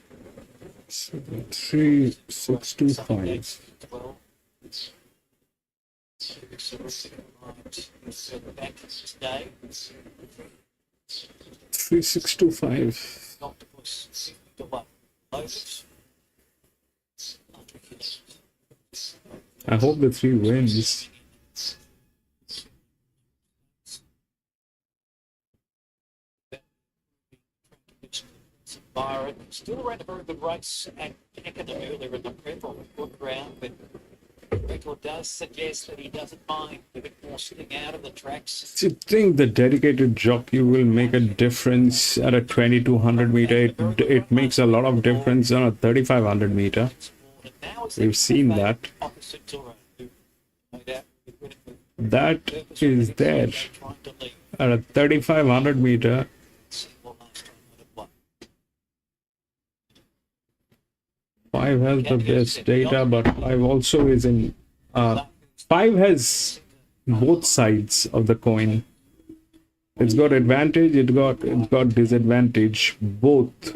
3625. 12. Back today. 3625. Octopus 50 loaded. I hope the 3 wins. Byron still ran a very good race at Pakenham earlier in the prep on a good ground, but the record does suggest that he doesn't mind a bit more sitting out of the tracks. Do you think the dedicated jockey will make a difference at a 2200 meter? It makes a lot of difference on a 3500 meter. We've seen that. That is there at a 3500 meter. 5 has the best data, but 5 also is in. 5 has both sides of the coin. It's got advantage. It's got disadvantage. Both.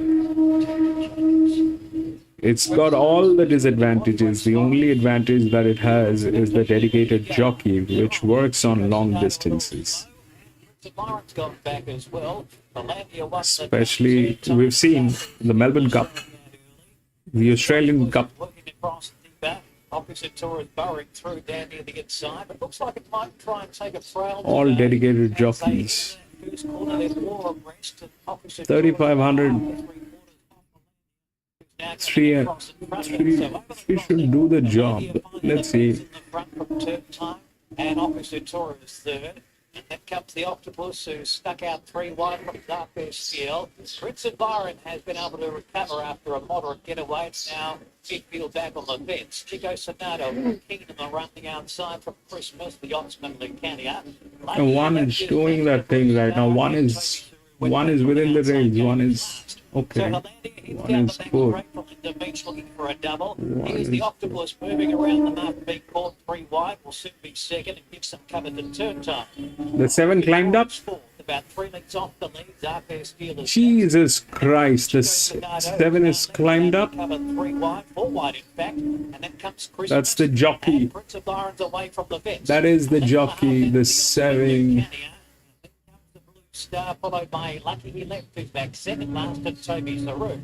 It's got all the disadvantages. The only advantage that it has is the dedicated jockey, which works on long distances. Especially, we've seen the Melbourne Cup. The Australian Cup. Opposite Tour is burrowing through down near the inside, but looks like it might try and take a trail. All dedicated jockeys. 3500. 3 should do the job. Let's see. And opposite Tour is third. And then comes the Octopus, who stuck out 3 wide from Darkbear Steel. Prince of Byron has been able to recover after a moderate getaway. It's now midfield back on the fence. Chico Sonato, keen in the run the outside from Christmas, the Oxman Lucania. And one is doing that thing right now. One is within the range. One is okay. One is good. Looking for a double. Here's the Octopus moving around the mark, being caught 3 wide. Will soon be second and give some cover to turn time. The 7 climbed up. About 3 lengths off the lead. Darkbear Steel is Jesus Christ! The 7 is climbed up. 3 wide, 4 wide in fact, and then comes Christmas. That's the jockey. Prince of Byron's away from the fence. That is the jockey. The 7. Star followed by Lucky He Left, who's back second last, and Toby Saru.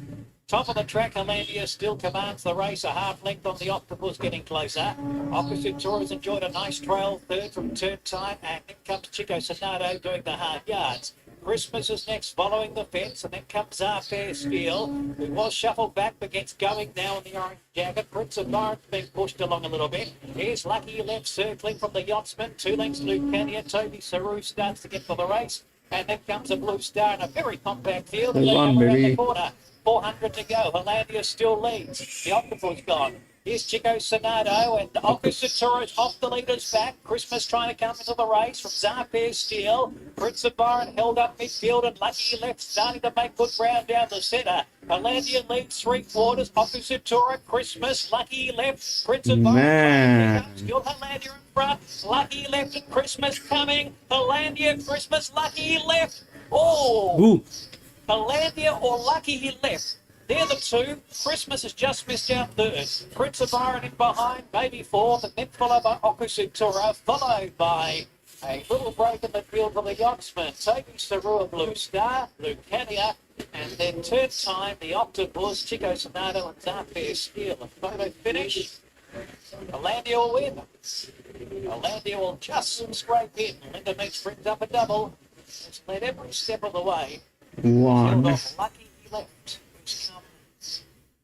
Top of the track, Alandia still commands the race, a half length on the Octopus, getting closer. Opposite Tour has enjoyed a nice trail, third from turn time, and then comes Chico Sonato doing the hard yards. Christmas is next, following the fence, and then comes Fair Steel, who was shuffled back but gets going now in the orange jacket. Prince of Byron's being pushed along a little bit. Here's Lucky Left circling from the Yachtsman, 2 lengths Lucania. Toby Saru starts to get for the race, and then comes a Blue Star in a very compact field. Hold on, baby. 400 to go. Hollandia still leads. The Octopus gone. Here's Chico Sonato and Okasatora's off the leader's back. Christmas trying to come into the race from Zarpair Steel. Prince of Byron held up midfield and Lucky left starting to make good ground down the centre. Hollandia leads 3/4. Okasatora, Christmas, Lucky left. Prince of Byron Man. still Hollandia in front. Lucky left and Christmas coming. Hollandia, Christmas, Lucky left. Oh! Ooh. Hollandia or Lucky he left. They're the two. Christmas has just missed out third. Prince of Byron in behind, maybe fourth, and then followed by Okasutura, followed by a little break in the field for the Yachtsman. Taking Sarua Blue Star, Lucania, and then third time the Octopus, Chico Sonato and Zarpair Steel. A photo finish. Hollandia will win. Hollandia will just scrape in. Linda Meeks brings up a double. It's led every step of the way. One. Held off Lucky he left. Who's come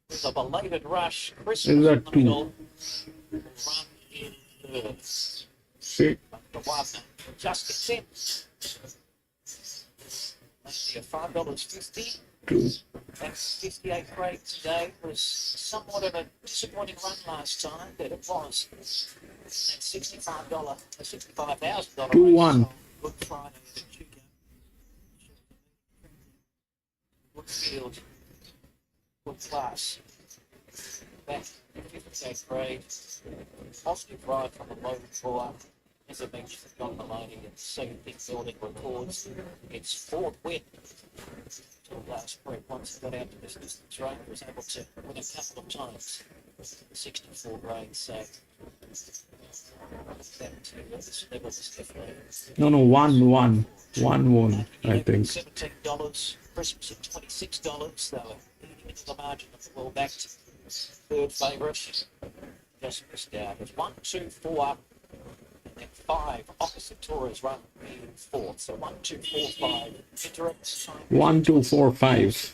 with a belated rush. Christmas Is that in the middle. two? Run in third. Six. The one just gets in. $5.50. Two. That's 58 grade today. Was somewhat of a disappointing run last time, but it was. And $65,000 2-1. race on Good Friday at Chuka. Good field. Good class. Back 58 grade. Positive ride from the low floor. As I mentioned, John Maloney and second big building records. It's fourth win. Till last break, once he got out to this distance run, he was able to win a couple of times. 64 grade, so that this level is definitely. No, 1-1. 1-1, I think. $17, Christmas at $26. They were eating into the margin of the well-backed third favourite. Just missed out. It's 1, 2, 4 and then 5 opposite Torres run in fourth. So 1, 2, 4, 5. Interrupts time. 1, 2, 4, 5.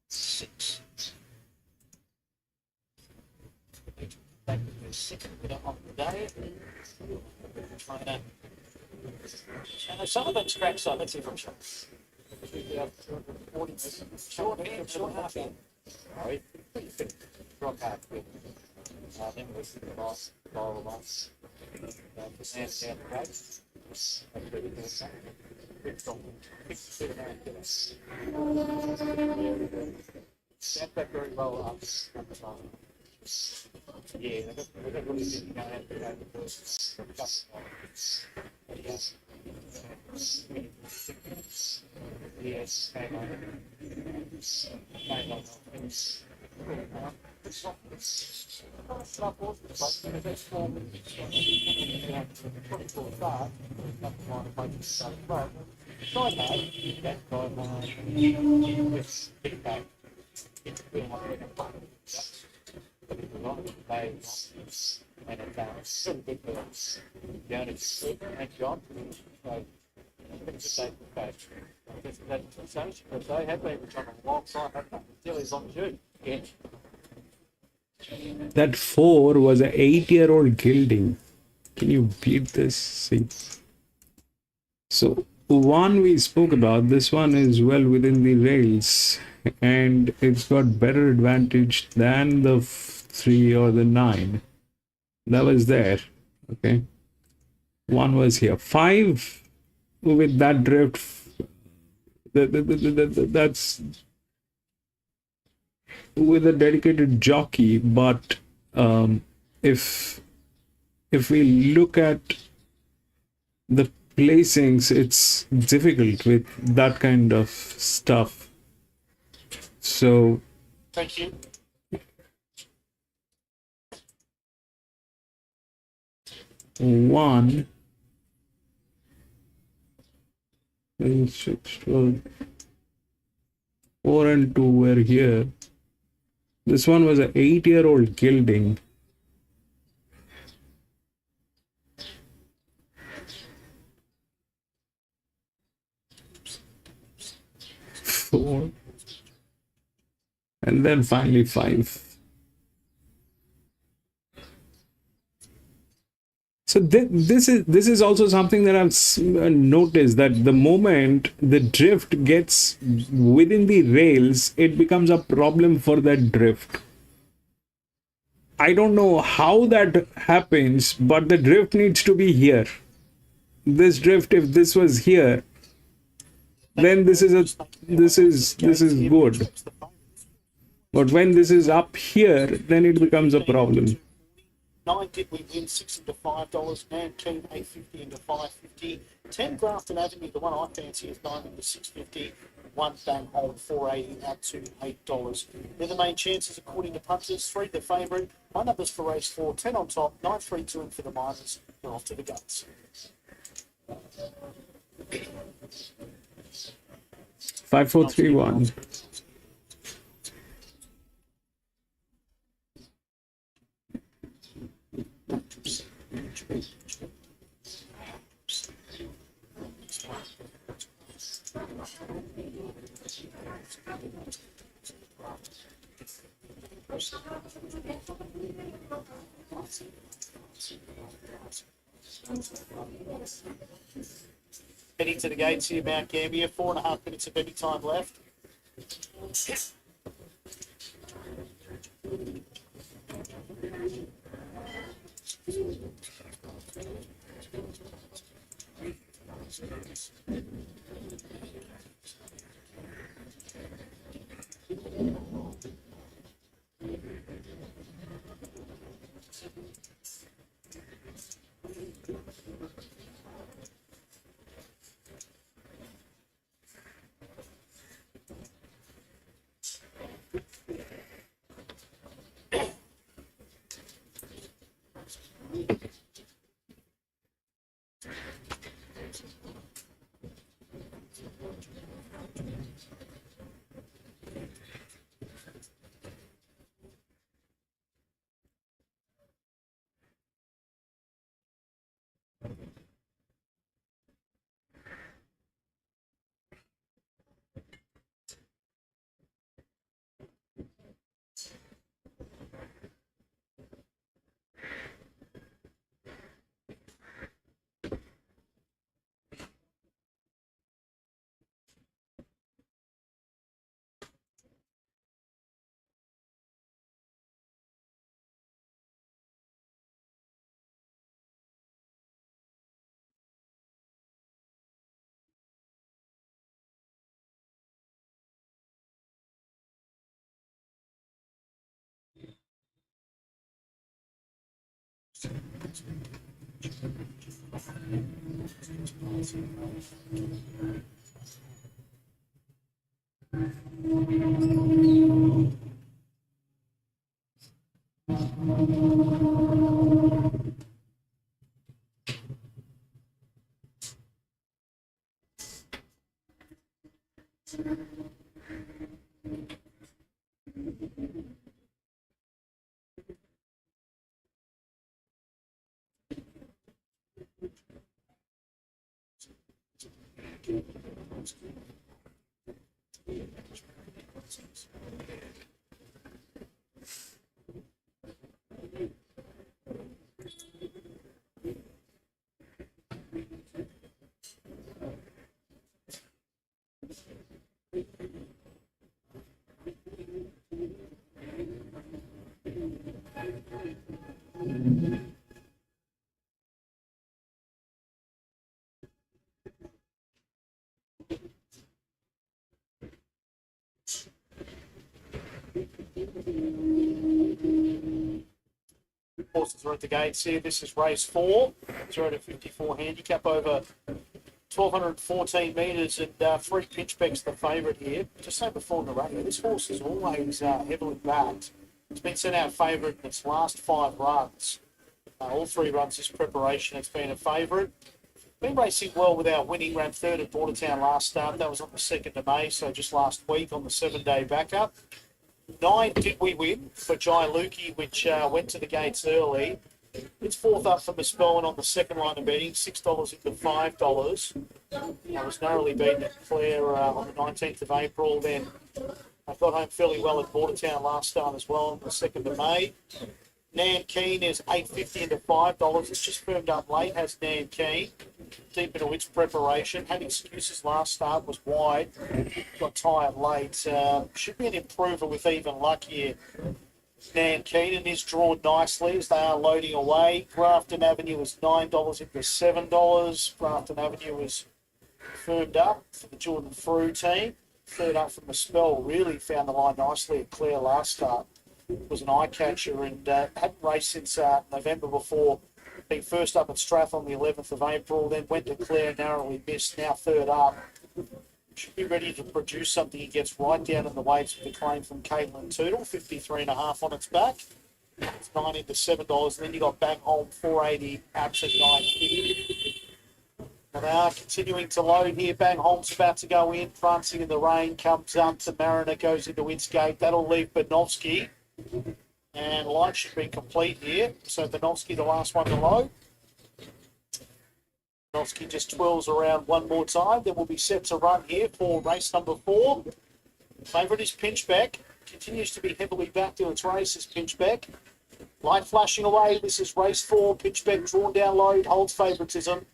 6. Back with the second winner of the day. Trainer. And some of it's trackside. Let's see from short. Short hand, short half hand. Right. Pretty fit. Rock hard fit. Then we'll see the last ball of us. The sand down the road. That's really good. Quick stop. Quick sit around here. Stand back very well up. Yeah, they've got really good going out there over the first couple of yes. Yes, hang on. Hang on. It's not awesome, but the next 4 minutes, 24 start, that's why the budget started well. Side note, that guideline with feedback, it's been on the button. But it's a lot of days and it's still good for us. The owner's good and John, so it's a day for coach. That's the stage because they have been trying to long time, still is on June. Yeah. That 4 was an 8-year-old gilding. Can you beat this? See. So one we spoke about, this one is well within the rails and it's got better advantage than the 3 or the 9. That was there. Okay. 1 was here. 5 with that drift. That's with a dedicated jockey, but if we look at the placings, it's difficult with that kind of stuff. So Thank you. one 6, 12, 4 and 2 were here. This one was an 8-year-old gilding. Four. And then finally 5. So this is also something that I've noticed, that the moment the drift gets within the rails, it becomes a problem for that drift. I don't know how that happens, but the drift needs to be here. This drift, if this was here, then this is good. But when this is up here, then it becomes a problem. 9 did we win, 6 into $5. Nanking, 850 into 550. 10 Grafton Avenue, the one I fancy is 9 into 650. 1 bang hole, 480 out to $8. They're the main chances according to punters. 3 the favourite. My numbers for race 4, 10 on top, 9 3 2 in for the minors. They're off to the guts. 5, 4, 3, 1. Heading to the gates here, Mount Gambier. 4.5 minutes of any time left. Horses are at the gates here. This is race 4, 0 to 54 handicap over 1,214 metres and 3 pinchbacks the favourite here. Just say before in the radio, this horse is always heavily backed. It's been sent out favourite in its last 5 runs. All 3 runs this preparation. It's been a favourite. Been racing well without winning. Ran 3rd at Bordertown last start. That was on the 2nd of May, so just last week on the 7-day backup. 9 did we win for Jai Lukey, which went to the gates early. It's 4th up for Miss Bowen on the 2nd line of betting, $6 into $5. I was narrowly beaten at Clare on the 19th of April. Then I got home fairly well at Bordertown last start as well on the 2nd of May. Nan Keen is $8.50 into $5. It's just firmed up late, has Nan Keen. Deep into its preparation. Had excuses last start, was wide. Got tired late. Should be an improver with even luck here. Nankeen is drawn nicely as they are loading away. Grafton Avenue is $9 into $7. Grafton Avenue is firmed up for the Jordan Frew team. Third up from the spell, really found the line nicely at Clare last start. Was an eye catcher and hadn't raced since November before. Being first up at Strath on the 11th of April, then went to Clare, narrowly missed, now third up. Should be ready to produce something. He gets right down in the weights with the claim from Caitlin Tootle, 53.5 on its back. It's $9 into $7. And then you got Bang Home, 480, out to $9.50. Now they are continuing to load here. Bang Home's about to go in, prancing in the rain, comes up to Mariner, goes into its gate. That'll leave Benovsky. And line should be complete here. So Benovsky, the last one to load. Benovsky just twirls around one more time. Then we'll be set to run here for race number 4. Favourite is Pinchbeck. Continues to be heavily backed in its race is Pinchbeck. Light flashing away. This is race 4. Pinchbeck drawn down low, holds favouritism.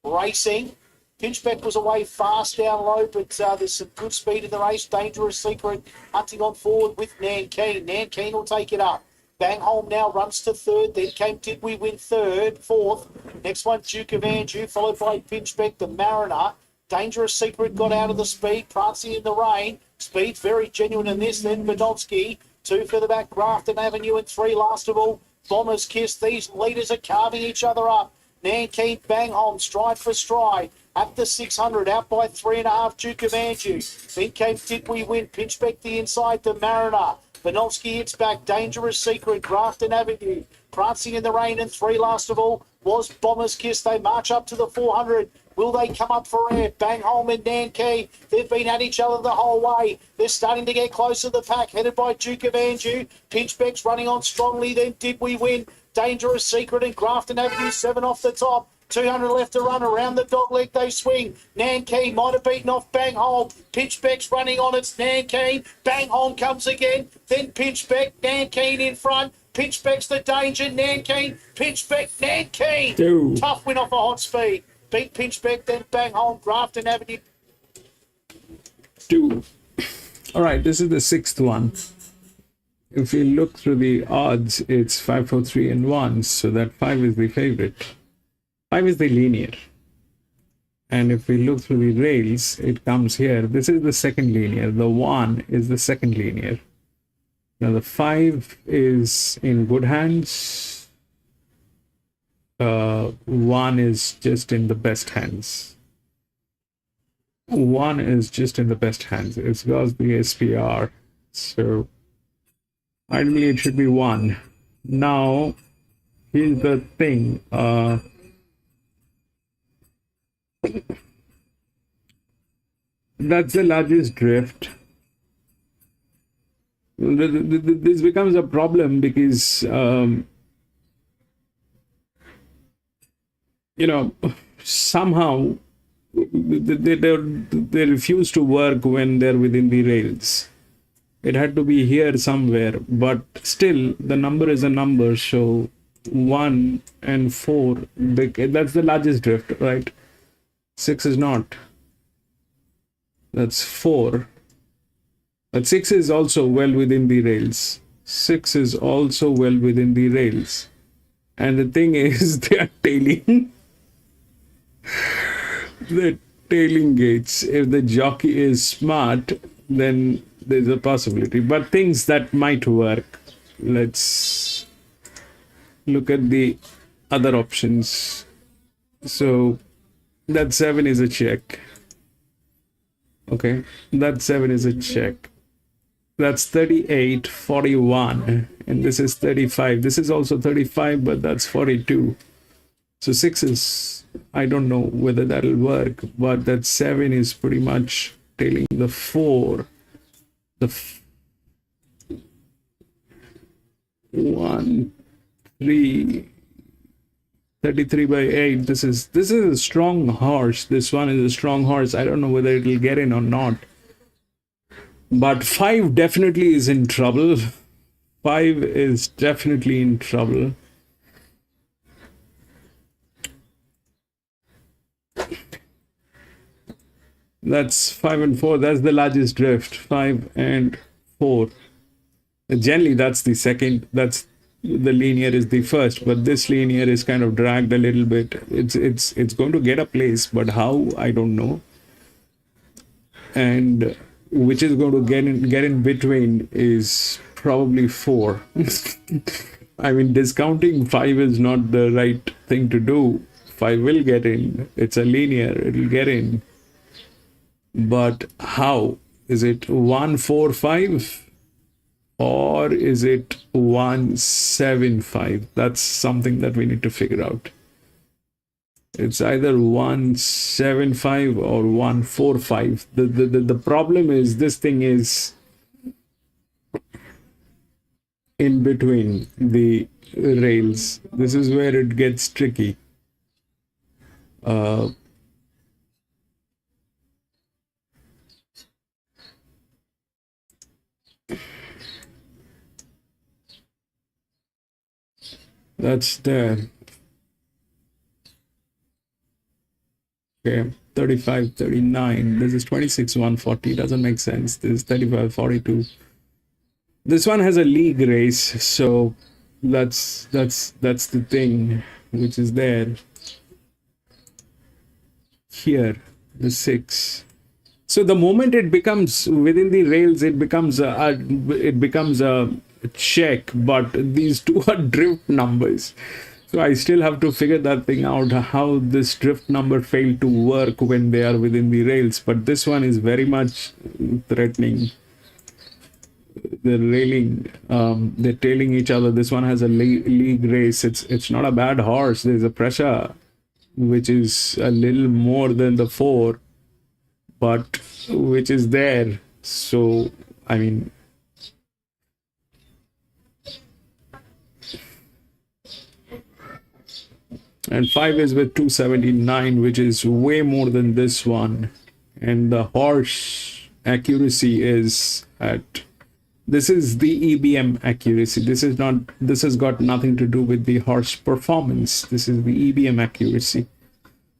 Racing. Pinchbeck was away fast down low, but there's some good speed in the race. Dangerous Secret hunting on forward with Nankeen. Nankeen will take it up. Bang Home now runs to third. Then came Did We Win third, fourth. Next one, Duke of Anjou, followed by Pinchbeck, the Mariner. Dangerous Secret got out of the speed, prancing in the rain. Speed's very genuine in this. Then Badonsky, 2 further back, Grafton Avenue, and 3 last of all. Bomber's Kiss. These leaders are carving each other up. Nankeen, Bang Home, stride for stride. At the 600, out by 3.5, Duke of Anjou. Then came Did We Win, Pinchbeck the inside, the Mariner. Benowski hits back, Dangerous Secret, Grafton Avenue. Prancing in the rain, and 3 last of all was Bomber's Kiss. They march up to the 400. Will they come up for air? Bang Home and Nankeen. They've been at each other the whole way. They're starting to get close to the pack, headed by Duke of Anjou. Pinchbeck's running on strongly, then Did We Win? Dangerous Secret and Grafton Avenue, 7 off the top. 200 left to run. Around the dog leg they swing. Nankeen might have beaten off Bang Home. Pinchbeck's running on. It's Nankeen. Bang Home comes again. Then Pinchbeck. Nankeen in front. Pinchbeck's the danger. Nankeen. Pinchbeck. Nankeen. Two. Tough win off a hot speed. Beat Pinchbeck, then Bang Home. Grafton Avenue. 2. All right, this is the 6th one. If you look through the odds, it's 5, 4, 3, and 1. So that 5 is the favorite. 5 is the linear. And if we look through the rails, it comes here. This is the second linear. The 1 is the second linear. Now the 5 is in good hands. 1 is just in the best hands. 1 is just in the best hands. It's got the SPR. So ideally it should be 1. Now, here's the thing. That's the largest drift. This becomes a problem because somehow they refuse to work when they're within the rails. It had to be here somewhere, but still the number is a number. So 1 and 4, that's the largest drift, right? 6 is not. That's 4. But 6 is also well within the rails. 6 is also well within the rails. And the thing is, they are tailing. They're tailing gates. If the jockey is smart, then there's a possibility. But things that might work. Let's look at the other options. So that 7 is a check. Okay, that 7 is a check. That's 38, 41, and this is 35. This is also 35, but that's 42. So 6 is, I don't know whether that'll work, but that 7 is pretty much tailing the 4. The 1, 3, 33 by 8. This is a strong horse. This one is a strong horse. I don't know whether it'll get in or not. But 5 definitely is in trouble. 5 is definitely in trouble. That's 5 and 4. That's the largest drift. 5 and 4. Generally, that's the second. That's the linear is the first, but this linear is kind of dragged a little bit. It's going to get a place, but how, I don't know. And which is going to get in between is probably 4. I mean, discounting 5 is not the right thing to do. 5 will get in. It's a linear. It'll get in. But how? Is it 145? Or is it 175? That's something that we need to figure out. It's either 175 or 145. The problem is this thing is in between the rails. This is where it gets tricky. That's there. Okay, 35, 39. This is 26, 140. Doesn't make sense. This is 35, 42. This one has a league race, so that's the thing which is there. Here, the 6. So the moment it becomes within the rails, it becomes a check, but these two are drift numbers. So I still have to figure that thing out, how this drift number failed to work when they are within the rails. But this one is very much threatening. They're railing, they're tailing each other. This one has a league race. It's not a bad horse. There's a pressure which is a little more than the 4, but which is there. So I mean, and 5 is with 279, which is way more than this one. And the horse accuracy is at, this is the EBM accuracy. This has got nothing to do with the horse performance. This is the EBM accuracy.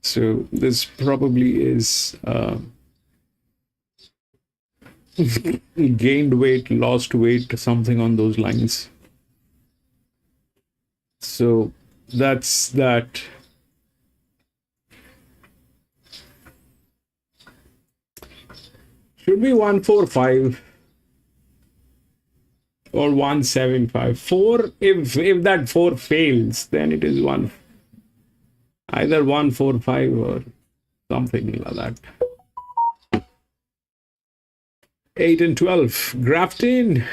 So this probably is gained weight, lost weight, something on those lines. So that's that. Should be 145 or 175. 4, if that 4 fails, then it is either 145 or something like that. 8 and 12. Grafton.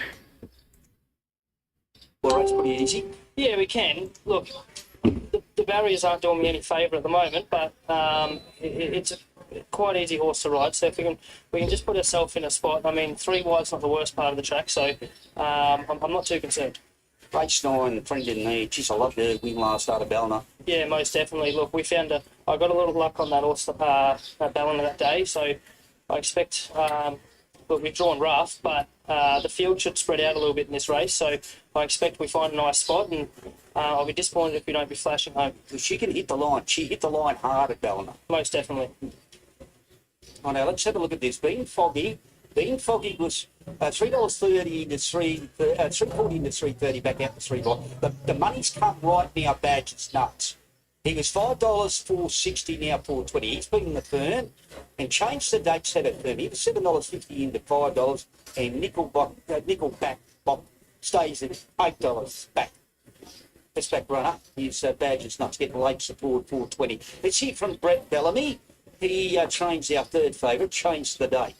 Well, it's pretty easy. Yeah, we can. Look, the barriers aren't doing me any favour at the moment, but it's a quite easy horse to ride. So if we can just put ourselves in a spot. I mean, 3 wide's not the worst part of the track, so I'm not too concerned. Race 9, Friend in Need. Geez, I loved her win last start of Ballina. Yeah, most definitely. Look, I got a little luck on that horse at Ballina that day, so I expect. Look, we've drawn rough, but the field should spread out a little bit in this race, so I expect we find a nice spot, and I'll be disappointed if we don't be flashing home. She can hit the line. She hit the line hard at Ballina. Most definitely. Oh, now let's have a look at this. Being Foggy was $3.30 to $3.40 into $3.30 back out to $3. The money's come right now. Badge, it's nuts. He was $5, $4.60 now $4.20. He's been in the firm and changed the date set at firm. He was $7.50 into $5 and nickel back stays at $8 back. This back runner is Badger's Nuts getting late support $4.20. Let's hear from Brett Bellamy. He changed our third favourite, changed the date.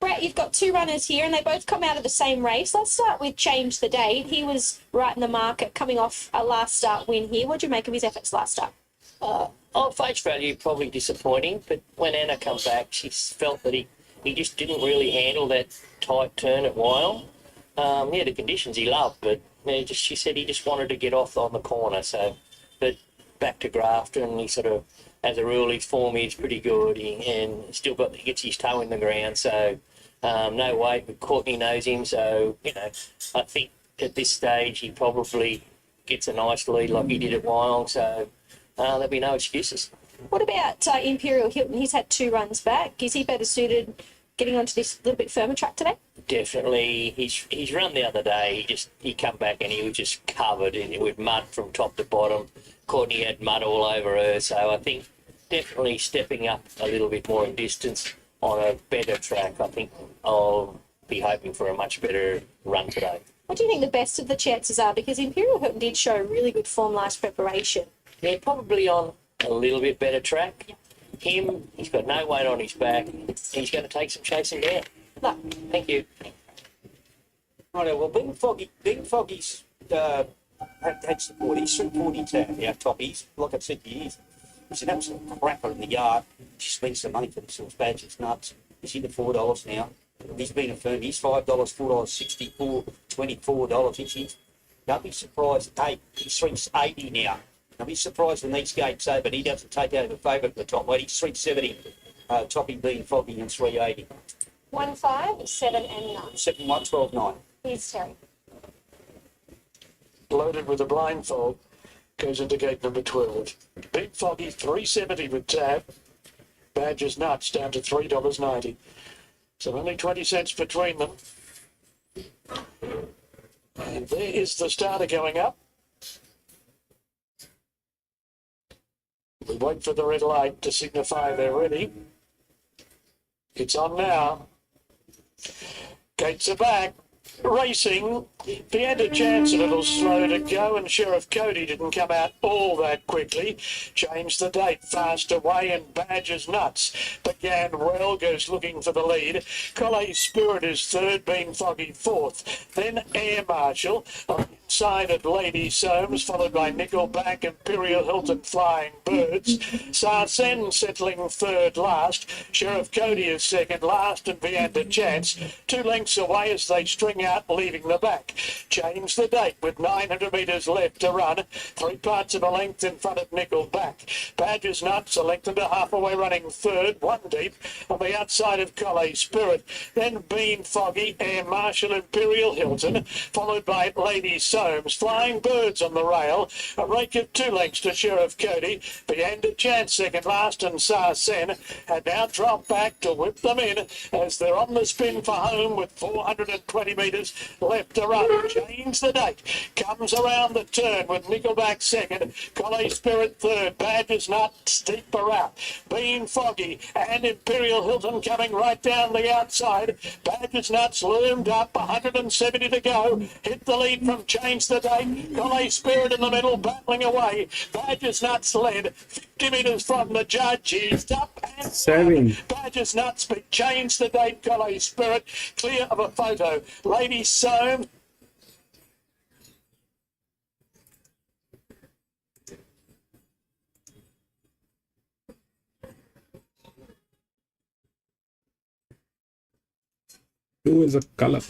Brett, you've got 2 runners here and they both come out of the same race. Let's start with Change the Date. He was right in the market coming off a last start win here. What do you make of his efforts last start? On face value, probably disappointing, but when Anna come back, she felt that he just didn't really handle that tight turn at Wyong. Yeah, the conditions he loved, but she said he just wanted to get off on the corner. So, but back to Grafton, he sort of, as a rule, his form is pretty good, and still gets his toe in the ground. So, no weight, but Courtney knows him. So, I think at this stage he probably gets a nice lead like he did at Wyong. So, there'll be no excuses. What about Imperial Hilton? He's had 2 runs back. Is he better suited getting onto this little bit firmer track today? Definitely. He's run the other day. He come back and he was just covered with mud from top to bottom. Courtney had mud all over her, so I think definitely stepping up a little bit more in distance on a better track. I think I'll be hoping for a much better run today. What do you think the best of the chances are? Because Imperial Hilton did show really good form last preparation. Yeah, probably on a little bit better track. He's got no weight on his back. He's going to take some chasing down. Look, Thank you. Right, well, Being Foggy's had support. He's 340 town, our top. He's, like I said to you, he's an absolute crapper in the yard. She spends some money for this sort of badge. It's nuts. He's into $4 now. He's been affirmed. He's $5, $4.60, $24. Don't be surprised. Hey, he's 380 now. Don't be surprised when these gates open. He doesn't take out of a favourite at the top weight. He's 370. Topping Being Foggy and 380. 1, 5, 7, and 9. 7, 1, 12, 9. Here's Terry. Loaded with a blindfold, goes into gate number 12. Big Foggy 370 with tab. Badger's Nuts down to $3.90. So only 20 cents between them. And there is the starter going up. We wait for the red light to signify they're ready. It's on now. Gates are back. Racing. If he had a chance, a little slow to go, and Sheriff Cody didn't come out all that quickly. Changed the date fast away, and Badger's Nuts began well, goes looking for the lead. Collet Spirit is third, Being Foggy fourth. Then Air Marshal on the inside at Lady Soames, followed by Nickelback, Imperial Hilton, Flying Birds. Sarsen settling third last. Sheriff Cody is second last, and Vianda Chance 2 lengths away as they string out, leaving the back. Change the date with 900 metres left to run. 3 parts of a length in front of Nickelback. Badger's Nuts a length and a half away, running third, 1 deep on the outside of Collet Spirit. Then Being Foggy, Air Marshal, Imperial Hilton, followed by Lady Soames. Flying Birds on the rail. A rake of 2 lengths to Sheriff Cody. Vianda Chance second last, and Sarsen had now dropped back to whip them in as they're on the spin for home with 420 metres left to run. Change the date. Comes around the turn with Nickelback second. Collet Spirit third. Badger's Nuts deeper out. Being Foggy and Imperial Hilton coming right down the outside. Badger's Nuts loomed up. 170 to go. Hit the lead from Change the Date. Collet Spirit in the middle, battling away. Badger's Nuts led 50 metres from the judge. He's up and 7. Badger's Nuts, but Change the Date. Collet Spirit clear of a photo. Lady Soames. Two is a color.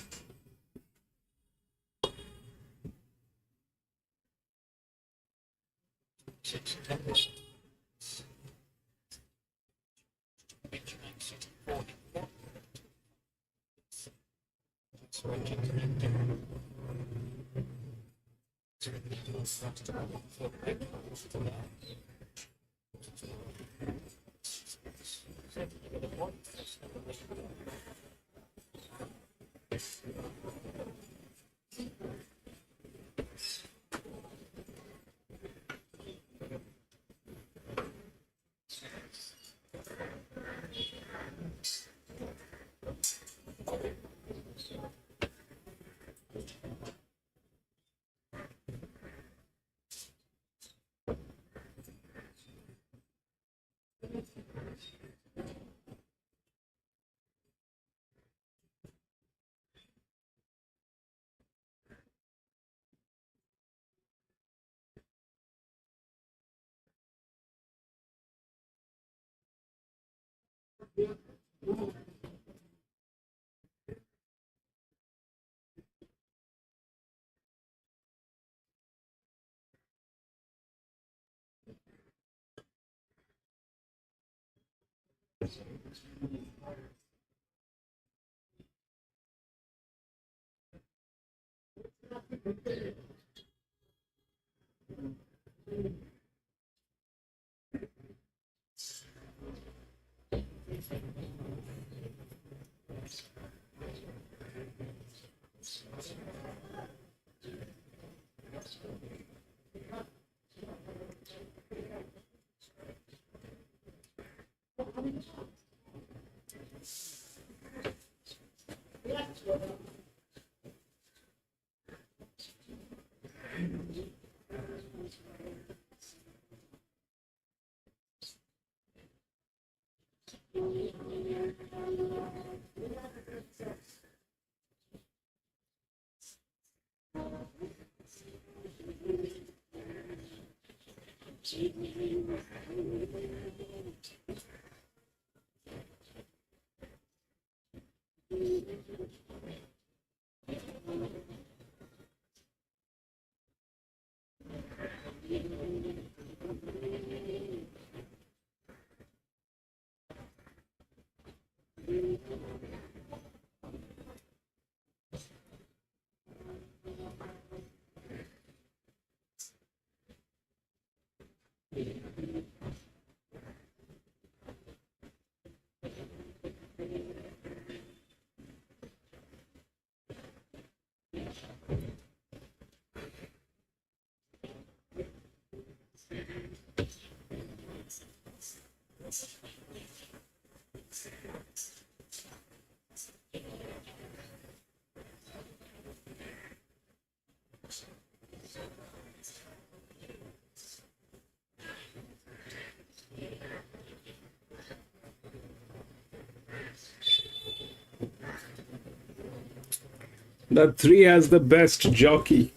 The 3 has the best jockey.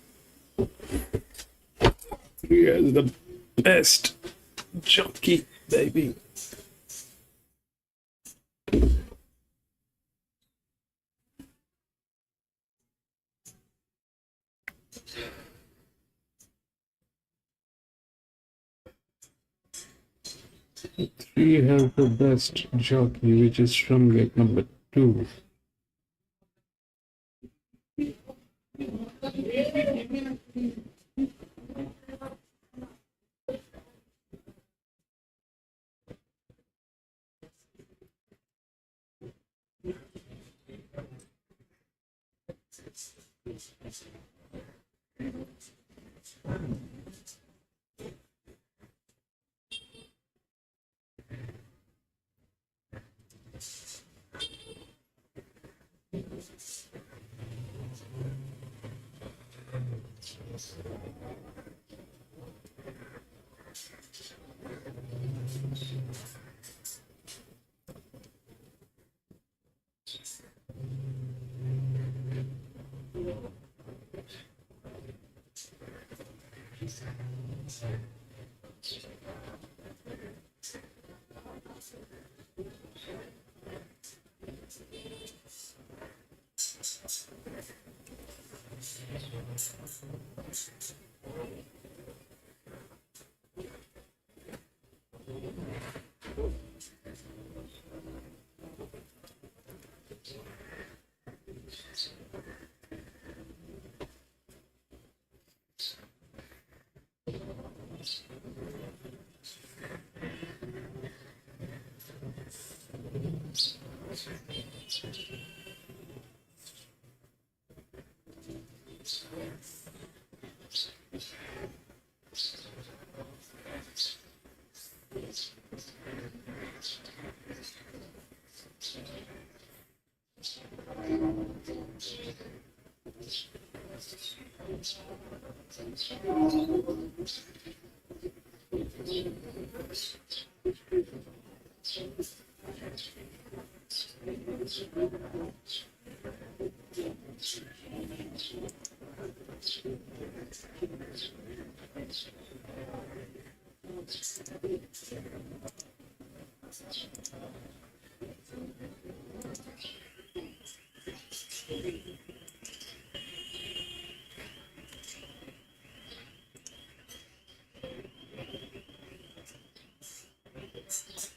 3 has the best jockey, baby. Three has the best jockey, which is from gate number 2.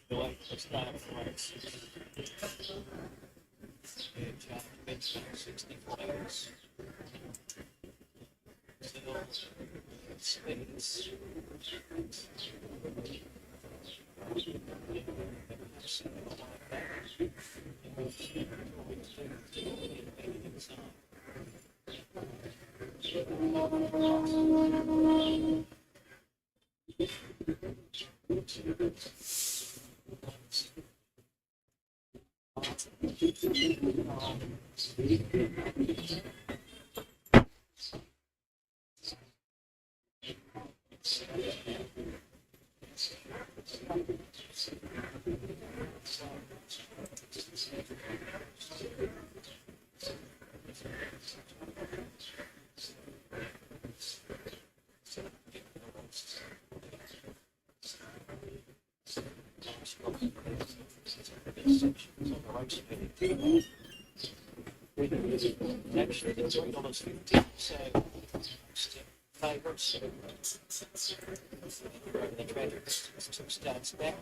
The way to start for race. Yeah, charge bets 60 flags. Still, speeds. Actually, the $3.50, so favourites. Over the track, it's 2 starts back.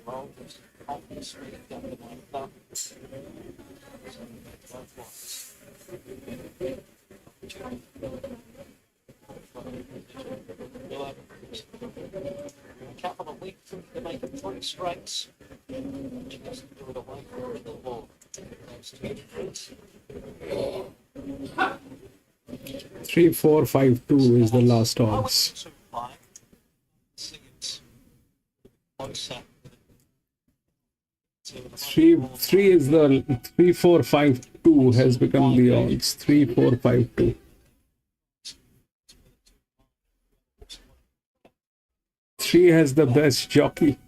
Roll, confidence, speed, up to my thumb. A couple of weeks to make it 3 straights. Just do it away from the wall. That's 2 difference. 3452 is the last odds. Three is the 3452 has become the odds. 3452. Three has the best jockey.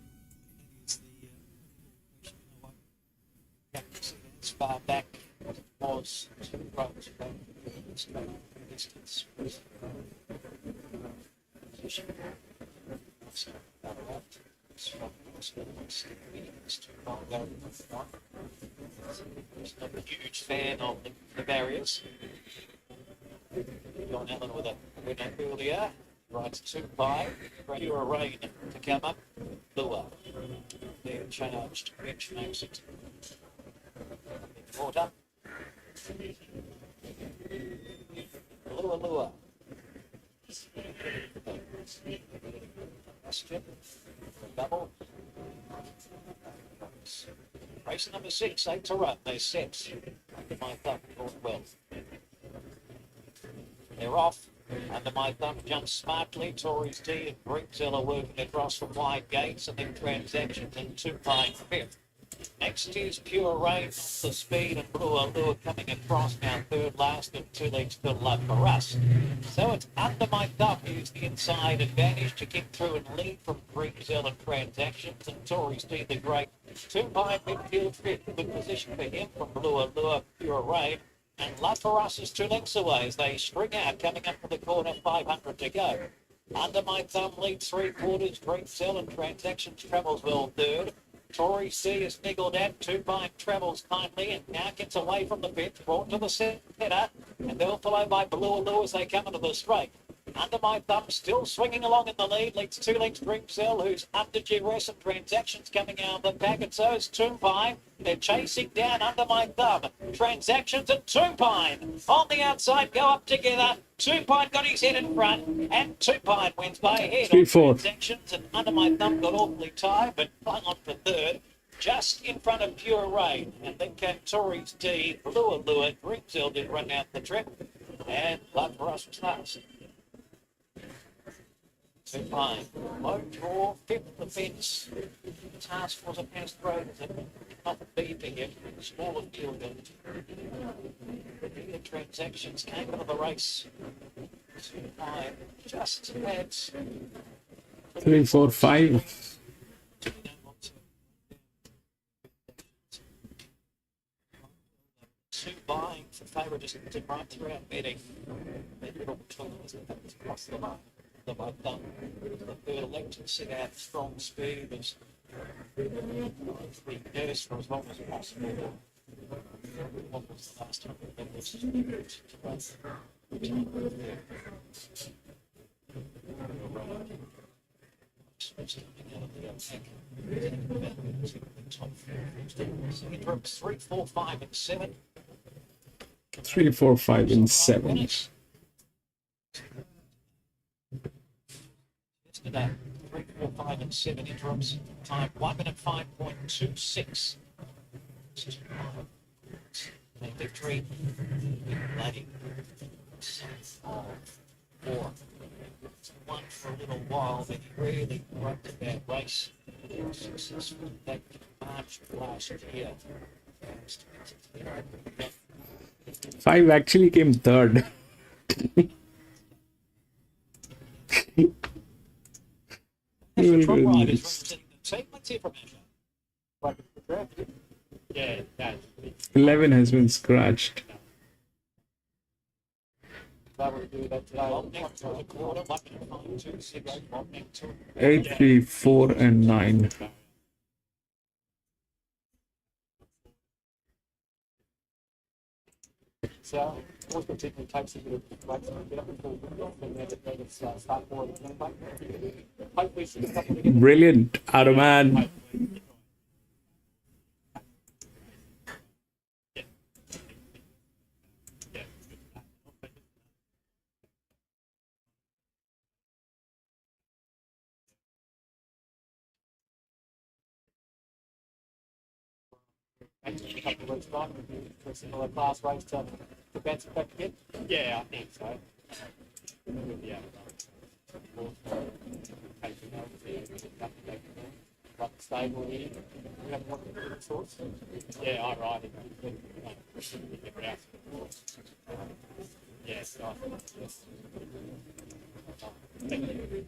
As far back as it was 2 rows back. Distance. Position. Not a huge fan of the barriers. John Allen with a winner earlier. Rides 2 by. Pure Rain to come up. Lure. They're charged. Bench makes it. Water. Lure. Double. Race number 6, 8 to run. They're set. Under my thumb, going well. They're off. Under my thumb jumps smartly. Tories D and Greensill are working across from wide gates, and then Transactions and 2 by 5th. Next is Pure Rain off the speed, and Blue Allure coming across now 3rd last, and 2 legs good luck for us. So it's Under My Thumb who's the inside advantage to get through and lead from Greensill and Transactions, and Tories D the Great 2 by midfield 5th. Good position for him from Blue Allure, Pure Rain. And Love for Us is 2 lengths away as they string out, coming up for the corner, 500 to go. Under My Thumb leads 3/4, Greensill and Transactions travels well 3rd. Tory C is niggled at, 2 by travels kindly and now gets away from the 5th, brought to the centre, and they'll follow by Blue Allure as they come into the straight. Under My Thumb still swinging along in the lead, leads 2 lengths Greensill, who's under GRS and Transactions coming out of the pack, and so is Toonpine. They're chasing down Under My Thumb. Transactions and Toonpine on the outside go up together. Toonpine got his head in front, and Toonpine wins by a head. 3-4. Transactions, and Under My Thumb got awfully tired, but hung on for 3rd. Just in front of Pure Rain, and then came Tories D, Blue Allure, Greensill did run out the trip, and Love for Us was last. Toonpine, low draw, 5th offence. Task was a pass throw, not be for him, smaller field. The Transactions came into the race. Toonpine just had 3, 4, 5. Two buying for favouritism to right throughout betting. They did all between us across the line. The thumb. The 3rd election set out strong speed was being nursed for as long as possible. What was the last time that was Interim 3, 4, 5 and 7. 3, 4, 5 and 7. Yesterday, 3, 4, 5 and 7 interims. Time 1 minute 5.26. A victory. Bloody. 4. It's won for a little while, but he really broke that race. He was successful back in March of last year. 5 actually came third. He will Front win riders this. representing the team. Let's hear from Asher. But the draft, Yeah, no. 11 has been scratched. able to do that today. Long neck through the quarter, 1 minute 5.26. Long neck to 8, 3, 4, and 9. So, always particularly takes a bit of flex to get up and pull off, and then it's start forward again. Hopefully, she's a couple of Brilliant. Automan. a couple of weeks time, for a similar class race to bounce it back again. Yeah, I think so. We'll be able to Like the stable here, we haven't wanted to do the sorts. Yeah, I ride it. Yes, yes. I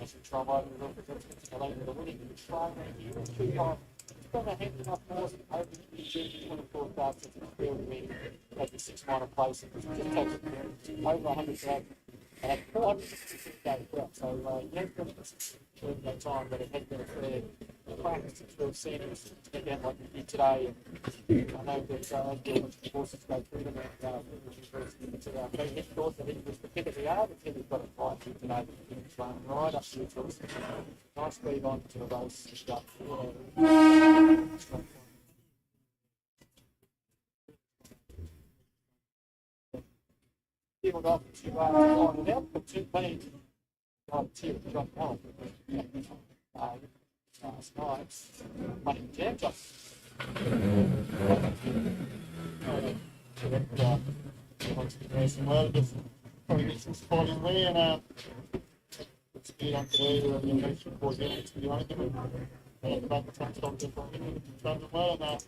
should try riding the representatives. I like the winning try here. Too high. It's got a hand enough horse over the 24 starts since it's field win at the 6 minor place. It just takes it over 100,000. And at 460 days out. So, yeah, it's been that time, but it has been a fair practice since we've seen it again like we did today. And I know that the horses go through them and which is very similar to our previous course. I think it was the pick of the yard. I think we've got it right here today. It's run right up to us. Nice speed on to the race. People got to line it out, but 2 lanes. Got to drop on. Last night, money jammed up. Well, just probably get some spot in there and speed up today. We're going to make sure towards the end to be honest. And about the time stop just on it, done well and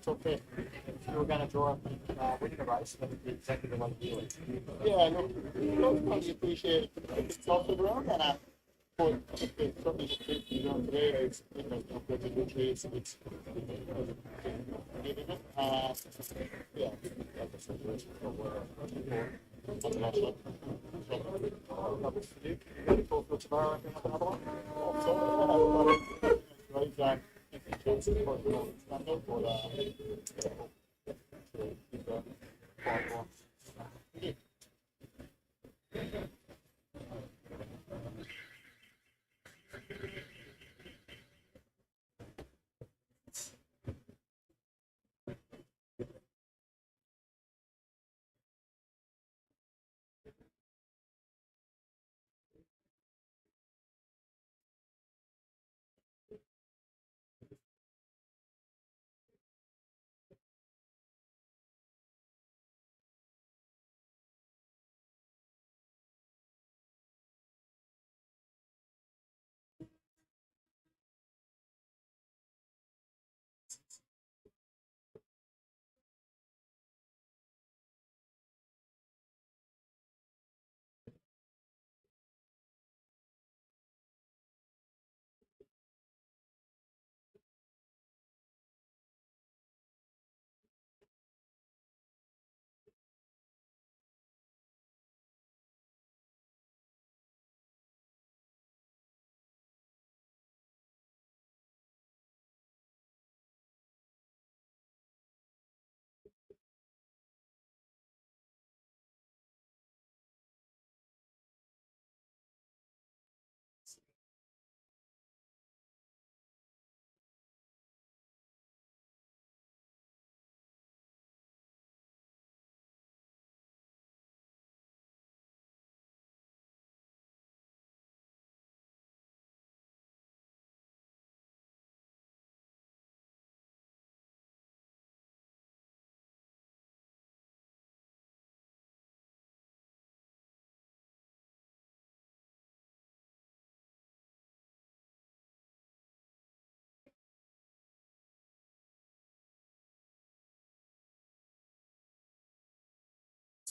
took it. If you were going to draw up and winning a race, that would be exactly the way to do it. Yeah, look, probably appreciate it. It's off the ground and it's probably the truth you don't today. It's not good to do it's giving it. Yeah, that's the situation for tomorrow. Another one.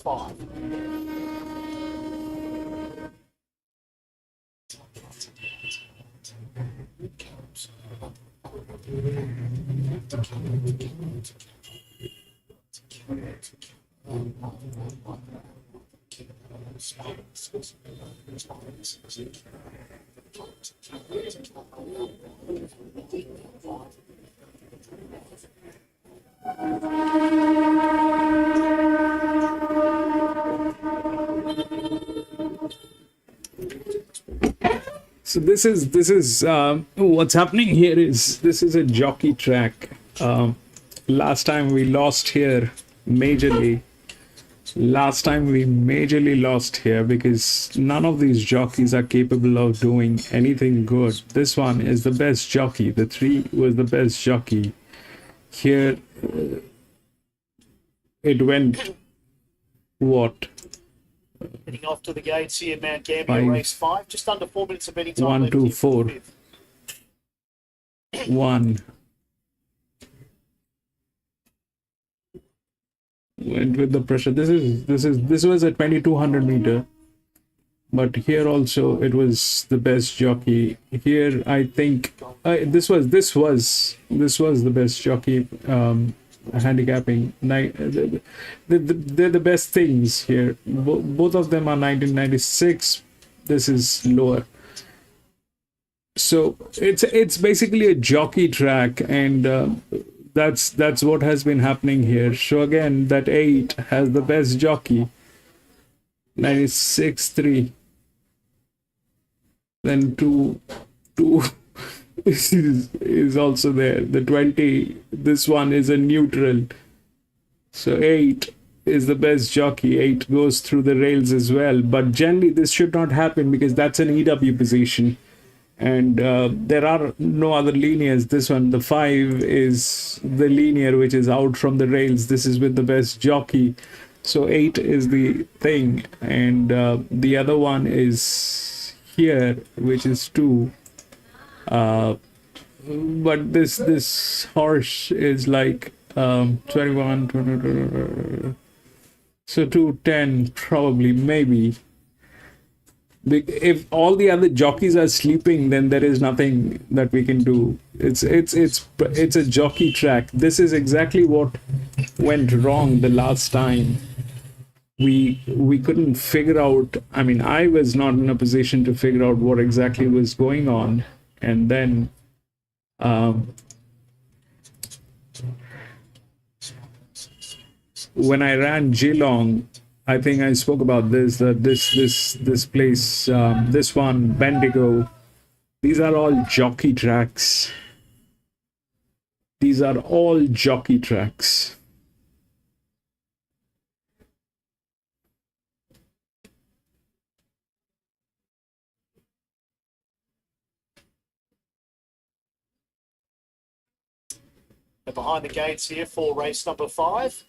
5. So this is what's happening here is this is a jockey track. Last time we lost here majorly. Last time we majorly lost here because none of these jockeys are capable of doing anything good. This one is the best jockey. The 3 was the best jockey. Here it went what? Heading off to the gates here, Mount Gambier, 5. race 5. Just under 4 minutes of betting time. 1, left 2, here for 4. the fifth. 1 went with the pressure. This was a 2200 meter, but here also it was the best jockey. Here I think this was the best jockey. Handicapping. They're the best things here. Both of them are 1996. This is lower. So it's basically a jockey track, and that's what has been happening here. So again, that 8 has the best jockey, 96.3. Then 2 is also there. The 20, this one is a neutral. So 8 is the best jockey. 8 goes through the rails as well. But generally this should not happen because that's an EW position. And there are no other linears. This one, the 5, is the linear which is out from the rails. This is with the best jockey. So 8 is the thing. And the other one is here, which is 2. But this horse is like 21, 20, so 210 probably, maybe. If all the other jockeys are sleeping, then there is nothing that we can do. It's a jockey track. This is exactly what went wrong the last time. We couldn't figure out. I mean, I was not in a position to figure out what exactly was going on, and then when I ran Geelong, I think I spoke about this. That this place, this one, Bendigo, these are all jockey tracks. These are all jockey tracks. And behind the gates here for race number 5.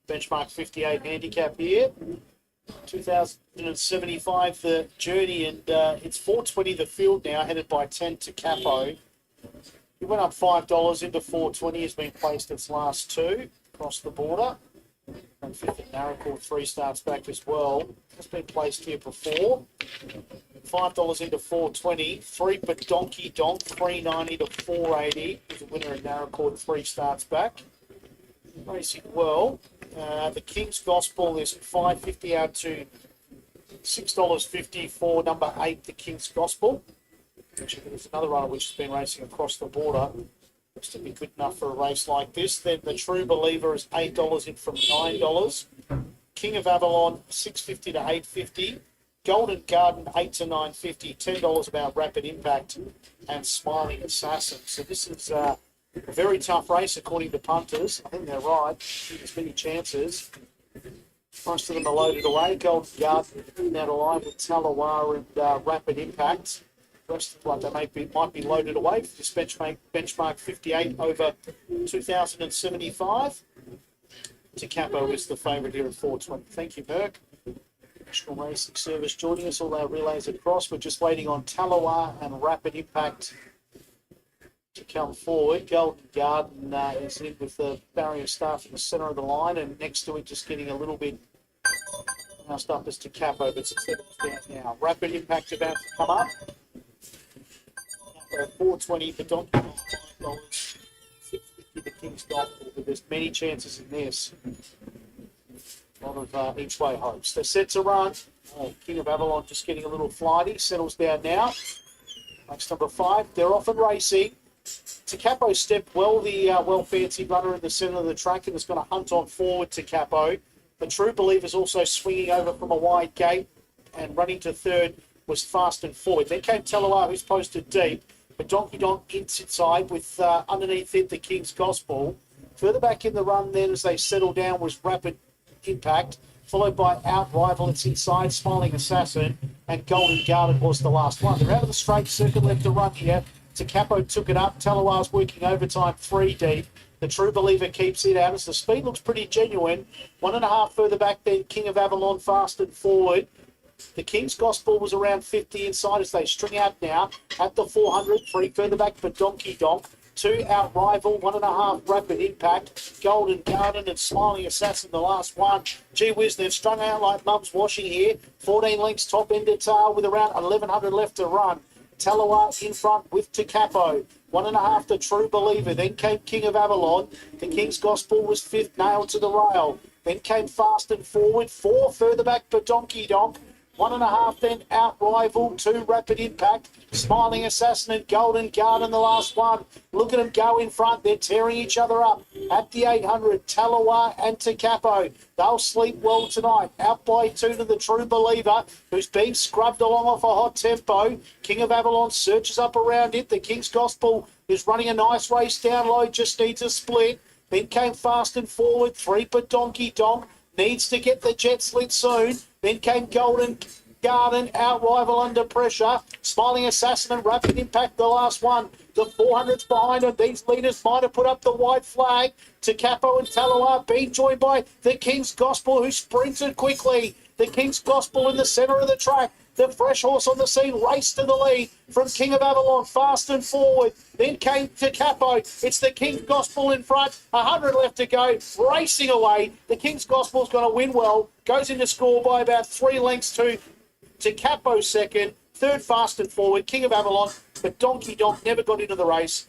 Benchmark 58 handicap here. 2075 the journey, and it's 420 the field now, headed by 10 to Capo. He went up $5 into 420, has been placed its last 2 across the border. And 5th at Narracool, 3 starts back as well. Has been placed here before. $5 into 420. 3 but Donkey Donk, 390 to 480. Is a winner at Narracool, 3 starts back. Racing well. The King's Gospel is $5.50 out to $6.50 for number 8, the King's Gospel. There's another runner which has been racing across the border. Looks to be good enough for a race like this. Then the True Believer is $8 in from $9. King of Avalon, $6.50 to $8.50. Golden Garden, $8 to $9.50. $10 about Rapid Impact and Smiling Assassin. So this is a very tough race according to punters. I think they're right. There's many chances. Most of them are loaded away. Golden Garden now to line with Talawa and Rapid Impact. The rest look like they might be loaded away. This benchmark 58 over 2075. Capo is the favourite here at 420. Thank you, Merck. National Racing Service joining us. All our relays across. We're just waiting on Talawa and Rapid Impact to come forward. Golden Garden is in with the barrier staff in the centre of the line, and next to it just getting a little bit Last up is to Capo, but it's down now. Rapid Impact about to come up. $4.20 for Donkey Kong, $5. $6.50 the King's Gospel, but there's many chances in this. A lot of each way hopes. The sets are run. King of Avalon just getting a little flighty. Settles down now. Next number 5. They're off and racing. Capo stepped well, the well-fancied runner in the centre of the track, and is going to hunt on forward to Capo. The True Believer's also swinging over from a wide gate, and running to third was Fast and Forward. Then came Telawar, who's posted deep, but Donkey Donk inside with underneath it the King's Gospel. Further back in the run then as they settle down was Rapid Impact, followed by Out Rival. It's inside Smiling Assassin, and Golden Garden was the last one. They're out of the straight, circle left to run here. Capo took it up. Talawar's working overtime 3 deep. The True Believer keeps it out as the speed looks pretty genuine. 1.5 further back then, King of Avalon Fast and Forward. The King's Gospel was around 50 inside as they string out now at the 400. 3 further back for Donkey Donk. 2 Out Rival, 1.5 Rapid Impact, Golden Garden and Smiling Assassin, the last one. Gee whiz, they've strung out like mum's washing here. 14 lengths top end of tail with around 1,100 left to run. Talawar in front with Capo. 1.5 to True Believer. Then came King of Avalon. The King's Gospel was 5th, nailed to the rail. Then came Fast and Forward. 4 further back for Donkey Donk. 1.5 then Out Rival. 2 Rapid Impact. Smiling Assassin and Golden Garden, the last one. Look at them go in front. They're tearing each other up. At the 800, Talawar and Capo. They'll sleep well tonight. Out by 2 to the True Believer, who's been scrubbed along off a hot tempo. King of Avalon searches up around it. The King's Gospel is running a nice race down low, just needs a split. Then came Fast and Forward. 3 for Donkey Donk. Needs to get the jet slit soon. Then came Golden Garden, Out Rival under pressure. Smiling Assassin and Rapid Impact, the last one. The 400's behind them. These leaders might have put up the white flag. Capo and Talawar being joined by the King's Gospel, who sprinted quickly. The King's Gospel in the centre of the track. The fresh horse on the scene raced to the lead from King of Avalon, Fast and Forward. Then came Capo. It's the King's Gospel in front. 100 left to go. Racing away. The King's Gospel's going to win well. Goes into score by about 3 lengths to Capo second. Third, Fast and Forward. King of Avalon. But Donkey Donk never got into the race.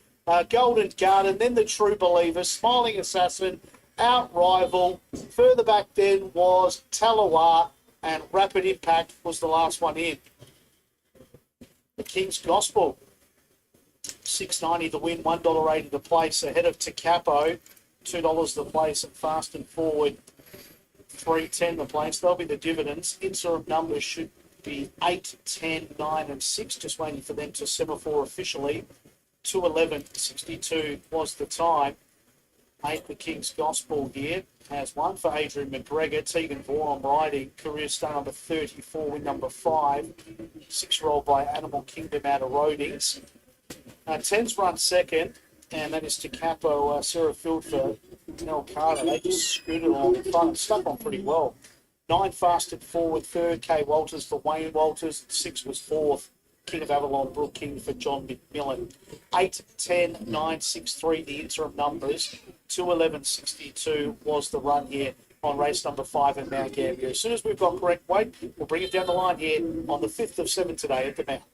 Golden Garden. Then the True Believer. Smiling Assassin. Out Rival. Further back then was Talawar. And Rapid Impact was the last one in. The King's Gospel, $6.90 the win, $1.80 the place, ahead of Capo, $2 the place, and Fast and Forward, $3.10 the place. They'll be the dividends. Interim numbers should be 8, 10, 9, and 6. Just waiting for them to semaphore officially. 2:11.62 was the time. 8 the King's Gospel here. Has 1 for Adrian McGregor. Tegan Vaughan on riding. Career star number 34, win number 5. 6 rolled by Animal Kingdom out of Rodings. 10's run second, and that is Capo. Sarah Field for Nell Carter. They just scooted along in front. Stuck on pretty well. 9 Fast and Forward, third. K Walters for Wayne Walters. 6 was fourth. King of Avalon, Brooke King for John McMillan. 8, 10, 9, 6, 3, the interim numbers. 2:11.62 was the run here on race number 5 at Mount Gambier. As soon as we've got correct weight, we'll bring it down the line here on the 5th of 7 today at the Mount.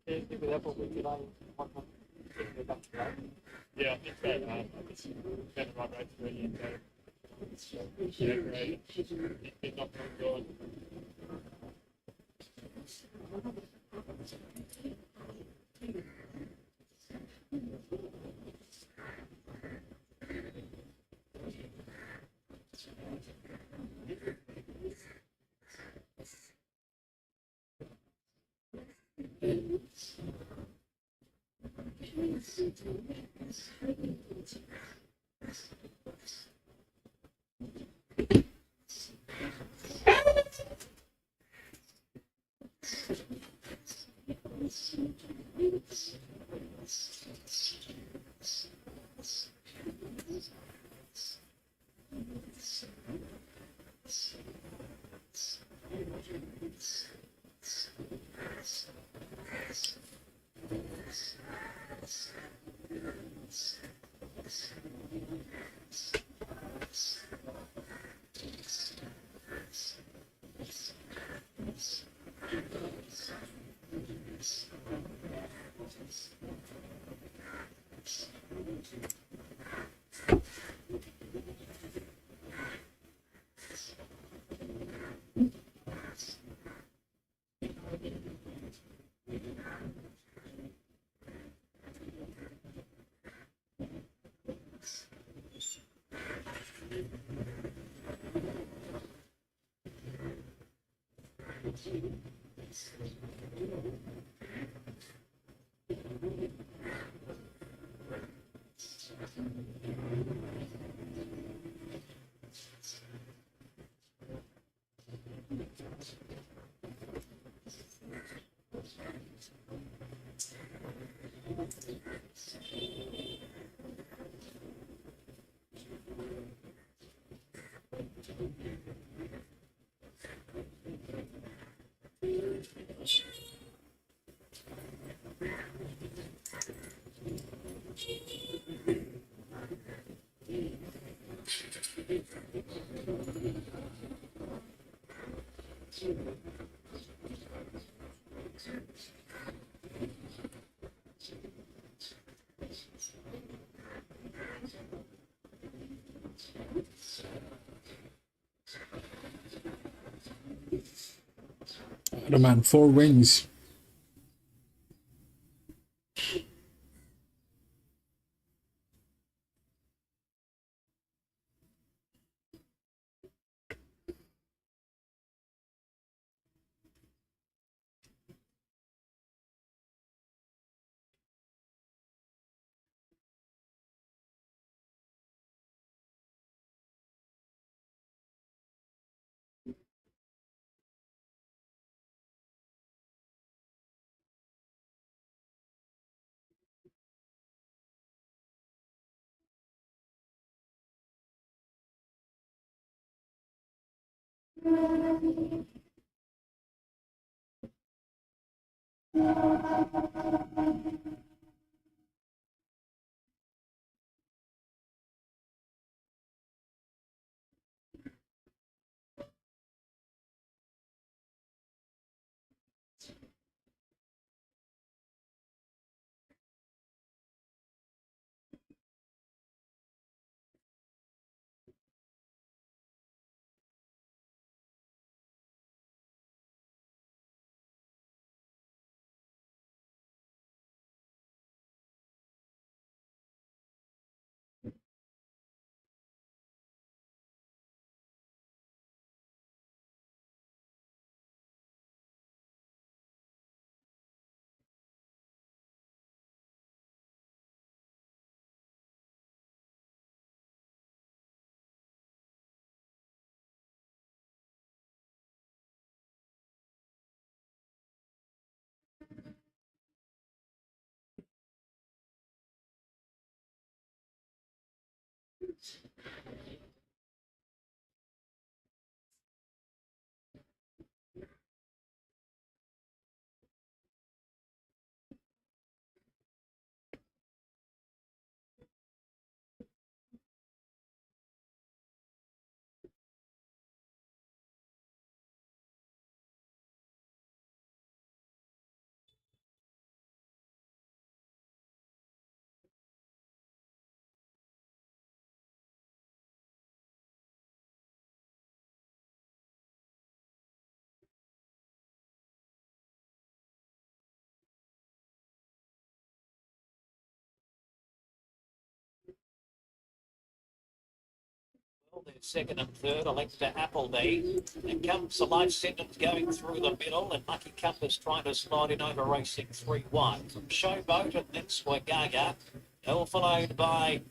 Yeah, give me that one with today. Yeah, I think so. I just found the right race for you. So, yeah, great. He's not going good. The man, 4 wins. They're second and third, elect to Appleby. Then comes the life sentence going through the middle, and Lucky Compass trying to slide in over racing 3 wide. From Showboat and then Swagaga, all followed by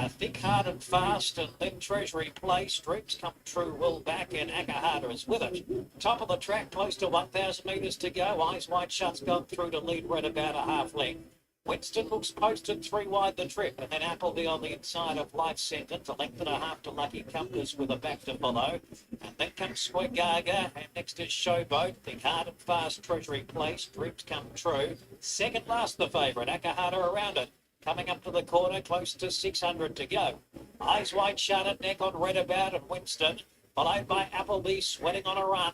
Thick Hard and Fast, and then Treasury Place. Dreams Come True, Will Back, and Akahata is with it. Top of the track, close to 1,000 metres to go. Eyes Wide Shut's gone through to lead right about a half length. Winston looks posted 3 wide the trip, and then Appleby on the inside of Life Sentence, a length and a half to Lucky Compass with a back to follow. And then comes Swagaga, and next is Showboat, Think Hard and Fast, Treasury Place, Dreams Come True. Second last the favourite, Akahata around it. Coming up to the corner, close to 600 to go. Eyes Wide Shut at neck on Red About and Winston, followed by Appleby sweating on a run.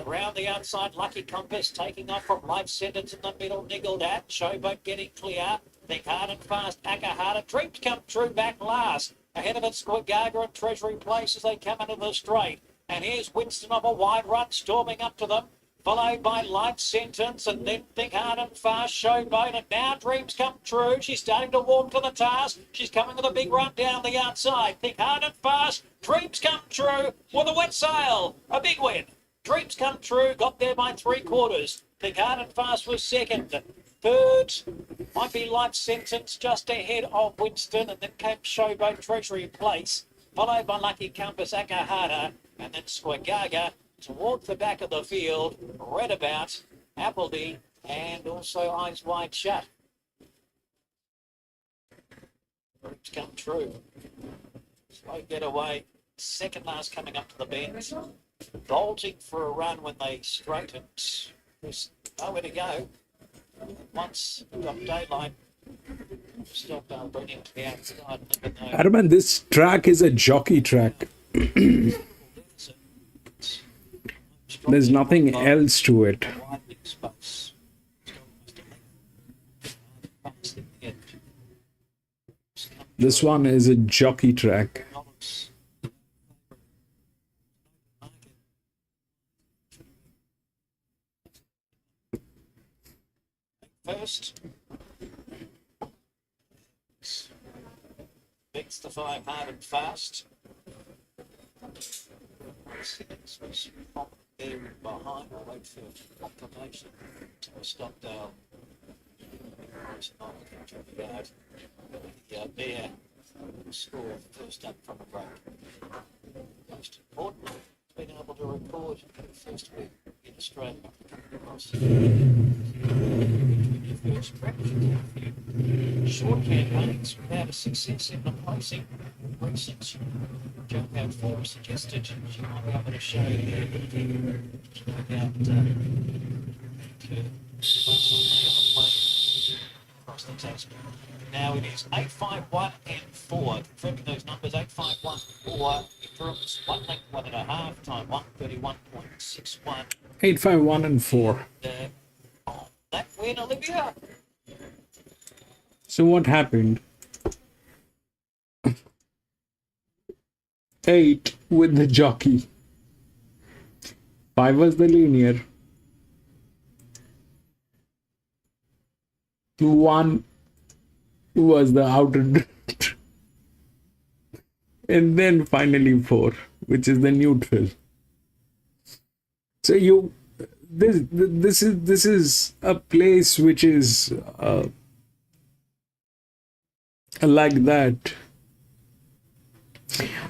Around the outside, Lucky Compass taking off from Life Sentence in the middle, niggled at. Showboat getting clear. Think Hard and Fast, Akahata. Dreams Come True back last. Ahead of it, Swagaga and Treasury Place as they come into the straight. And here's Winston of a wide run, storming up to them. Followed by Life Sentence, and then Think Hard and Fast, Showboat, and now Dreams Come True. She's starting to walk to the task. She's coming with a big run down the outside. Think Hard and Fast, Dreams Come True with a wet sail. A big win. Dreams Come True got there by 3/4. Think Hard and Fast was second. Third might be Life Sentence just ahead of Winston, and then came Showboat, Treasury Place, followed by Lucky Compass, Akahata, and then Swagaga towards the back of the field. Red About, Appleby, and also Eyes Wide Shut. Dreams Come True. Slow getaway. Second last coming up to the bend. Bolting for a run when they straightened. There's nowhere to go. Once got daylight, stopped bringing to the outside. Arman, this track is a jockey track. There's nothing else to it. This one is a jockey track. First, beats the 5 Hard and Fast. Six was there behind. I'll wait for confirmation to Stockdale. The Bear score first up from a break. Most importantly, been able to record the first week in Australia. Short campaigns without a success in the placing. Recent jump out form suggested she might be able to show their ability to work out across the test. Now it is 851 and 4. Confirming those numbers, 851 4. Improvements 1 length, 1.5, time 131.61. 851 and 4. That win, Olivia. So what happened? 8 with the jockey. 5 was the linear. 1 was the outer drift. And then finally 4, which is the neutral. So this is a place which is like that.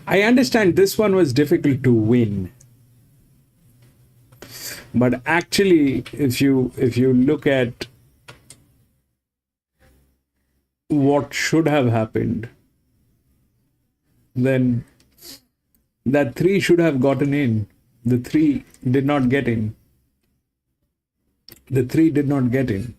I understand this one was difficult to win, but actually, if you look at what should have happened, then that 3 should have gotten in. The 3 did not get in. The 3 did not get in.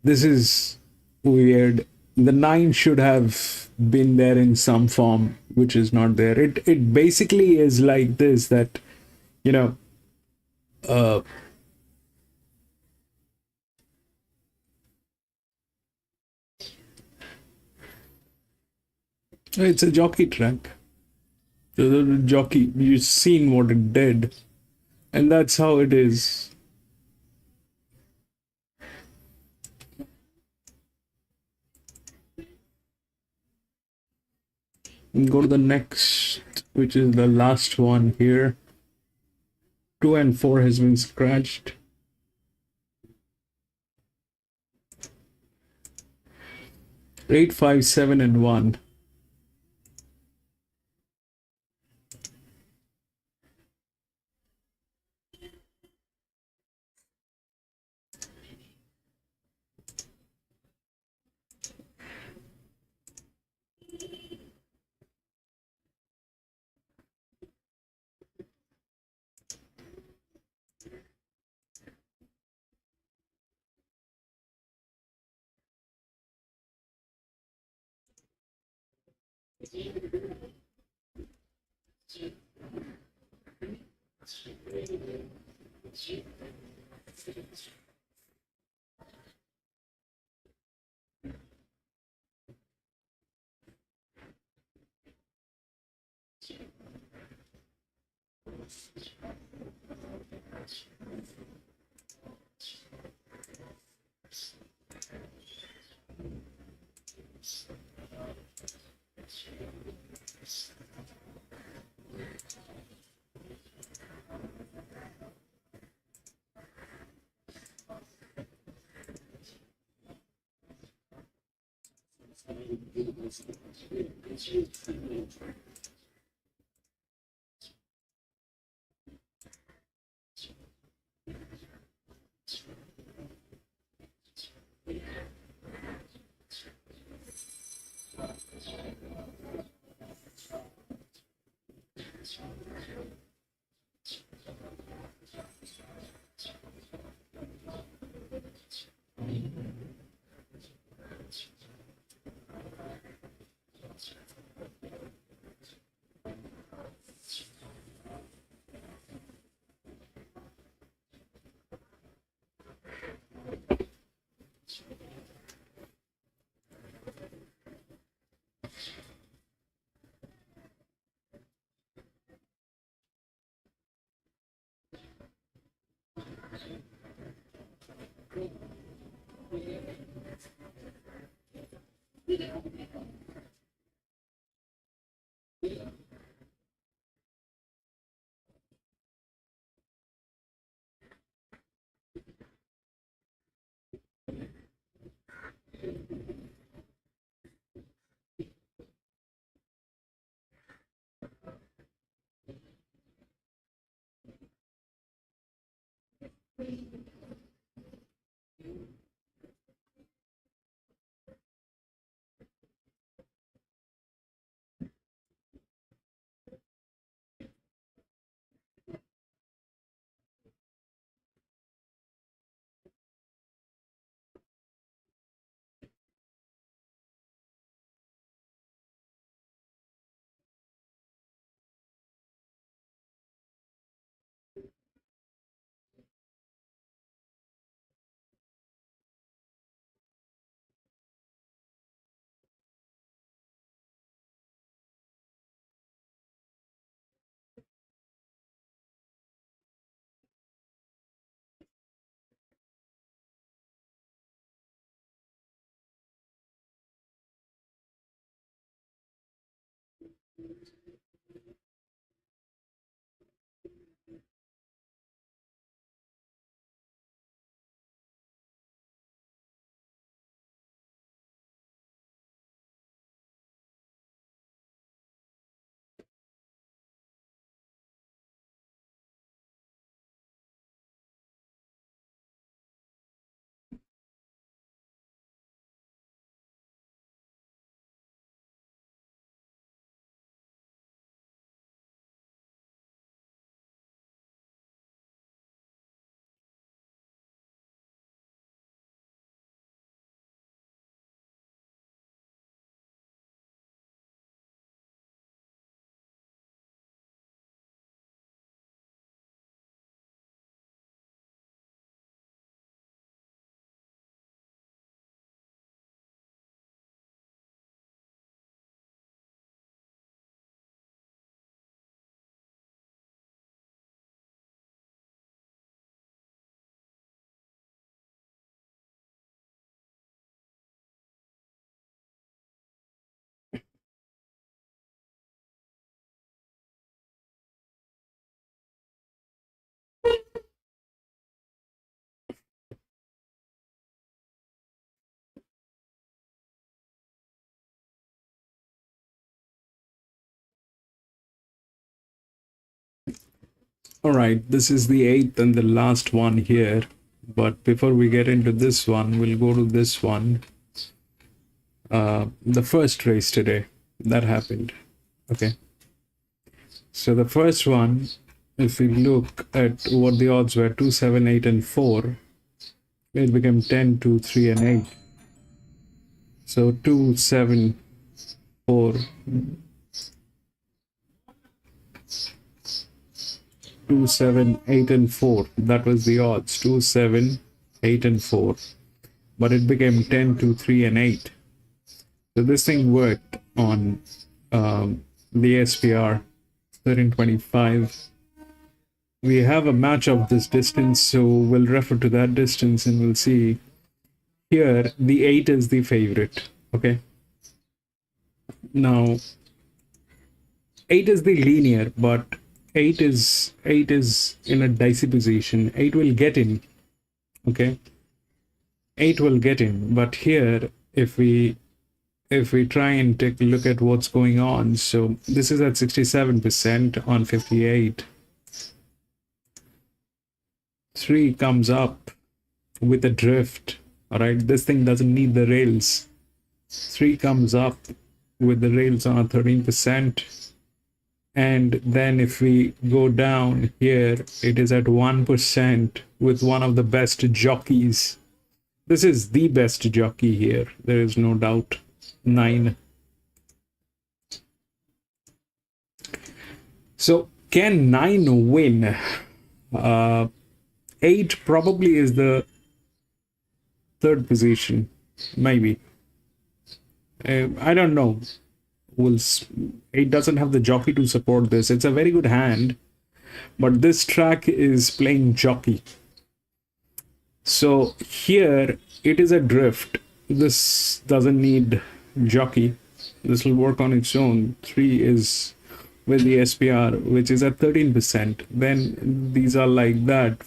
This is weird. The 9 should have been there in some form, which is not there. It basically is like this, that, you know, it's a jockey track. The jockey, you've seen what it did, and that's how it is. Go to the next, which is the last one here. 2 and 4 has been scratched. 8, 5, 7 and 1. All right, this is the 8th and the last one here. But before we get into this one, we'll go to this one. The first race today that happened. Okay. So the first one, if we look at what the odds were, 2, 7, 8, and 4, it became 10, 2, 3, and 8. So 2, 7, 4, 2, 7, 8, and 4. That was the odds, 2, 7, 8, and 4. But it became 10, 2, 3, and 8. So this thing worked on the SPR 1325. We have a match of this distance, so we'll refer to that distance and we'll see. Here, the 8 is the favorite. Okay. Now, 8 is the linear, but 8 is in a dicey position. 8 will get in. Okay. 8 will get in, but here, if we try and take a look at what's going on, so this is at 67% on 58. 3 comes up with a drift. All right, this thing doesn't need the rails. 3 comes up with the rails on a 13%. And then if we go down here, it is at 1% with one of the best jockeys. This is the best jockey here. There is no doubt. 9. So can 9 win? 8 probably is the third position, maybe. I don't know. 8 doesn't have the jockey to support this. It's a very good hand, but this track is playing jockey. So here it is a drift. This doesn't need jockey. This will work on its own. 3 is with the SPR, which is at 13%. Then these are like that.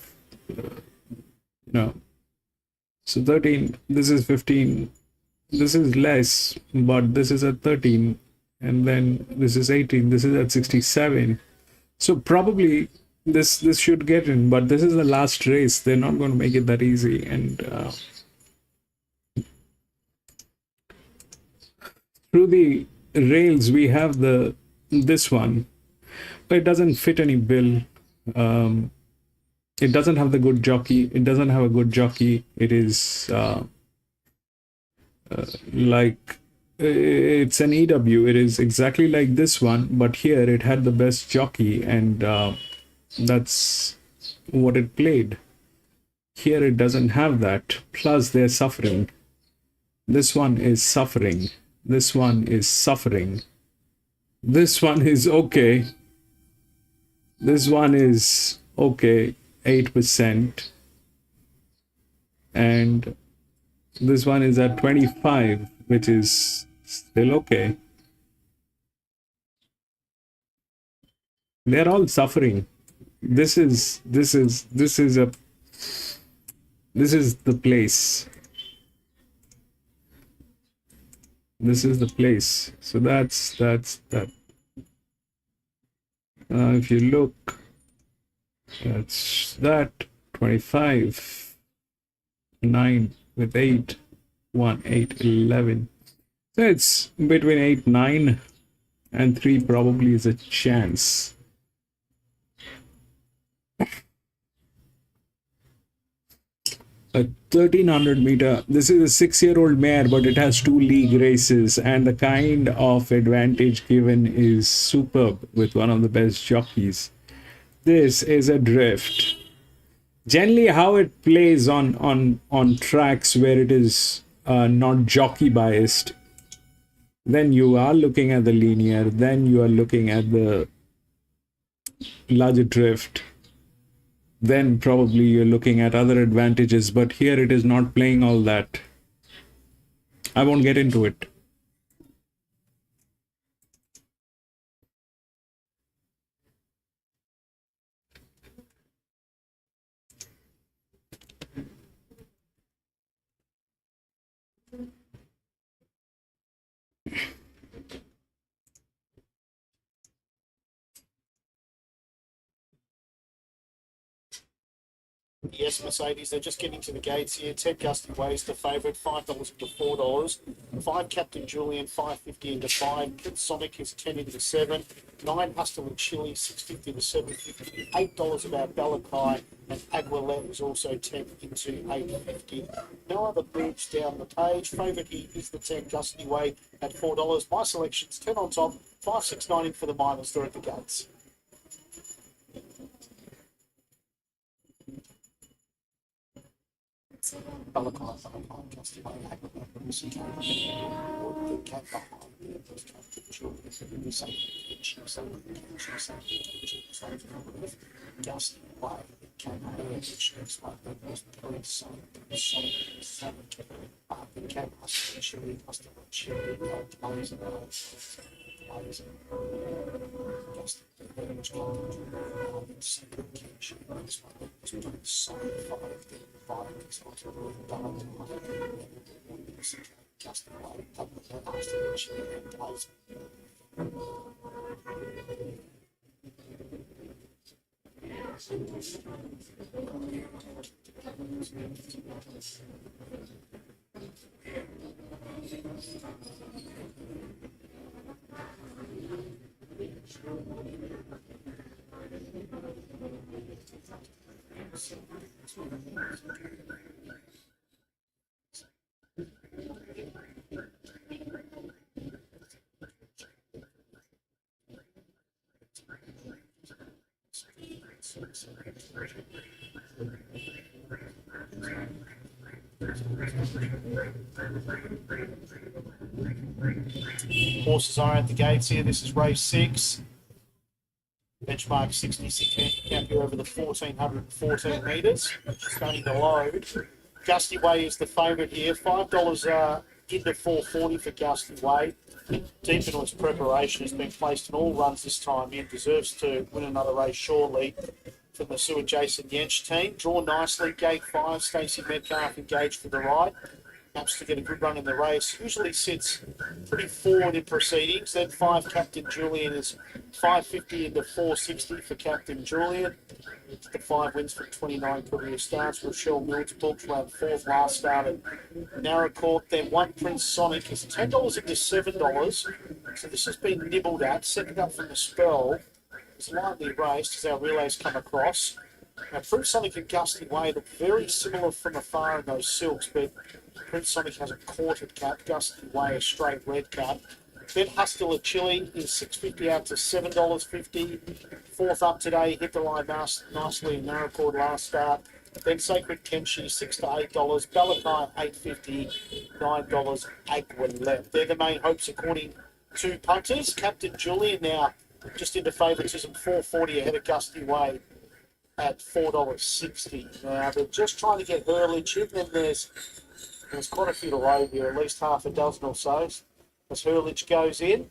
So 13, this is 15, this is less, but this is at 13, and then this is 18, this is at 67. So probably this should get in, but this is the last race. They're not going to make it that easy. And through the rails, we have this one, but it doesn't fit any bill. It doesn't have the good jockey. It doesn't have a good jockey. It is like it's an EW. It is exactly like this one, but here it had the best jockey, and that's what it played. Here it doesn't have that. Plus they're suffering. This one is suffering. This one is suffering. This one is okay. This one is okay. 8%, and this one is at 25, which is still okay. They're all suffering. This is the place. This is the place. So that's that. If you look, that's that. 25, 9 with 8, 1, 8, 11. So it's between 8, 9, and 3 probably is a chance. A 1300 meter. This is a 6-year-old mare, but it has 2 league races, and the kind of advantage given is superb with one of the best jockeys. This is a drift. Generally, how it plays on tracks where it is not jockey biased, then you are looking at the linear, then you are looking at the larger drift, then probably you're looking at other advantages, but here it is not playing all that. I won't get into it. Yes, Mercedes, they're just getting to the gates here. Ted Gusty Way's the favourite, $5 into $4. 5 Captain Julian, $5.50 into 5. Prince Sonic is 10 into 7. 9 Hustle and Chili, $6.50 to $7.50. $8 about Balakai, and Aguilette is also 10 into $8.50. No other bids down the page. Favourite here is the Ted Gusty Way at $4. My selection's 10 on top, 5, 6, 9 in for the minors. They're at the gates. Horses are at the gates here. This is race 6. Benchmark 66 handicap here over the 1,414 metres. Starting to load. Gusty Way is the favourite here. $5 into $4.40 for Gusty Way. Deep into its preparation, has been placed in all runs this time in. Deserves to win another race shortly from the Sue Jason Yench team. Draw nicely. Gate 5, Stacey Metcalf engaged for the ride. Perhaps to get a good run in the race. Usually sits pretty forward in proceedings. Then 5 Captain Julian is $5.50 into $4.60 for Captain Julian. The 5 wins from 29 career starts. Rochelle Mills booked, ran 4th last start at Narracourt. Then 1 Prince Sonic is $10 into $7. So this has been nibbled at. Second up from the spell. It's lightly raced as our relays come across. Now Prince Sonic and Gusty Way look very similar from afar in those silks, but Prince Sonic has a quartered cap, Gusty Way a straight red cap. Then Hustler Chili is $6.50 out to $7.50. 4th up today, hit the line nicely in Narracord last start. Then Sacred Kenshi, $6 to $8. Balakai, $8.50. $9 Aguilette. They're the main hopes according to punters. Captain Julian now just into favouritism, $4.40 ahead of Gusty Way at $4.60. Now they're just trying to get Hurlage in. Then there's quite a few to load here, at least half a dozen or so. As Hurlage goes in.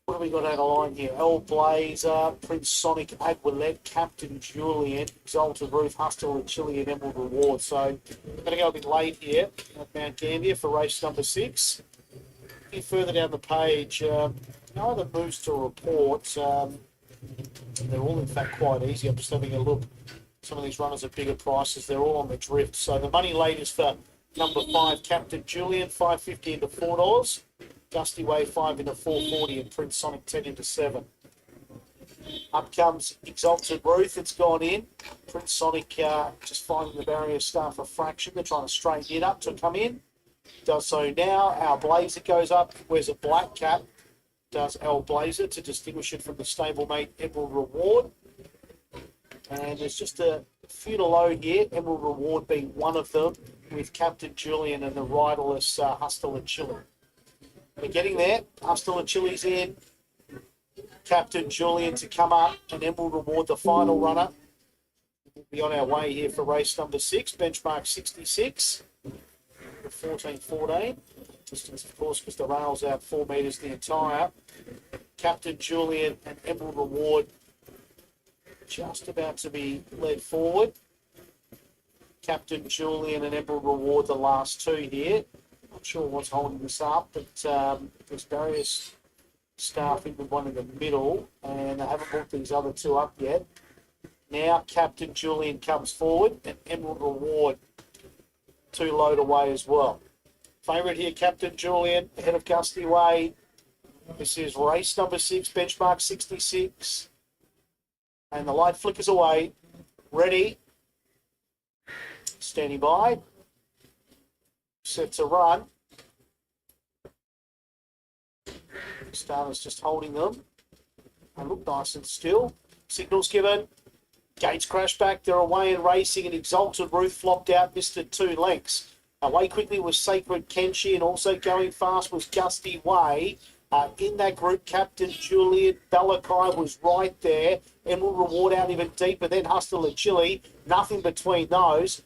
What have we got out of line here? El Blazer, Prince Sonic, Aguilette, Captain Julian, Exalted Ruth, Hustle and Chili and Emerald Reward. So I'm going to go a bit late here at Mount Gambier for race number 6. A bit further down the page, no other moves to report. They're all in fact quite easy. I'm just having a look. Some of these runners are bigger prices. They're all on the drift. So the money late is for number 5, Captain Julian, $5.50 into $4. Gusty Way, 5 into $4.40, and Prince Sonic, 10 into 7. Up comes Exalted Ruth. It's gone in. Prince Sonic just finding the barrier start for a fraction. They're trying to straighten it up to come in. Does so now. Our Blazer goes up. Wears a black cap. Does our Blazer to distinguish it from the stablemate Emerald Reward. And there's just a few to load here. Emerald Reward being one of them, with Captain Julian and the riderless Hustle and Chili. We're getting there. Hustle and Chili's in. Captain Julian to come up, and Emerald Reward, the final runner. We'll be on our way here for race number 6, benchmark 66. 14-14. Distance, of course, because the rail's out 4 metres the entire. Captain Julian and Emerald Reward just about to be led forward. Captain Julian and Emerald Reward, the last 2 here. Not sure what's holding this up, but there's various staff in the one in the middle, and I haven't brought these other 2 up yet. Now Captain Julian comes forward and Emerald Reward too low to weigh as well. Favourite here, Captain Julian, ahead of Gusty Way. This is race number 6, benchmark 66. And the light flickers away. Ready. Standing by. Set to run. Starter's just holding them. They look nice and still. Signals given. Gates crash back. They're away and racing. And Exalted Ruth flopped out, missed it 2 lengths. Away quickly was Sacred Kenshi, and also going fast was Gusty Way. In that group, Captain Julian Balakai was right there. Emerald Reward out even deeper, then Hustle and Chili. Nothing between those.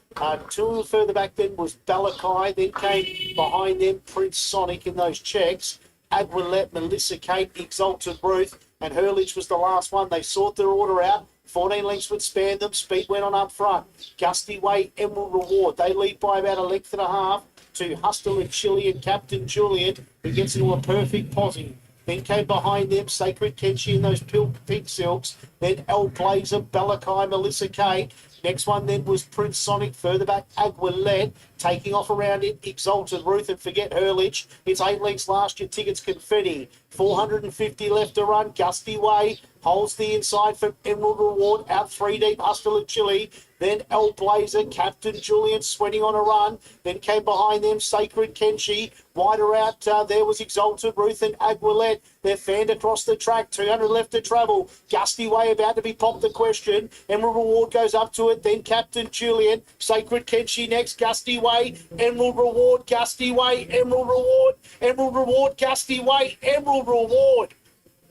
2 further back then was Balakai. Then came behind them Prince Sonic in those checks. Aguilette, Melissa Kate, Exalted Ruth, and Hurlich was the last one. They sought their order out. 14 lengths would span them. Speed went on up front. Gusty Way, Emerald Reward. They lead by about a length and a half to Hustle and Chili and Captain Julian, who gets into a perfect posse. Then came behind them Sacred Kenshi in those pink silks. Then El Blazer, Balakai, Melissa Kate. Next one then was Prince Sonic. Further back, Aguilette. Taking off around it, Exalted Ruth, and forget Hurlich. It's 8 lengths last year. Tickets confetti. 450 left to run. Gusty Way holds the inside for Emerald Reward. Out 3 deep, Hustle and Chili. Then El Blazer, Captain Julian sweating on a run. Then came behind them Sacred Kenshi. Wider out, there was Exalted Ruth and Aguilette. They're fanned across the track. 200 left to travel. Gusty Way about to be popped the question. Emerald Reward goes up to it. Then Captain Julian. Sacred Kenshi next. Gusty Way. Emerald Reward. Gusty Way. Emerald Reward. Emerald Reward. Gusty Way. Emerald Reward.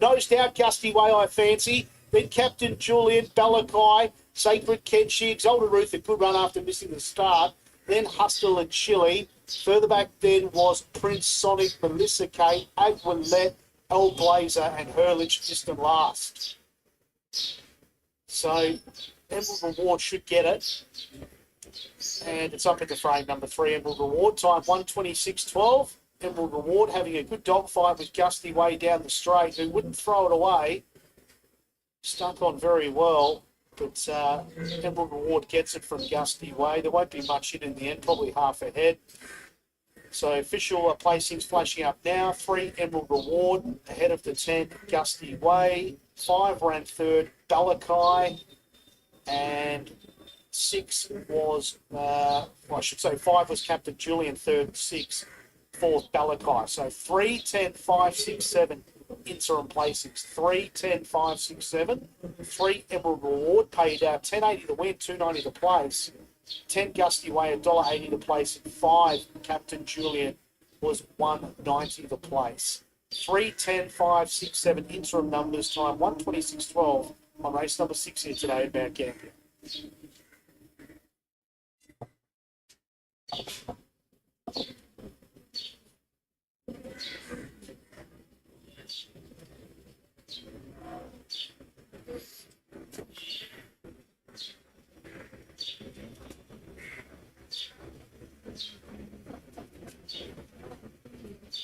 Nosed out Gusty Way, I fancy. Then Captain Julian, Balakai, Sacred Kenshi, Exalted Ruth, a good run after missing the start. Then Hustle and Chili. Further back then was Prince Sonic, Melissa Kate, Aguilette, El Blazer, and Hurlich distant last. So Emerald Reward should get it. And it's up in the frame, number 3, Emerald Reward. Time 1:26.12. Emerald Reward having a good dogfight with Gusty Way down the straight, who wouldn't throw it away. Stuck on very well, but Emerald Reward gets it from Gusty Way. There won't be much in the end, probably half a head. So official placings flashing up now. 3, Emerald Reward, ahead of the 10, Gusty Way. 5 ran third, Balakai. And 6 was, I should say 5 was Captain Julian, third, 6. 4th, Balakai. So 3, 10, 5, 6, 7 interim placings. 3, 10, 5, 6, 7. 3, Emerald Reward paid $10.80 to win, $2.90 to place. 10, Gusty Way, $1.80 to place. 5, Captain Julian was $1.90 to place. 3, 10, 5, 6, 7 interim numbers. Time 1:26.12 on race number 6 here today at Mount Gambier.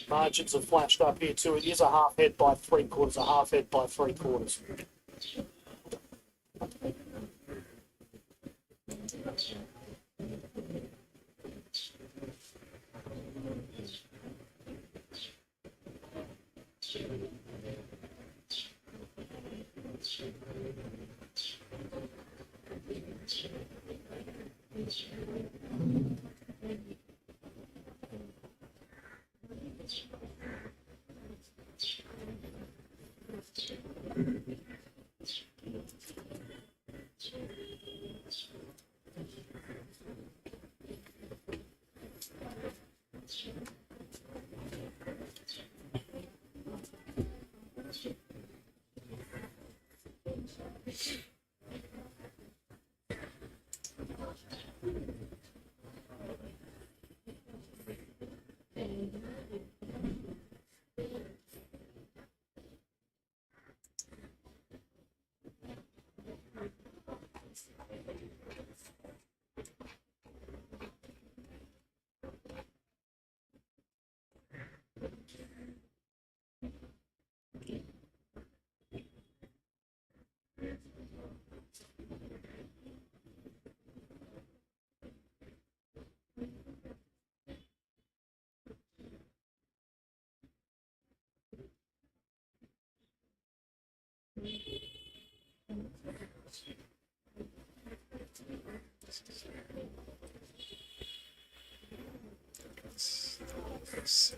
Margins have flashed up here too. It is a half head by 3/4, a half head by 3/4. Yes.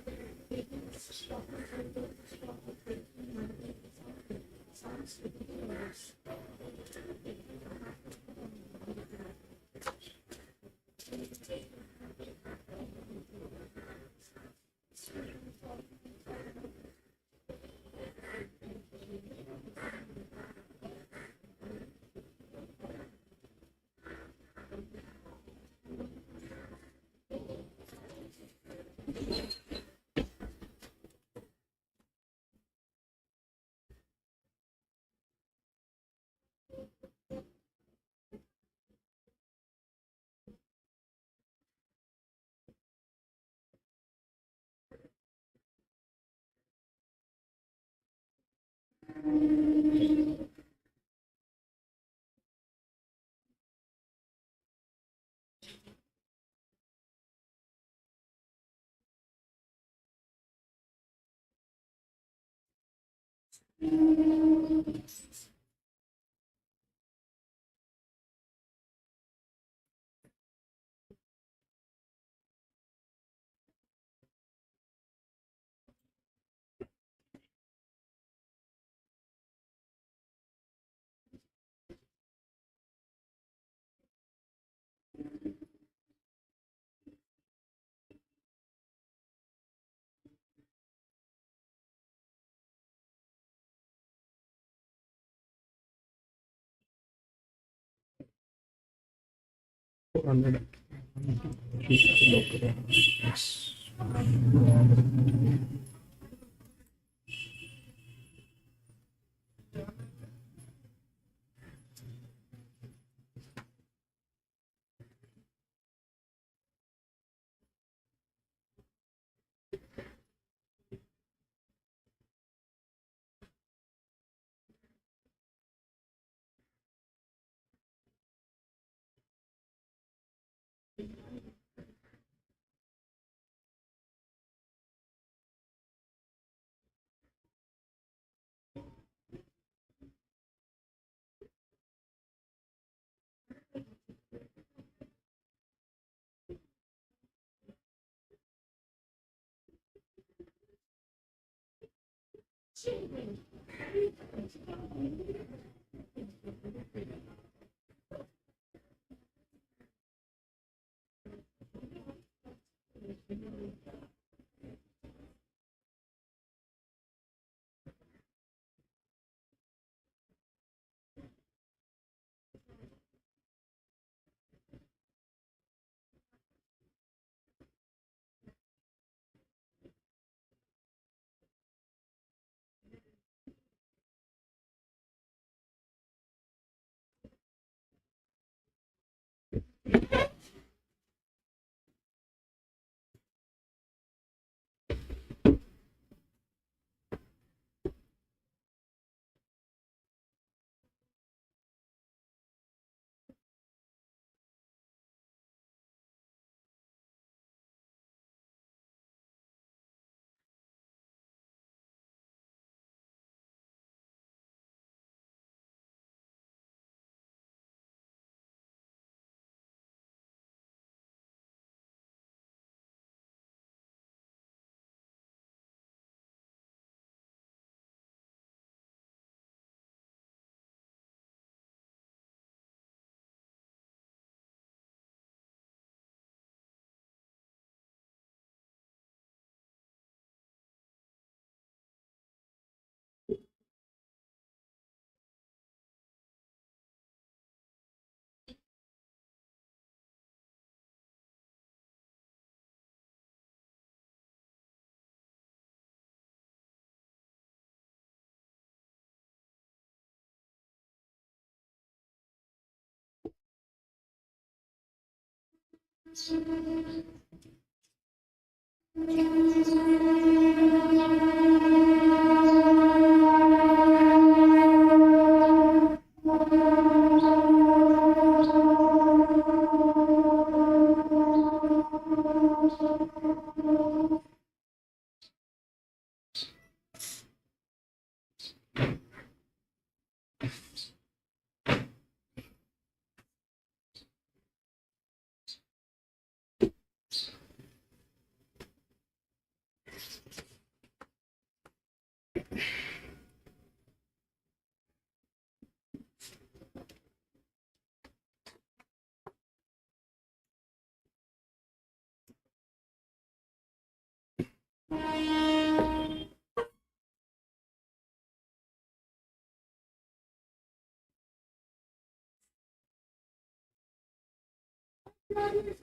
Value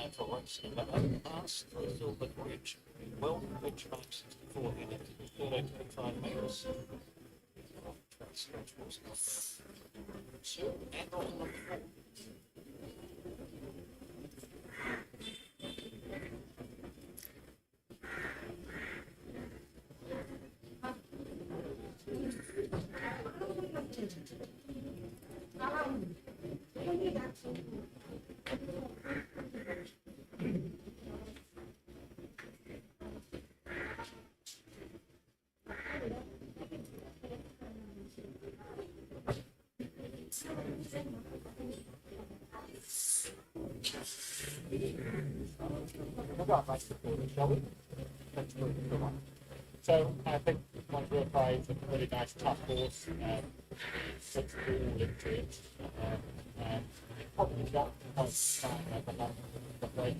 going for race number 8 past the Silver Bridge. Well, benchmark 64 units, 13.5 metres. Stretch was not 2 and on number 4. We'll go on race before, shall we? Let's do it. Good one. So I think one real prize, a really nice tough horse, puts all into it, and probably got the most time at the moment, the break.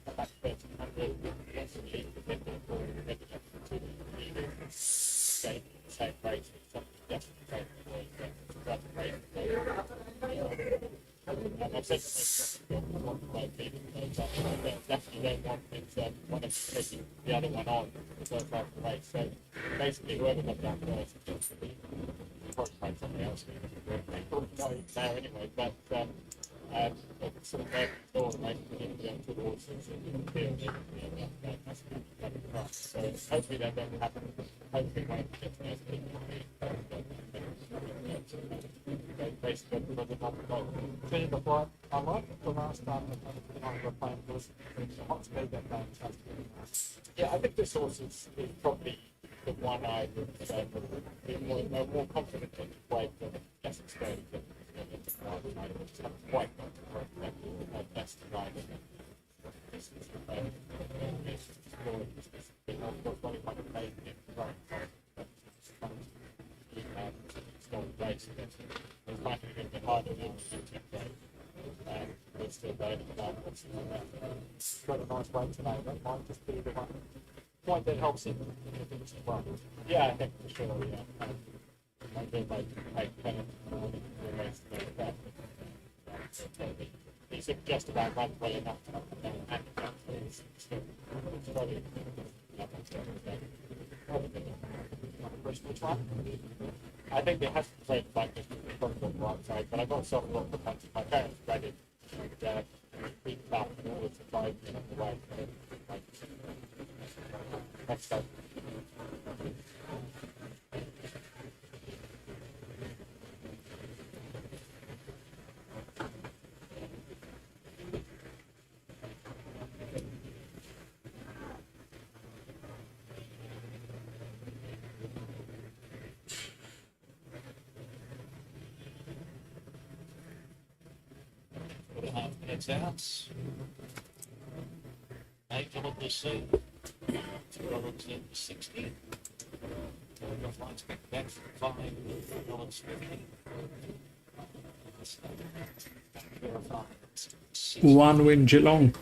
About 1300, possibly within the same race, something just the same way. And I've said to myself, what the way people definitely don't want it, want to take the other one on the first half of the race. So basically, whoever got down first is just to be probably find somebody else. They probably know it's there anyway, but it's sort of their door and they can get to the horses and feel that's the price. So hopefully that doesn't happen. Hopefully when it gets nice people basically because of that. Being before, I like the last time I were playing was hot speed that fantastic. Yeah, I think this horse is probably the one I would say be more confident in the way than less experienced in it's quite not the best ride. This is of course one of my main race. It's likely to be harder now and we're still going about what's got a nice way today. That might just be the one point that helps him as well. Yeah, I think for sure, yeah. I do make penalty the race like that. He's just about run well enough to handicap his probably which one? I think they have to play the back from the right side, but I got soft look the punch. My parents read it and beat back in order to try and get the way. Next go. Heads out. Angel of the Sea. $2.60. The flight's back from $5.50. One win Geelong.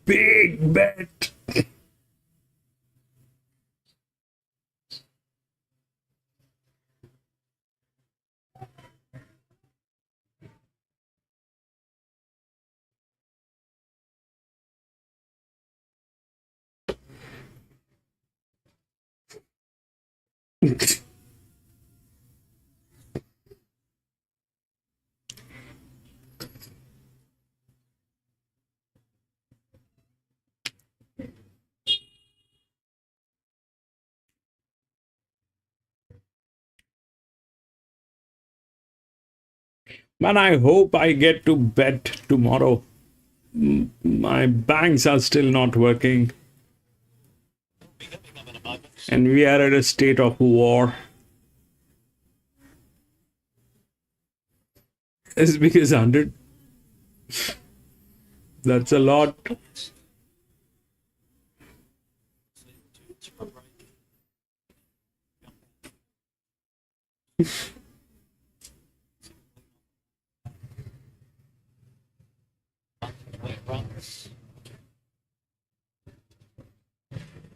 Big bet. Man, I hope I get to bet tomorrow. My banks are still not working. And we are at a state of war. It's because 100. That's a lot.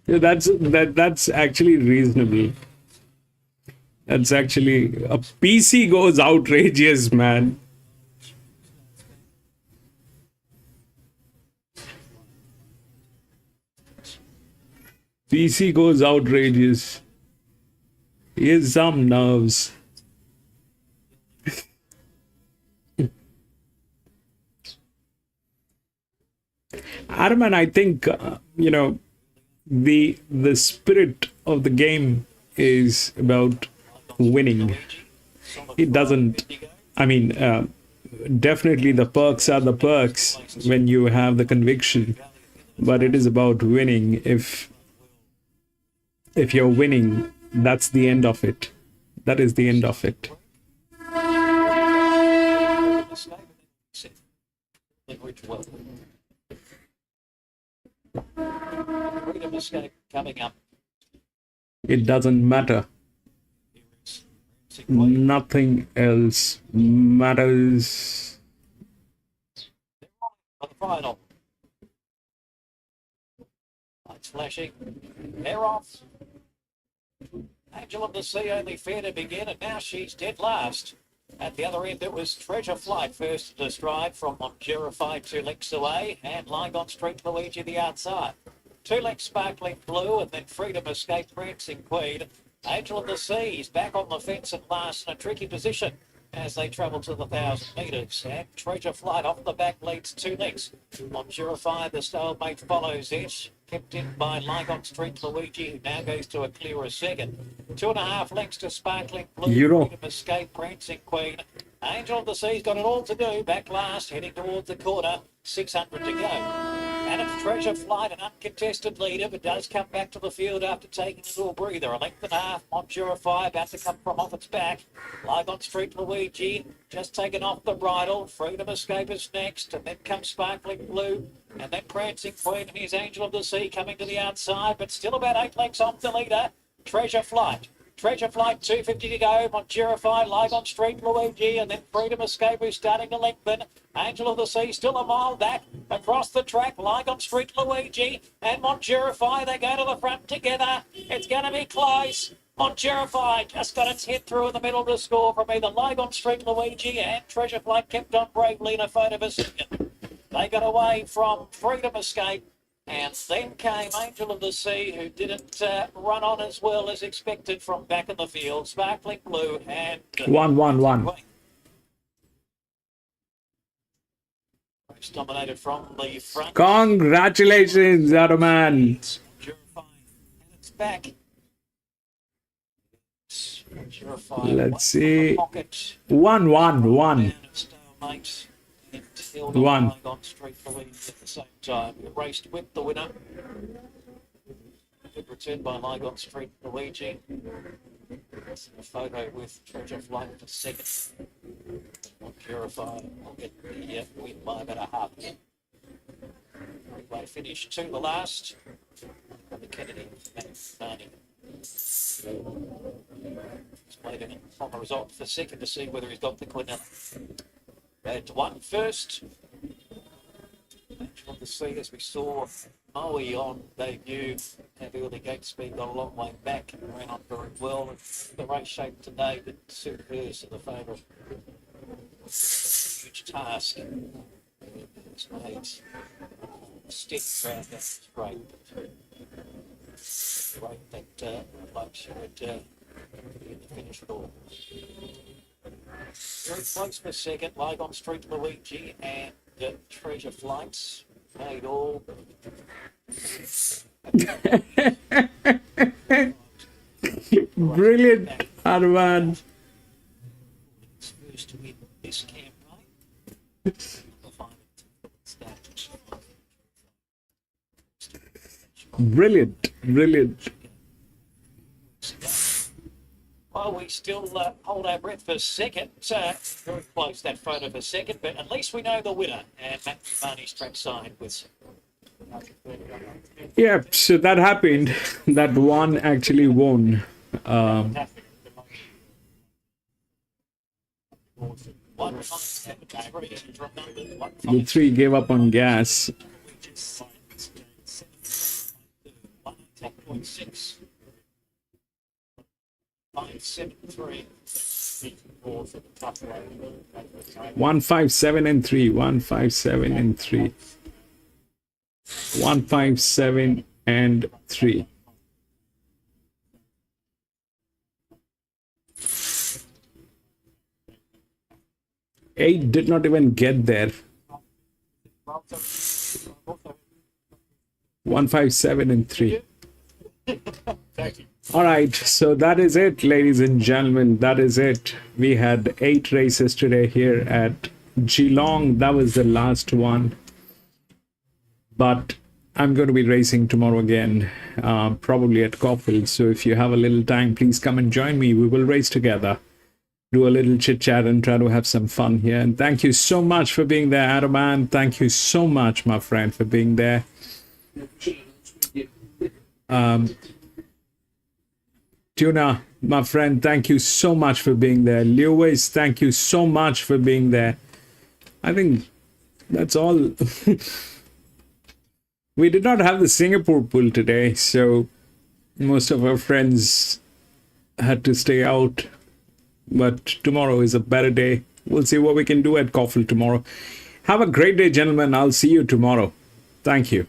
Yeah, that's actually reasonable. That's actually a PC goes outrageous, man. PC goes outrageous. He has some nerves. Adam, and I think the spirit of the game is about winning. It doesn't. I mean, definitely the perks are the perks when you have the conviction, but it is about winning. If you're winning, that's the end of it. That is the end of it. Freedom Escape coming up. It doesn't matter. Nothing else matters. For the final. Lights flashing. They're off. Angel of the Sea only fair to begin, and now she's dead last. At the other end, it was Treasure Flight first to stride from Monjerified 2 lengths away, and Lygon Street Luigi the outside. 2 lengths Sparkling Blue, and then Freedom Escape Prancing Queen. Angel of the Sea is back on the fence at last in a tricky position as they travel to the 1,000 metres. And Treasure Flight off the back leads 2 lengths. Monjerified, the stalemate follows it, kept in by Lygon Street Luigi, who now goes to a clearer second. 2.5 lengths to Sparkling Blue, Freedom Escape, Prancing Queen. Angel of the Sea's got it all to do, back last, heading towards the corner, 600 to go. And it's Treasure Flight, an uncontested leader, but does come back to the field after taking a little breather. 1.5 lengths, Monjerified about to come from off its back. Lygon Street Luigi just taken off the bridle. Freedom Escape is next, and then comes Sparkling Blue, and then Prancing Queen, and here's Angel of the Sea coming to the outside, but still about 8 lengths off the leader. Treasure Flight, 250 to go. Monjerified, Lygon Street Luigi, and then Freedom Escape who's starting to lengthen. Angel of the Sea still a mile back. Across the track, Lygon Street Luigi and Monjerified, they go to the front together. It's going to be close. Monjerified just got its head through in the middle to score from either Lygon Street Luigi, and Treasure Flight kept on bravely in a photo of a second. They got away from Freedom Escape. And then came Angel of the Sea, who didn't run on as well as expected from back in the field. Sparkling Blue and... 1-1-1. Dominated from the front. Congratulations, Adam. It's back. Let's see. 1-1-1. 1. On Street Luigi at the same time. We raced with the winner. Good return by Lygon Street Luigi. A photo with Treasure Flight for second. Purifier will get the win by about a half. Replay finish to the last. And the Kennedy, Matt Barney. Just waiting on the result for second to see whether he's got the winner. Bad to one first. Want to see, as we saw Moe on debut, have early gate speed got a long way back and ran on very well. And the race shape today that suited her to the favour. Huge task. It's made stick around that's great. Great that like she would in the finish ball. Very close for second, Lygon Street Luigi and Treasure Flights made all. Brilliant, Arman. First to win this campaign. Brilliant, brilliant. Well, we still hold our breath for second. Very close, that photo for second, but at least we know the winner. And Matt Marnie's track side with. Yeah, so that happened. That one actually won. The three gave up on gas. 1.6. 573. 157 and 3. 157 and 3. 157 and 3. Eight did not even get there. 157 and 3. Thank you. All right, so that is it, ladies and gentlemen. That is it. We had 8 races today here at Geelong. That was the last one. But I'm going to be racing tomorrow again, probably at Caulfield. So if you have a little time, please come and join me. We will race together, do a little chit chat and try to have some fun here. And thank you so much for being there, Adaman. Thank you so much, my friend, for being there. Tuna, my friend, thank you so much for being there. Lewis, thank you so much for being there. I think that's all. We did not have the Singapore pool today, so most of our friends had to stay out. But tomorrow is a better day. We'll see what we can do at Caulfield tomorrow. Have a great day, gentlemen. I'll see you tomorrow. Thank you.